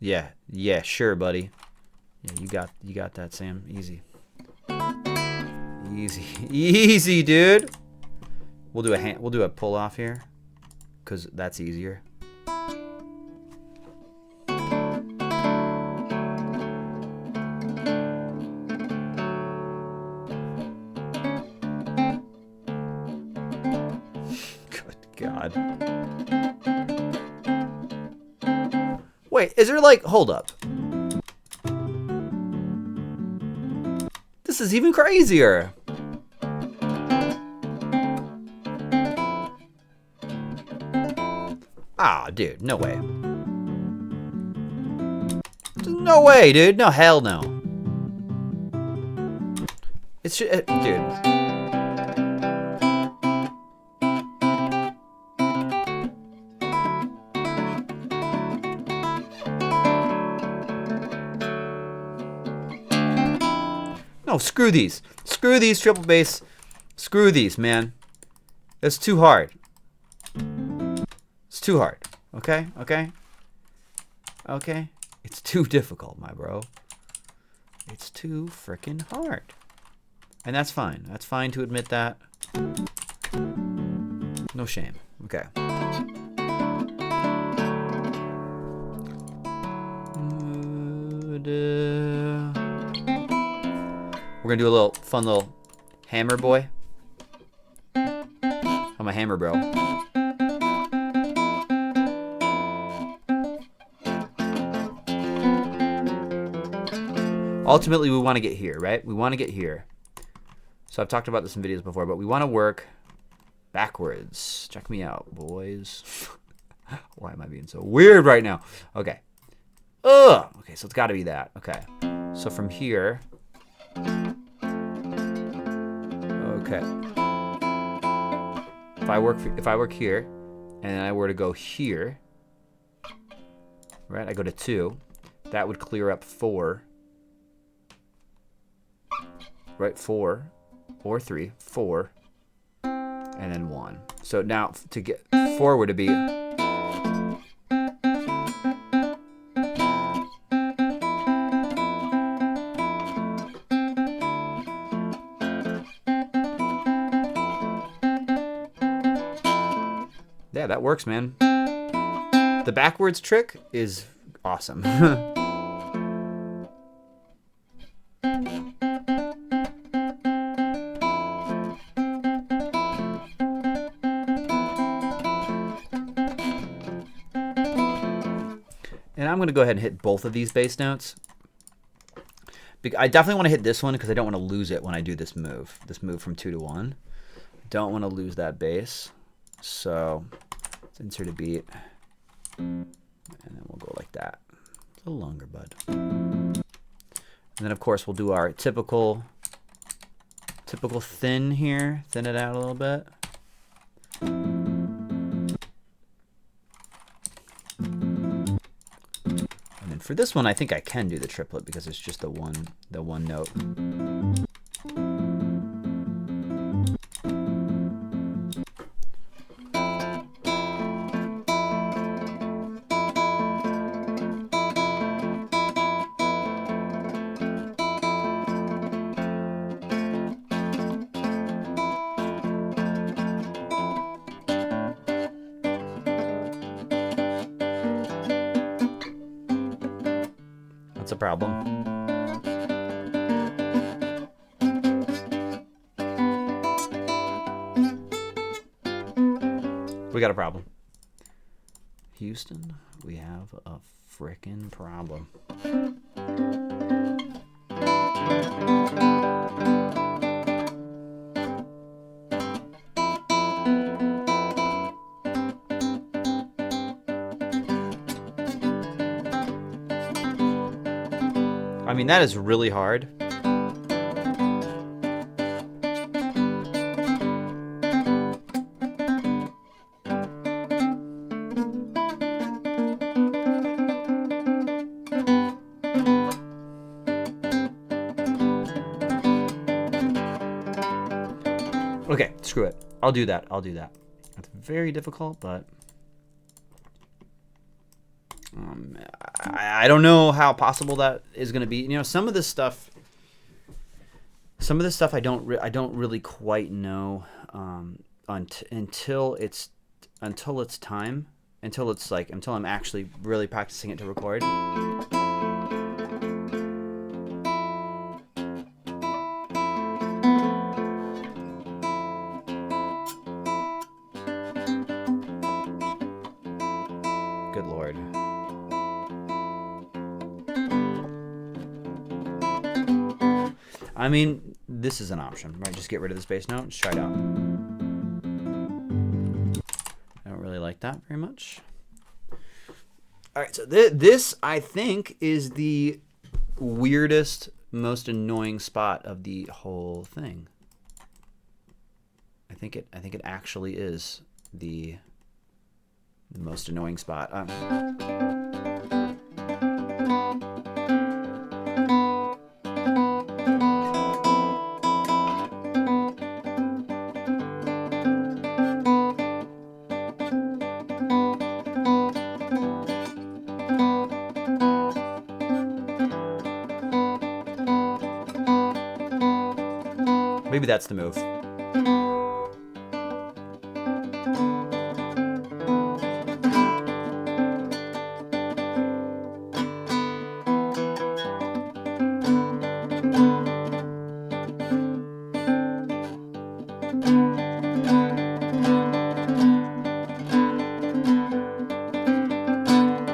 Yeah, sure, buddy. Yeah, you got that, Sam. Easy, dude. We'll do a pull off here, cause that's easier. God. Wait, is there like... Hold up. This is even crazier. Ah, dude, no way. No way, dude. No, hell no. It's dude. No, screw these. Screw these triple bass. Screw these, man. It's too hard. It's too hard. Okay? Okay? Okay? It's too difficult, my bro. It's too freaking hard. And that's fine. That's fine to admit that. No shame. Okay. We're gonna do a little fun little hammer boy. I'm a hammer bro. Ultimately, we want to get here, right? We want to get here. So I've talked about this in videos before, but we want to work backwards. Check me out, boys. Why am I being so weird right now? Okay. Ugh. Okay, so it's got to be that. Okay. So from here. Okay. If I work here, and I were to go here, right? I go to 2. That would clear up 4. Right, 4 or 3, 4, and then 1. So now to get forward to be yeah, that works, man. The backwards trick is awesome. And I'm going to go ahead and hit both of these bass notes. I definitely want to hit this one because I don't want to lose it when I do this move. This move from 2 to 1. Don't want to lose that bass. So let's insert a beat. And then we'll go like that. It's a little longer, bud. And then, of course, we'll do our typical thin here. Thin it out a little bit. For this one, I think I can do the triplet because it's just the one note. That's a problem. We got a problem. Houston, we have a frickin' problem. I mean, that is really hard. Okay, screw it. I'll do that. I'll do that. It's very difficult, but I don't know how possible that is going to be. You know, some of this stuff I don't really quite know until it's time, until I'm actually really practicing it to record. I mean, this is an option, right? Just get rid of this bass note. Just try it out. I don't really like that very much. All right, so this, I think, is the weirdest, most annoying spot of the whole thing. I think it actually is the most annoying spot. Maybe that's the move.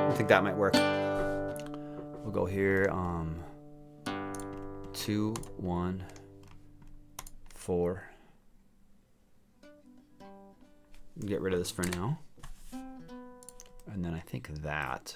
I think that might work. We'll go here. 2, 1, 4. Get rid of this for now. And then I think that.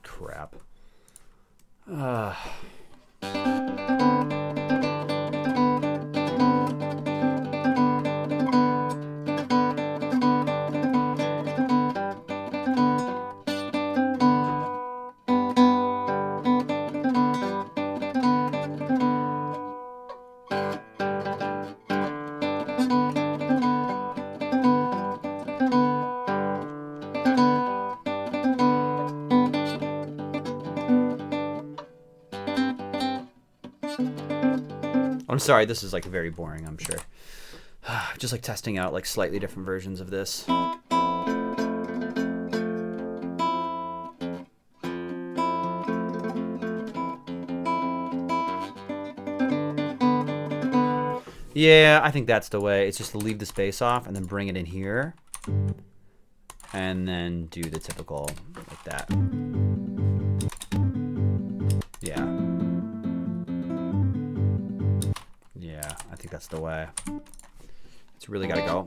Crap. I'm sorry, this is like very boring, I'm sure. Just like testing out like slightly different versions of this. Yeah, I think that's the way. It's just to leave the space off and then bring it in here. And then do the typical like that. Yeah. Yeah, I think that's the way. It's really gotta go.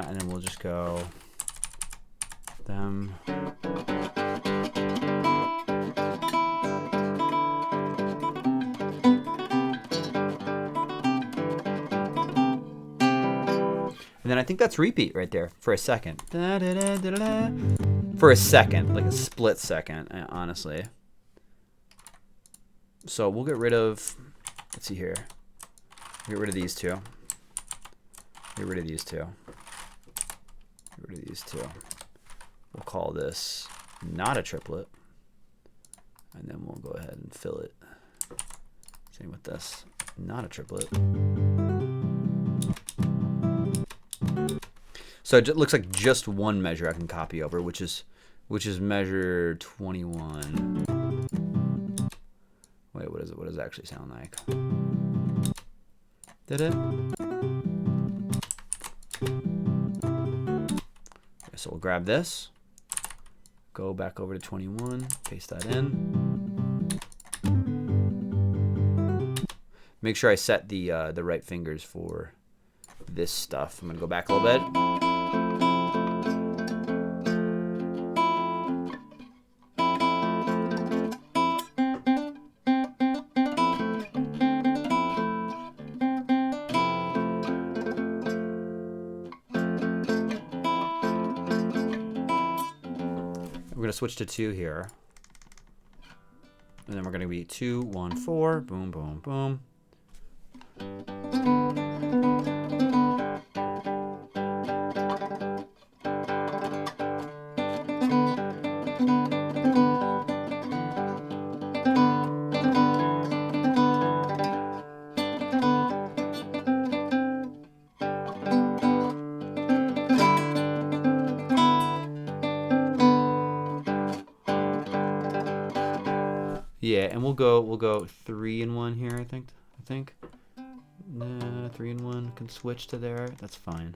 And then we'll just go them. And then I think that's repeat right there for a second. Da, da, da, da, da. For a second, like a split second, honestly. So we'll get rid of, let's see here. Get rid of these two. Get rid of these two. Get rid of these two. We'll call this not a triplet. And then we'll go ahead and fill it. Same with this. Not a triplet. So it looks like just one measure I can copy over, which is measure 21. Wait, what is it? What does it actually sound like? Did it? Okay, so we'll grab this, go back over to 21, paste that in. Make sure I set the right fingers for this stuff. I'm gonna go back a little bit. We're gonna switch to 2 here. And then we're gonna be 2, 1, 4, boom, boom, boom. Yeah, and we'll go 3 and 1 here, I think. Nah, 3 and 1 can switch to there. That's fine.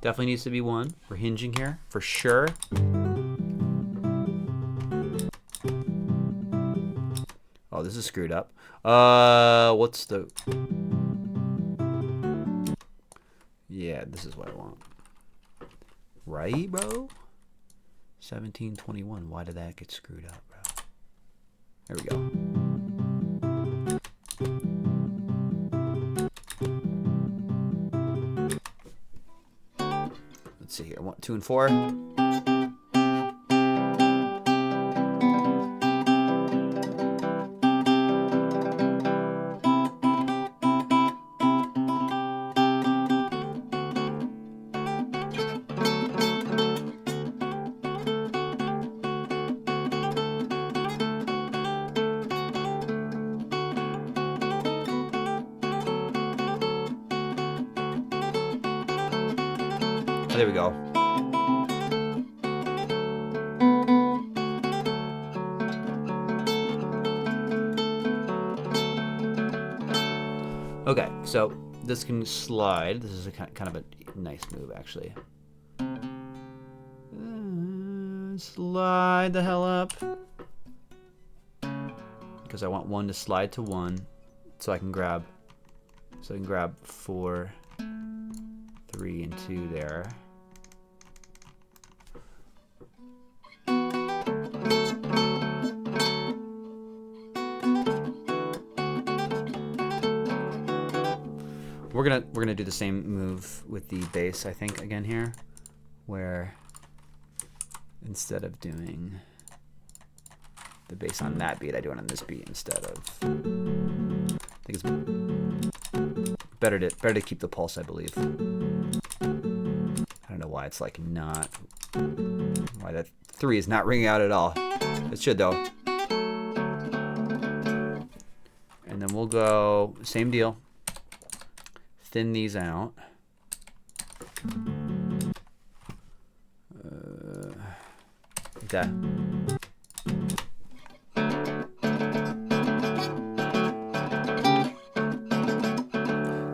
Definitely needs to be 1. We're hinging here for sure. Oh, this is screwed up. What's the... Yeah, this is what I want. Right, bro? 1721. Why did that get screwed up, bro? There we go. Let's see here. 1, 2, and 4. There we go. Okay, so this can slide. This is a kind of a nice move, actually. Slide the hell up. Because I want 1 to slide to 1, so I can grab 4, 3, and 2 there. We're gonna do the same move with the bass, I think, again here, where instead of doing the bass on that beat, I do it on this beat instead of. I think it's better to keep the pulse, I believe. I don't know why it's like not. Why that 3 is not ringing out at all. It should though. And then we'll go same deal. Thin these out. Like that.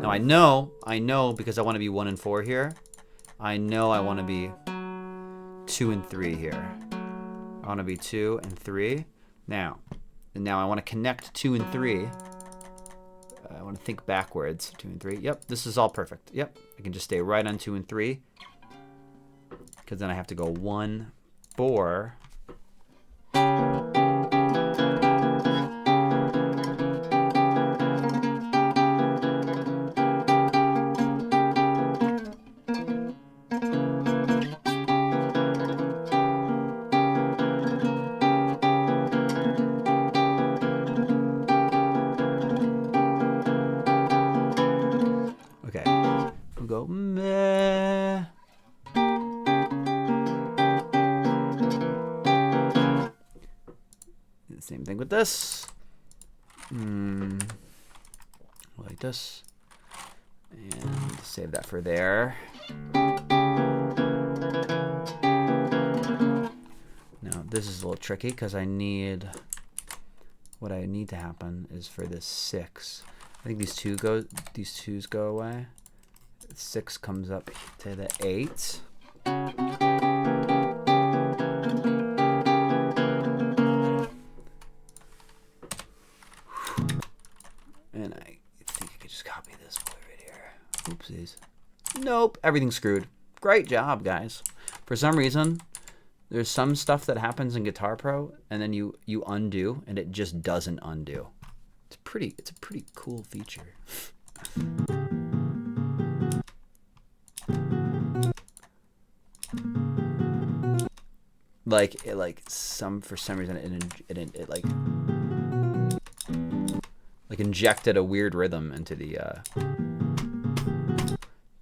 Now I know because I want to be 1 and 4 here. I know I want to be 2 and 3 here. I want to be 2 and 3. Now I want to connect 2 and 3. I want to think backwards. 2 and 3. Yep, this is all perfect. Yep, I can just stay right on 2 and 3. Because then I have to go 1, 4. Go meh. Same thing with this. Like this. And save that for there. Now this is a little tricky because I need, what I need to happen is for this 6. I think these 2's go away. 6 comes up to the 8. And I think I could just copy this boy right here. Oopsies. Nope, everything's screwed. Great job, guys. For some reason, there's some stuff that happens in Guitar Pro, and then you undo, and it just doesn't undo. It's a pretty cool feature. For some reason it like injected a weird rhythm into the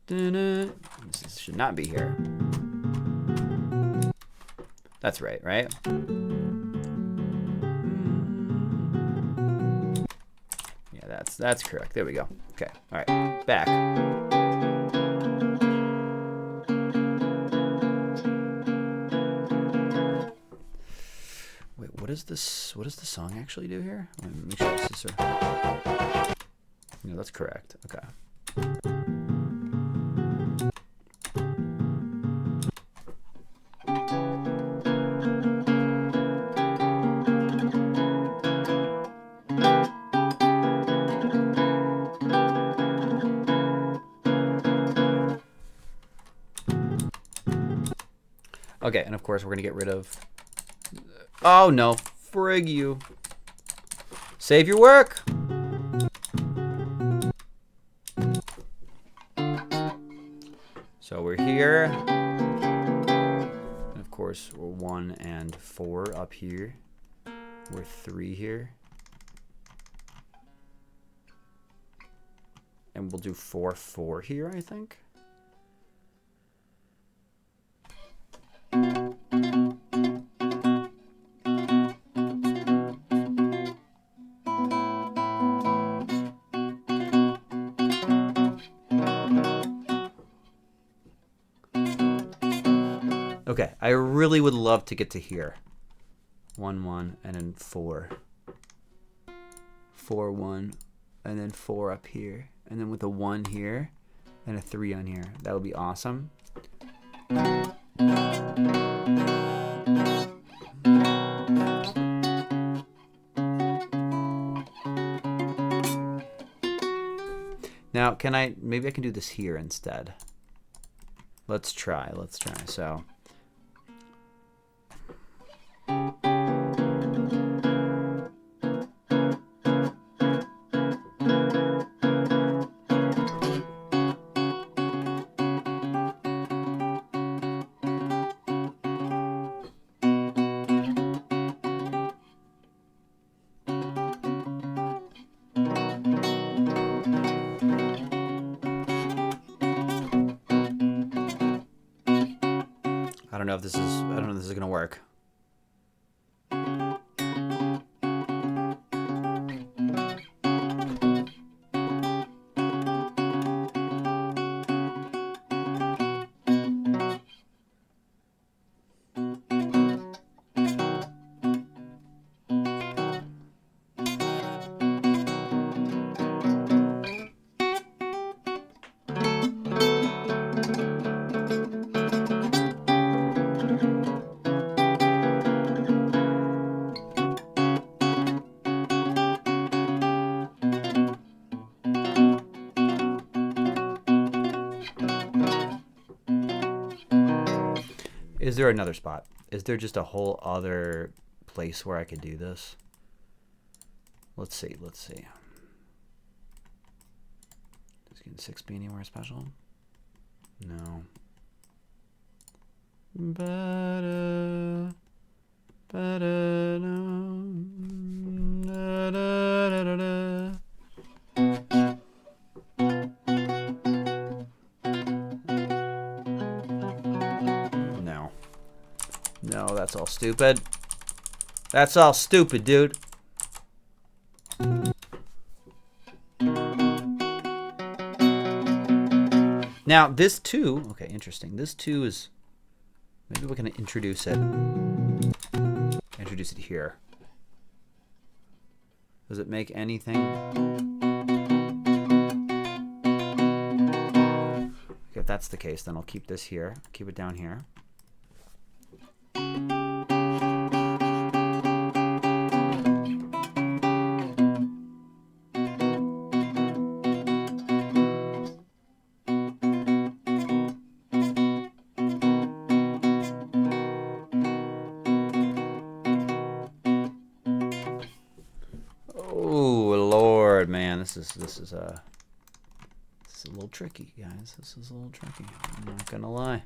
this should not be here. That's right? Yeah, that's correct. There we go. Okay. All right. Back. Wait, what does the song actually do here? Let me make sure this is no, that's correct. Okay. Okay, and of course we're gonna get rid of. Oh no, frig you. Save your work. So we're here. And of course we're 1 and 4 up here. We're 3 here. And we'll do 4, 4 here, I think. Okay, I really would love to get to here. 1, 1, and then 4. 4, 1, and then 4 up here. And then with a 1 here, and a 3 on here. That would be awesome. Now, maybe I can do this here instead. Let's try. So. I don't know if this is gonna work. Is there another spot? Is there just a whole other place where I could do this? Let's see. Does getting 6 be anywhere special? No. No, that's all stupid. That's all stupid, dude. Now, this 2, okay, interesting. This 2 is, maybe we're going to introduce it here. Does it make anything? Okay, if that's the case, then I'll keep this here. Keep it down here. Oh, this is a little tricky, guys. This is a little tricky. I'm not gonna lie.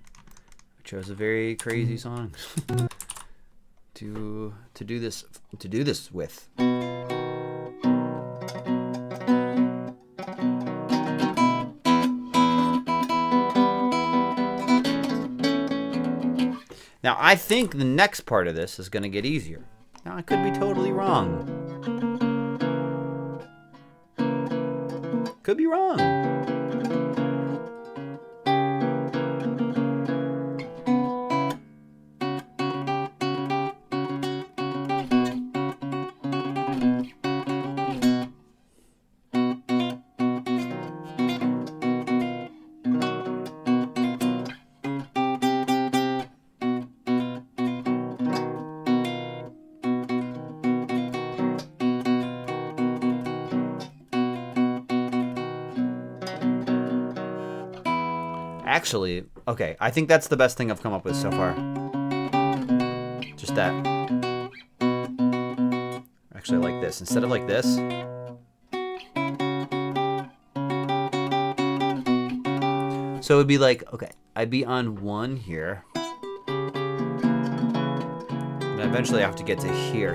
I chose a very crazy song to do this with. Now, I think the next part of this is going to get easier. Now, I could be totally wrong. Could be wrong. Actually, okay, I think that's the best thing I've come up with so far. Just that. Actually, I like this. Instead of like this. So it would be like, okay, I'd be on 1 here. And eventually I have to get to here.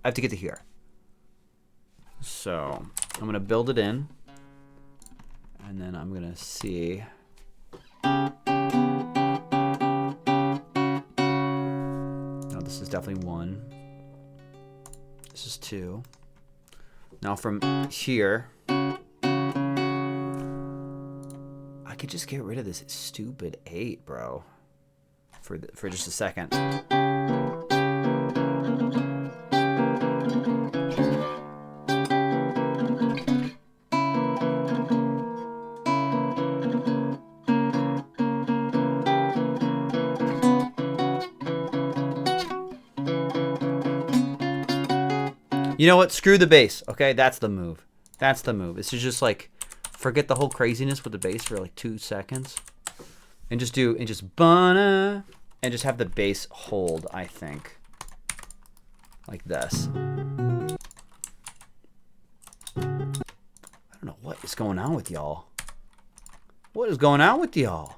I have to get to here. So I'm going to build it in. And then I'm going to see. No, this is definitely 1. This is 2. Now from here, I could just get rid of this stupid 8, bro. For just a second. You know what? Screw the bass. Okay, that's the move. That's the move. This is just like, forget the whole craziness with the bass for like 2 seconds, and just banna, and just have the bass hold. I think like this. I don't know what is going on with y'all. What is going on with y'all?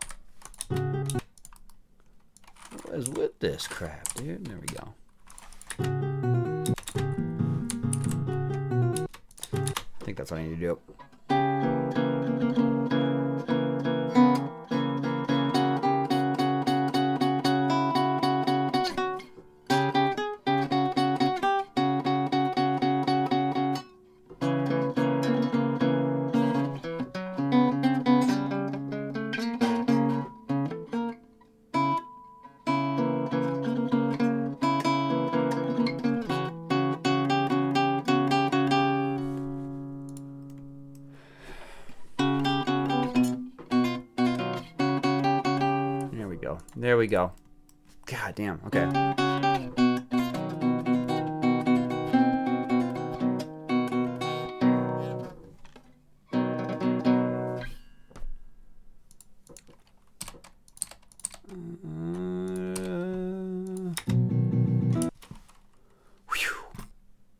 What is with this crap, dude? There we go. I think that's what I need to do. There we go. God damn. Okay.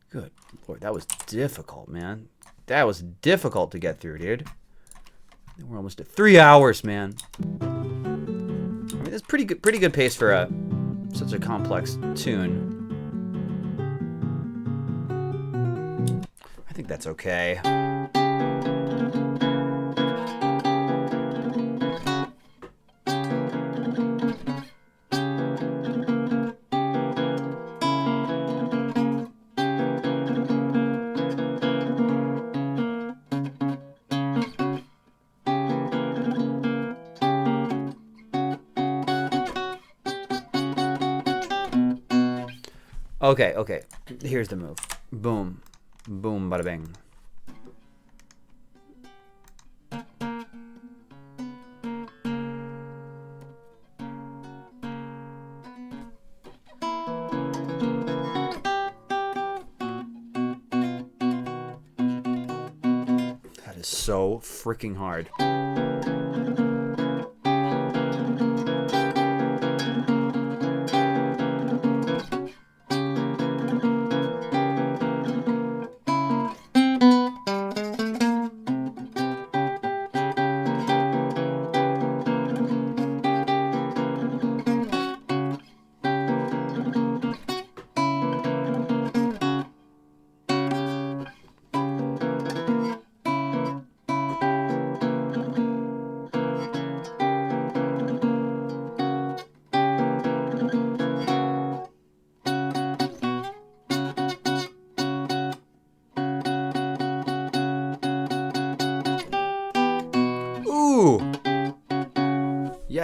Good Lord, that was difficult, man. That was difficult to get through, dude. We're almost at 3 hours, man. I mean, it's pretty good pace for such a complex tune. I think that's okay. Okay. Here's the move. Boom. Boom, bada bing. That is so freaking hard.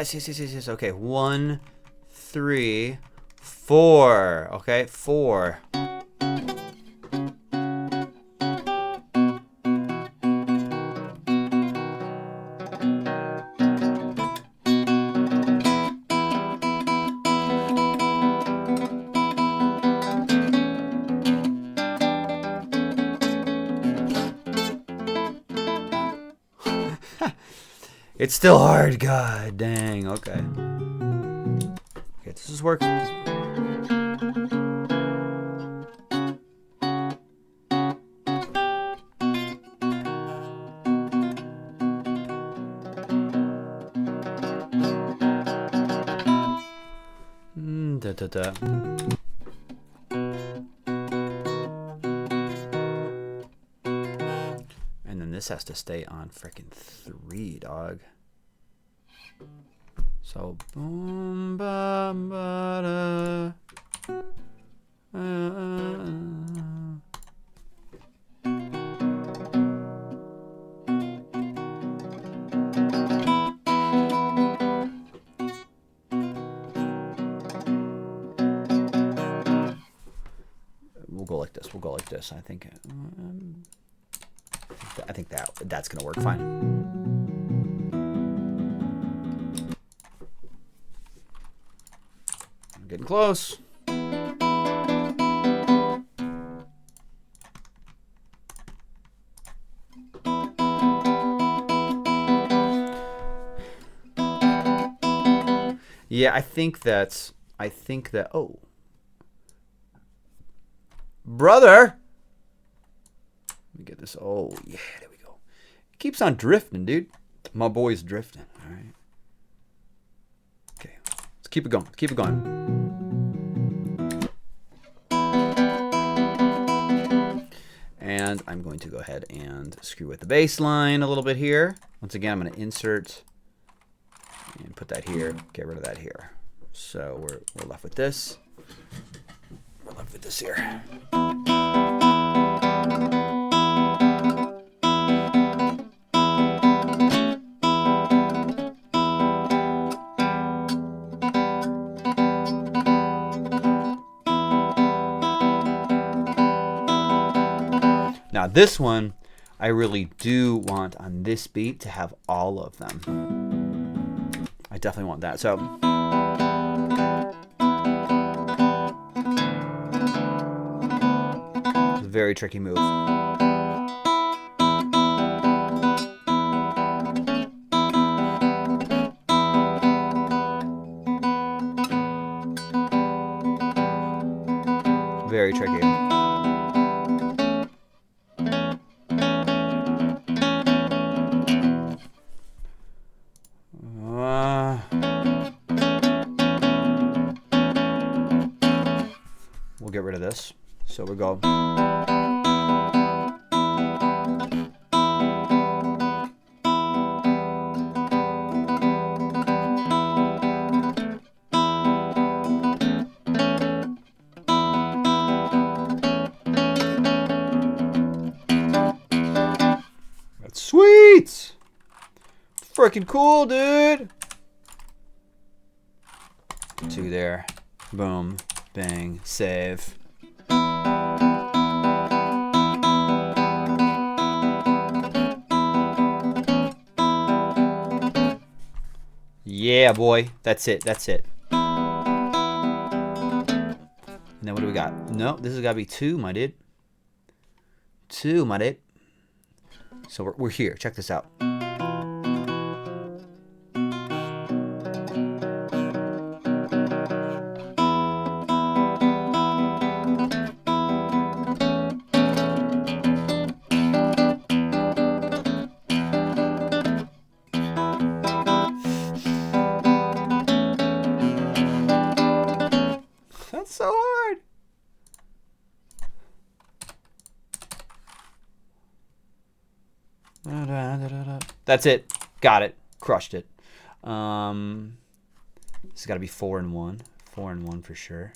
Yes. Okay, 1, 3, 4. Okay, 4. It's still hard. God dang. Okay. Okay, this is working. And then this has to stay on frickin' 3, dog. So boom ba ba da. We'll go like this. We'll go like this. I think that's gonna work fine. I'm getting close. Yeah, I think that. Oh, brother. Let me get this. Oh yeah, there we go. It keeps on drifting, dude. My boy's drifting. All right. Okay, let's keep it going. Keep it going. And I'm going to go ahead and screw with the bass line a little bit here. Once again, I'm going to insert and put that here. Get rid of that here. So we're left with this. We're left with this here. Now this one, I really do want on this beat to have all of them. I definitely want that. So it's a very tricky move. Very tricky. We'll get rid of this. So we go. That's sweet. Freaking cool, dude. 2 there. Boom. Bang. Save. Yeah, boy. That's it. That's it. And then what do we got? No, this has got to be 2, my dude. 2, my dude. So we're here. Check this out. That's so hard. That's it. Got it. Crushed it. This has got to be 4 and 1. 4 and 1 for sure.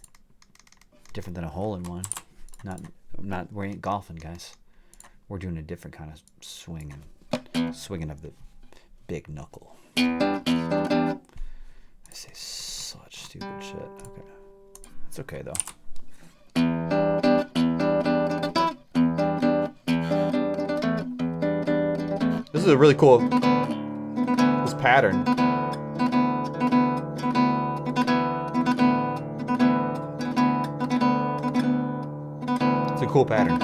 Different than a hole in one. We ain't golfing, guys. We're doing a different kind of swinging of the big knuckle. say such stupid shit. Okay. It's okay, though. This is a really cool... this pattern. It's a cool pattern.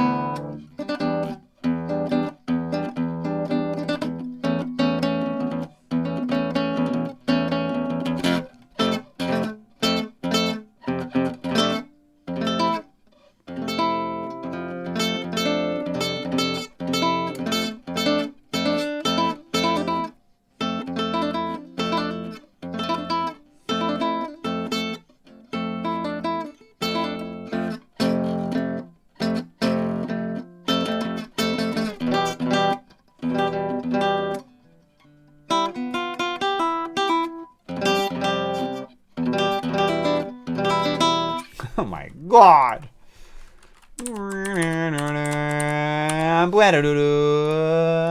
Oh my god!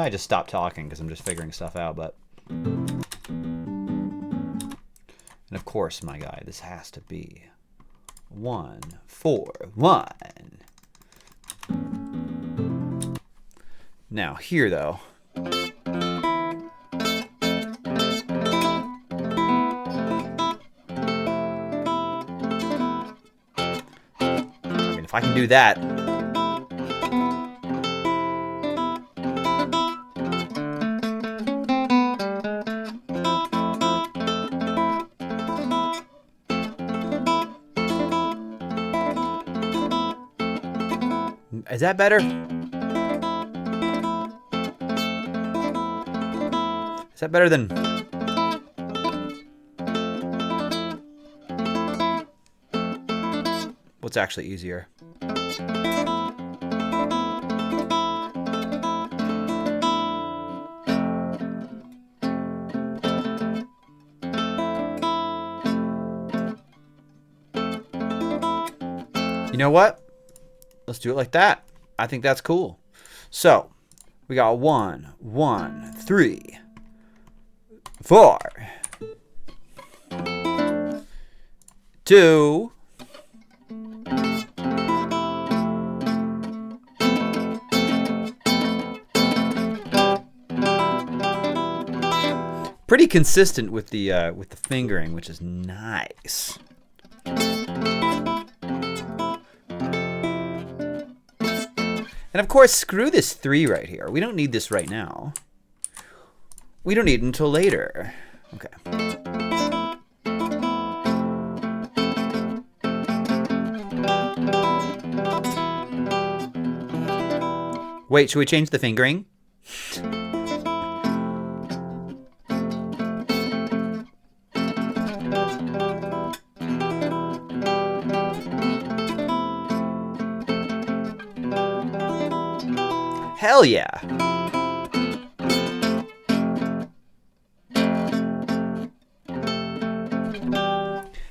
I just stopped talking because I'm just figuring stuff out, but... And of course, my guy, this has to be 1, 4, 1. Now, here, though... If I can do that. Is that better? Is that better than... What's actually easier? You know what? Let's do it like that. I think that's cool. So, we got 1, 1, 3, 4, 2, pretty consistent with the fingering, which is nice. And of course, screw this 3 right here. We don't need this right now. We don't need it until later. Okay. Wait, should we change the fingering? Hell yeah.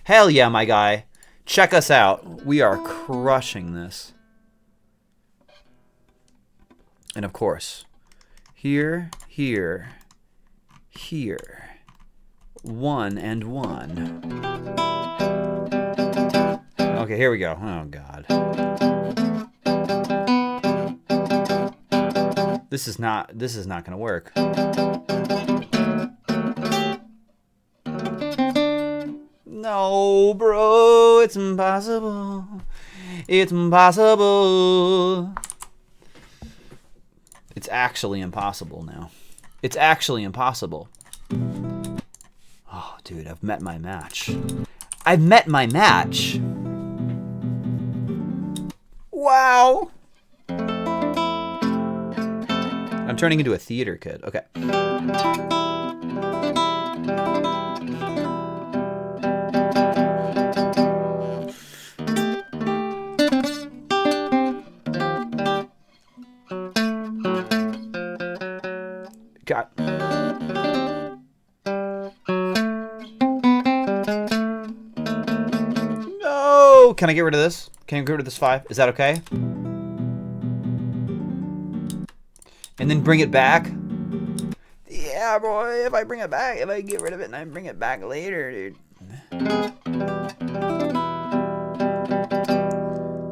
Hell yeah, my guy. Check us out. We are crushing this. And of course, here, here, here. 1 and 1. Okay, here we go. Oh, God. This is not going to work. No, bro, it's impossible. It's impossible. It's actually impossible now. It's actually impossible. Oh, dude, I've met my match. I've met my match. Wow. I'm turning into a theater kid. Okay. God. No! Can I get rid of this? Can I get rid of this 5? Is that okay? And then bring it back? Yeah, boy, if I bring it back, if I get rid of it and I bring it back later, dude.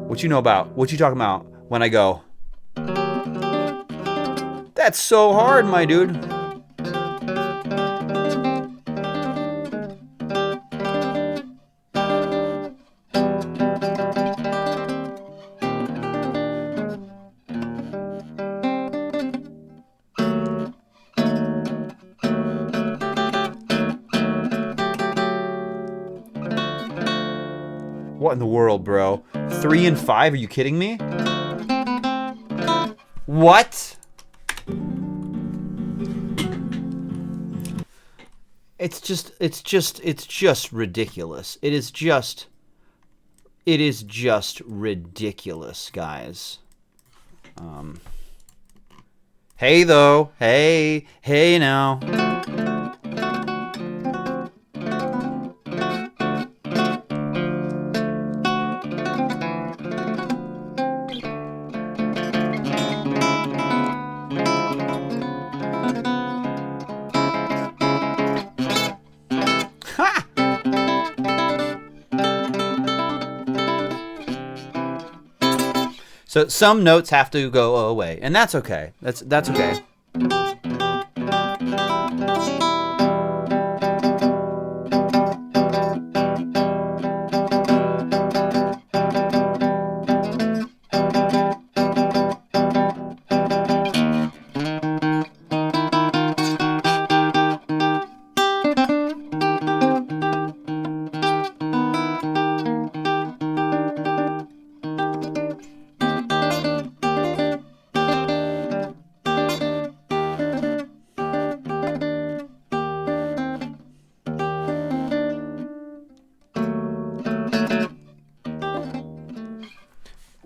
What you know about? What you talking about when I go? That's so hard, my dude. What in the world, bro? 3 and 5? Are you kidding me? What? It's just ridiculous. It is just ridiculous, guys. Hey though. Hey now. So some notes have to go away, and that's okay. That's okay.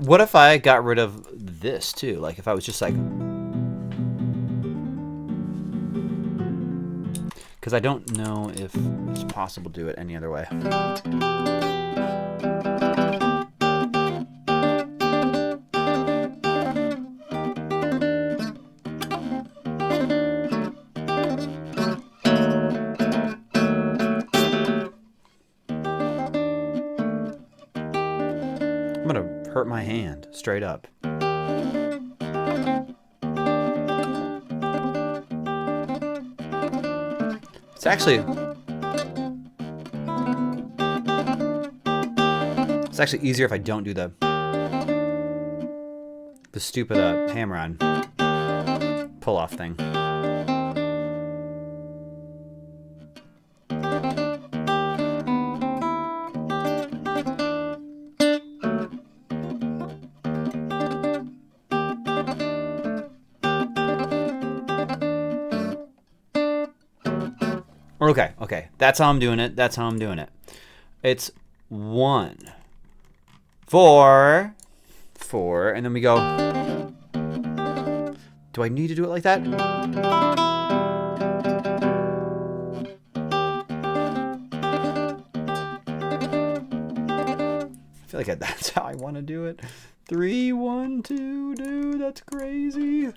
What if I got rid of this too? Like if I was just like, because I don't know if it's possible to do it any other way. I'm gonna hurt my hand straight up. It's actually easier if I don't do the stupid hammer on pull off thing. Okay. That's how I'm doing it. It's 1, 4, 4, and then we go. Do I need to do it like that? I feel like that's how I want to do it. 3, 1, 2, dude, that's crazy.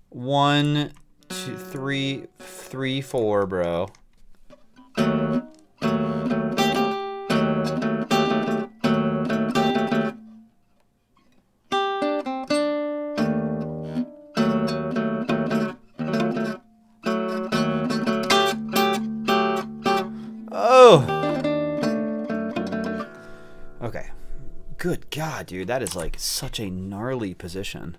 1, 2, 3, 3, 4, bro. Oh. Okay. Good God, dude, that is like such a gnarly position.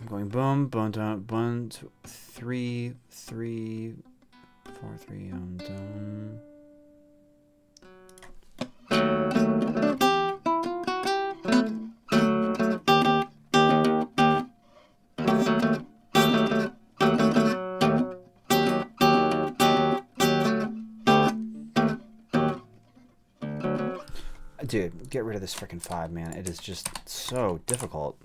Going boom, boom, down, 1, 2, 3, 3, 4, 3, down. Dude, get rid of this freaking 5, man. It is just so difficult.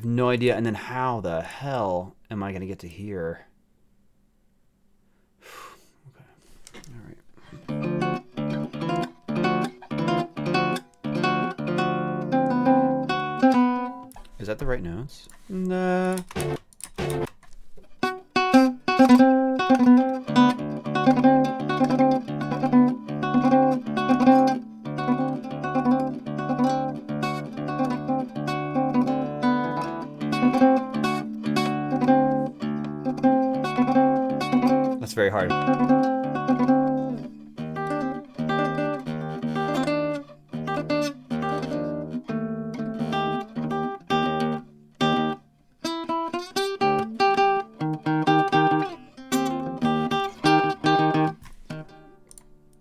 have no idea. And then how the hell am I going to get to here? Okay. All right. Is that the right notes? Nah. That's very hard.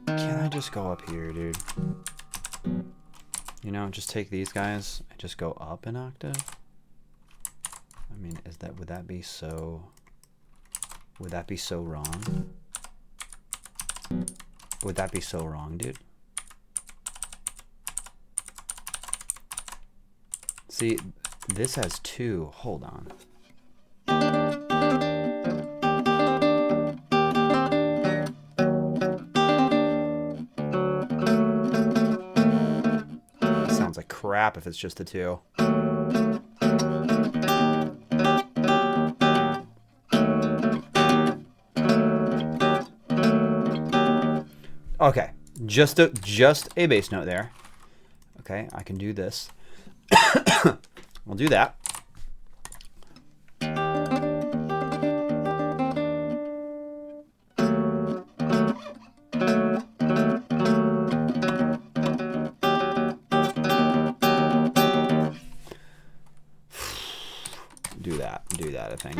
Can I just go up here, dude? You know, just take these guys and just go up an octave? I mean, would that be so wrong? Would that be so wrong, dude? See, this has 2. Hold on. Sounds like crap if it's just the 2. Okay, just a bass note there. Okay, I can do this. We'll do that. Do that, I think.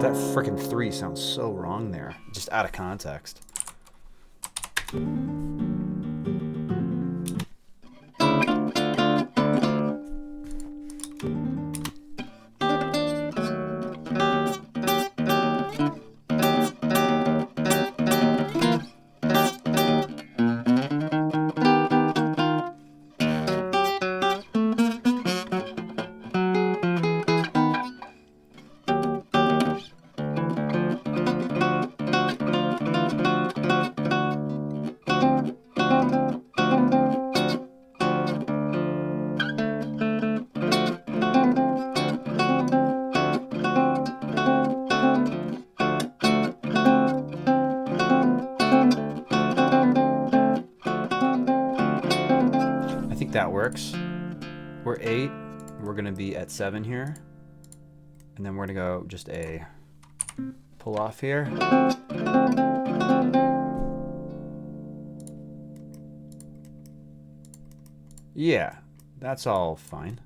That frickin' 3 sounds so wrong there, just out of context. That works. We're 8. We're gonna be at 7 here, and then we're gonna go just a pull off here. Yeah, that's all fine.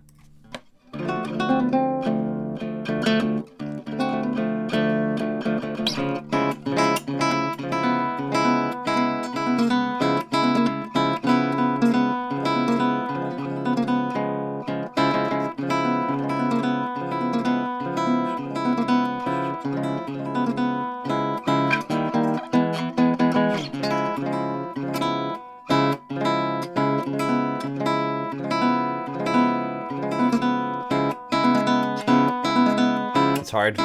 It's hard.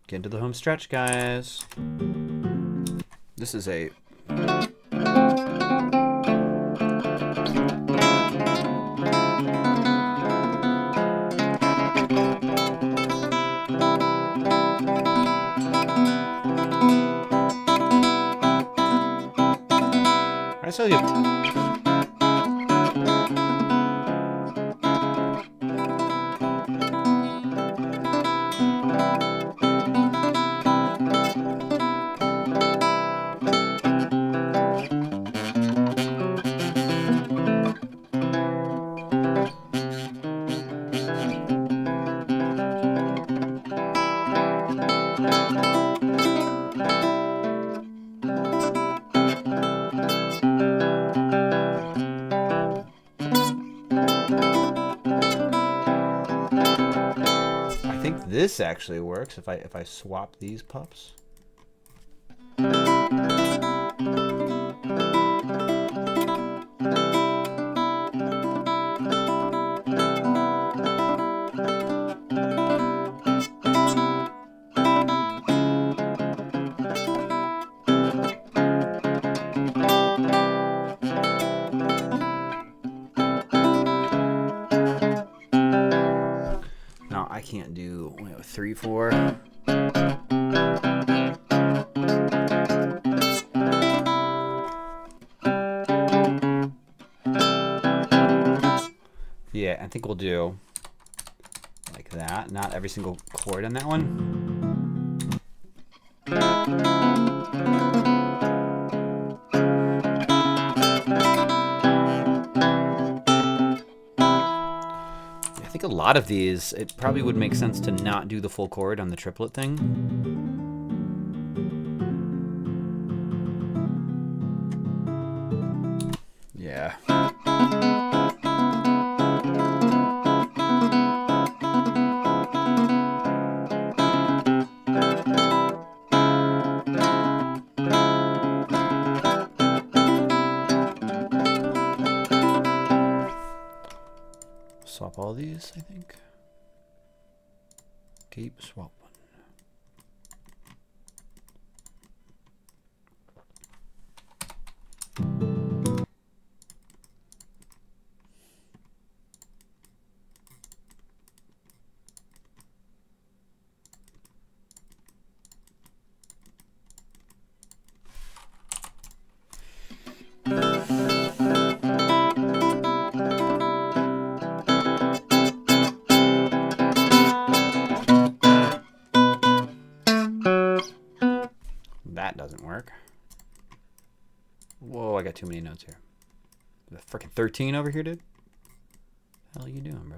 Get into the home stretch, guys. This is a... I tell you... This actually works if I swap these pups. I can't do 3, 4. Yeah, I think we'll do like that. Not every single chord on that one. I think a lot of these, it probably would make sense to not do the full chord on the triplet thing. Yeah. Swap all these, I think. Keep swap one. That doesn't work. Whoa, I got too many notes here. The freaking 13 over here, dude. What the hell are you doing, bro?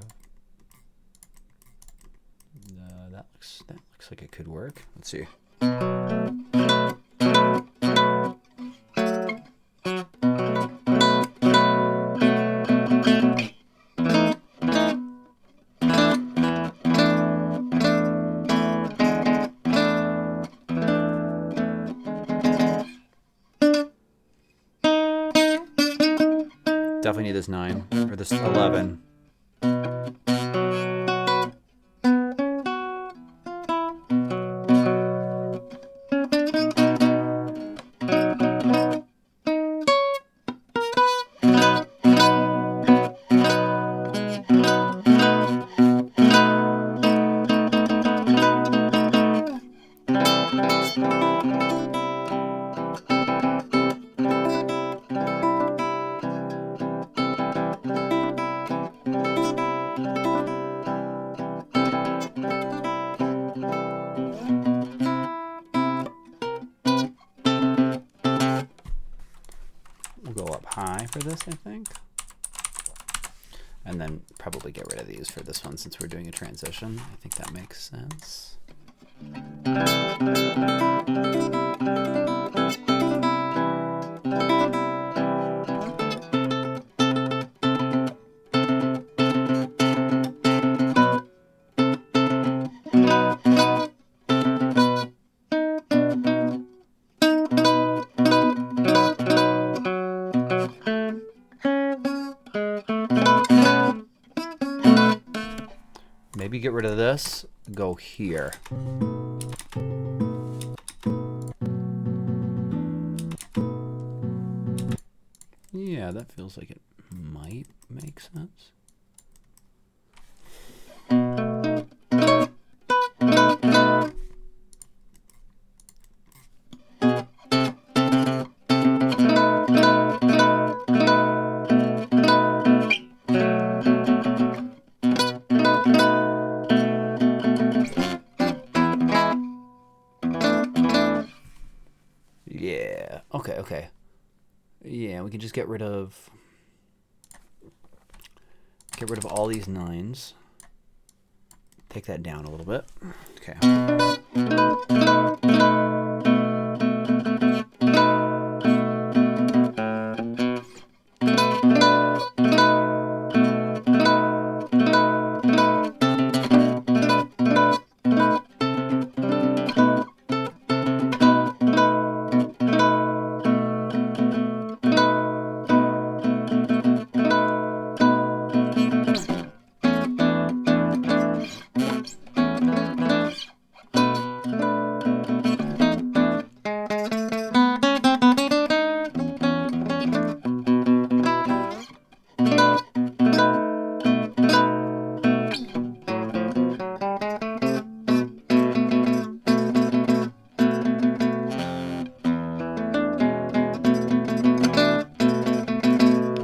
That looks like it could work. Let's see. Definitely need this 9 or this 11. We'll go up high for this, I think. And then probably get rid of these for this one since we're doing a transition. I think that makes sense. Maybe get rid of this, go here. Yeah, that feels like it might make sense. Yeah, okay. Yeah, we can just get rid of all these 9s. Take that down a little bit. Okay.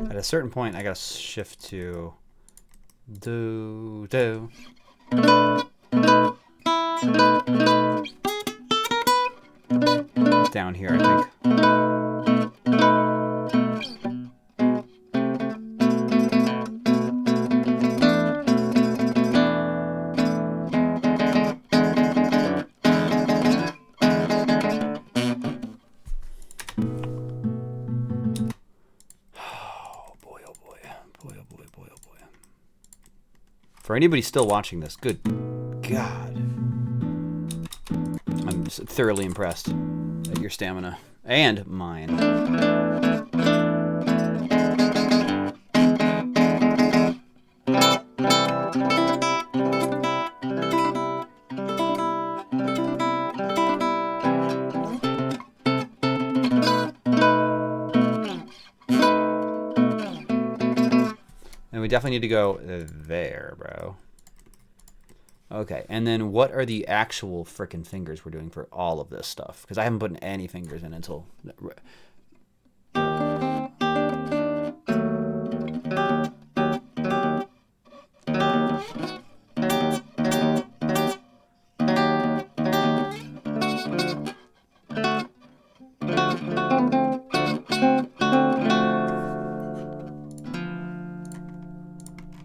At a certain point, I gotta shift to do. Down here, I think. For anybody still watching this, good God. I'm thoroughly impressed at your stamina. And mine. And we definitely need to go there, bro. Okay, and then what are the actual frickin' fingers we're doing for all of this stuff? Because I haven't put any fingers in until...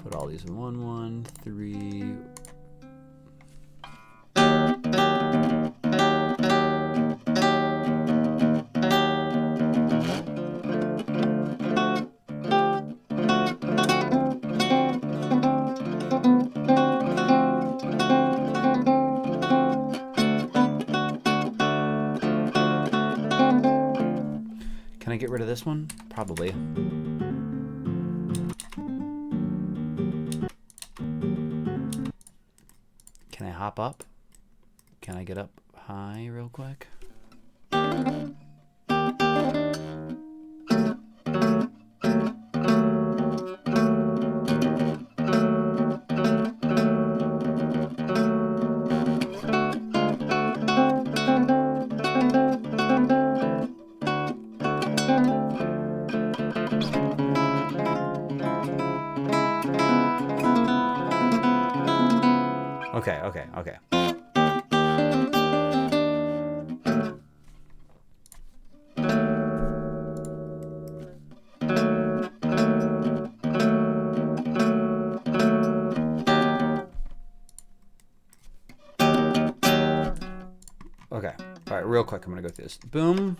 Put all these in 1, 1, 3... Can I get rid of this one? Probably. Can I hop up? Can I get up high real quick? Okay. Okay. All right, real quick, I'm gonna go through this. Boom.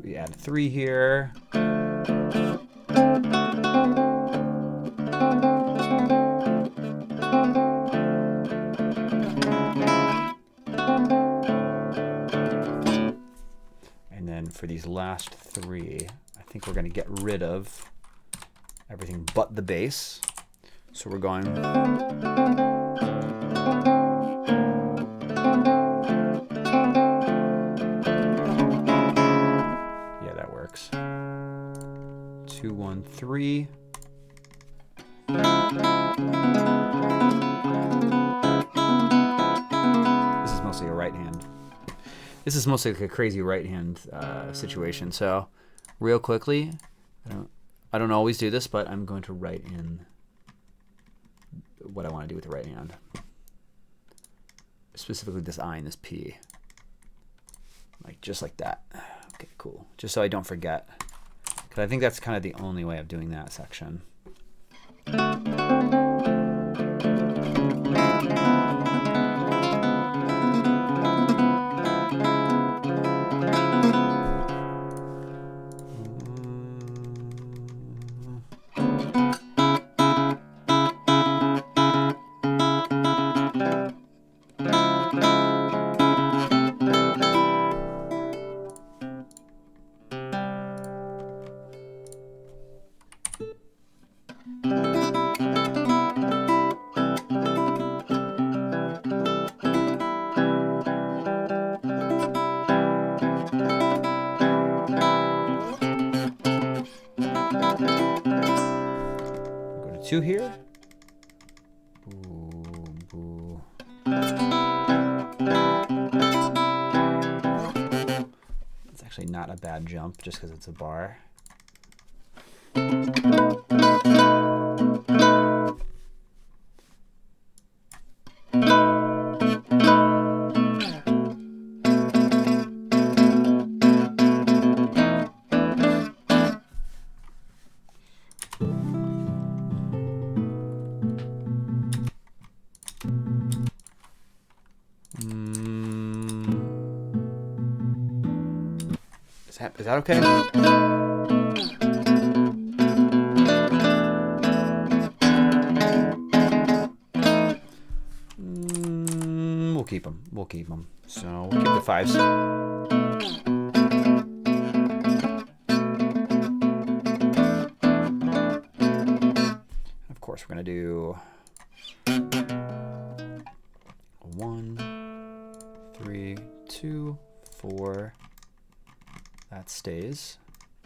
We add 3 here. these last three, I think we're going to get rid of everything but the bass. So we're going. Yeah, that works. 2, 1, 3. This is mostly a right hand. This is mostly like a crazy right hand situation. So real quickly, I don't always do this, but I'm going to write in what I want to do with the right hand. Specifically this I and this P. Like just like that. Okay, cool. Just so I don't forget. Because I think that's kind of the only way of doing that section. Two here. Boo, boo. It's actually not a bad jump just because it's a bar. Is that okay? We'll keep them. We'll keep them. So we'll keep the 5s. Of course, we're going to do 1, 3, 2, 4. That stays.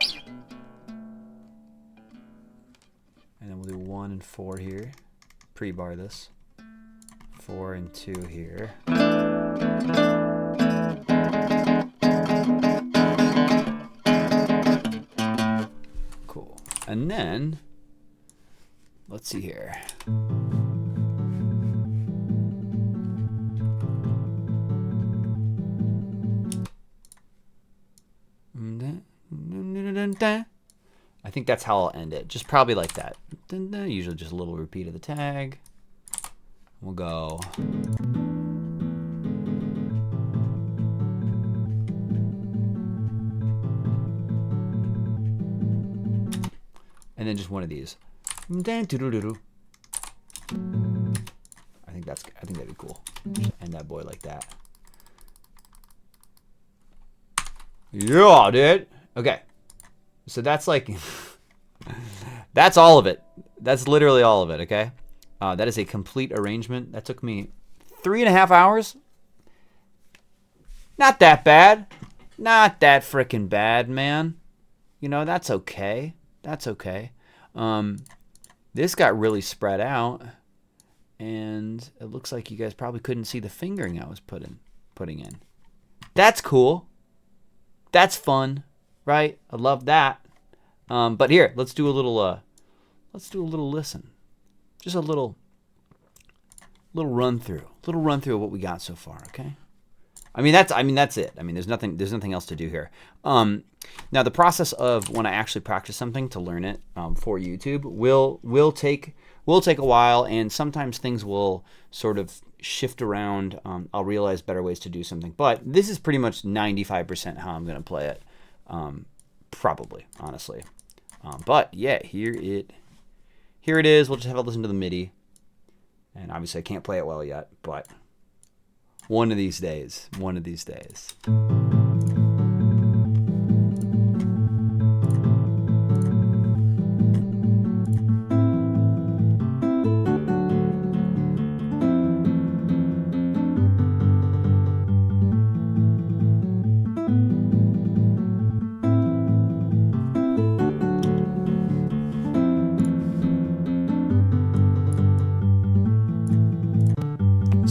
And then we'll do 1 and 4 here. Pre-bar this. 4 and 2 here. Cool. And then, let's see here. I think that's how I'll end it. Just probably like that. Usually just a little repeat of the tag. We'll go. And then just one of these. I think that'd be cool. Just end that boy like that. Yeah, dude. Okay. So that's like, that's all of it. That's literally all of it, okay? That is a complete arrangement. That took me 3.5 hours. Not that bad. Not that freaking bad, man. You know, that's okay. That's okay. This got really spread out. And it looks like you guys probably couldn't see the fingering I was putting in. That's cool. That's fun, right? I love that. But here, let's do a little listen. Just a little run through. A little run through of what we got so far, okay? That's it. There's nothing else to do here. Now the process of when I actually practice something to learn it for YouTube will take a while, and sometimes things will sort of shift around. I'll realize better ways to do something, but this is pretty much 95% how I'm going to play it, probably, honestly. But yeah, here it is. We'll just have a listen to the MIDI, and obviously I can't play it well yet, but one of these days.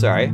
sorry.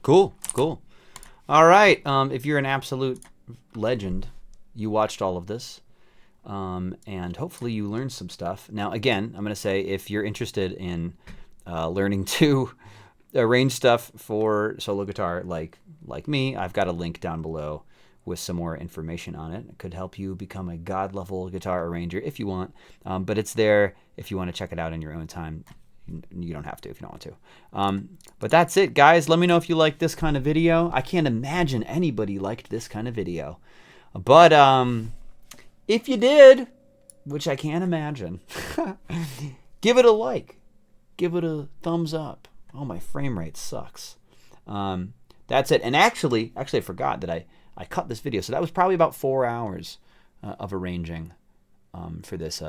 Cool, cool. All right. If you're an absolute legend, you watched all of this, and hopefully you learned some stuff. Now, again, I'm going to say if you're interested in learning to arrange stuff for solo guitar, like me, I've got a link down below with some more information on it. It could help you become a god-level guitar arranger if you want, but it's there if you want to check it out in your own time. You don't have to if you don't want to. But that's it, guys. Let me know if you like this kind of video. I can't imagine anybody liked this kind of video. But if you did, which I can't imagine, give it a like. Give it a thumbs up. Oh, my frame rate sucks. That's it. And actually, I forgot that I cut this video. So that was probably about 4 hours of arranging for this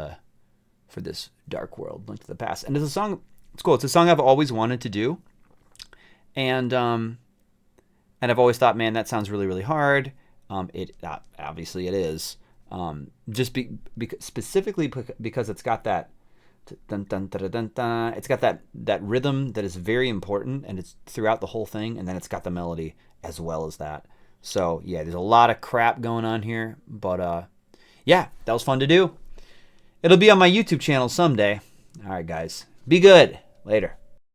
Dark World, Link to the Past. And it's a song, it's cool. It's a song I've always wanted to do. And I've always thought, man, that sounds really, really hard. Obviously it is. Specifically because it's got that dun, dun, dun, dun, dun. It's got that rhythm that is very important, and it's throughout the whole thing, and then it's got the melody as well as that. So yeah, there's a lot of crap going on here, but yeah, that was fun to do. It'll be on my YouTube channel someday. All right, guys. Be good. Later.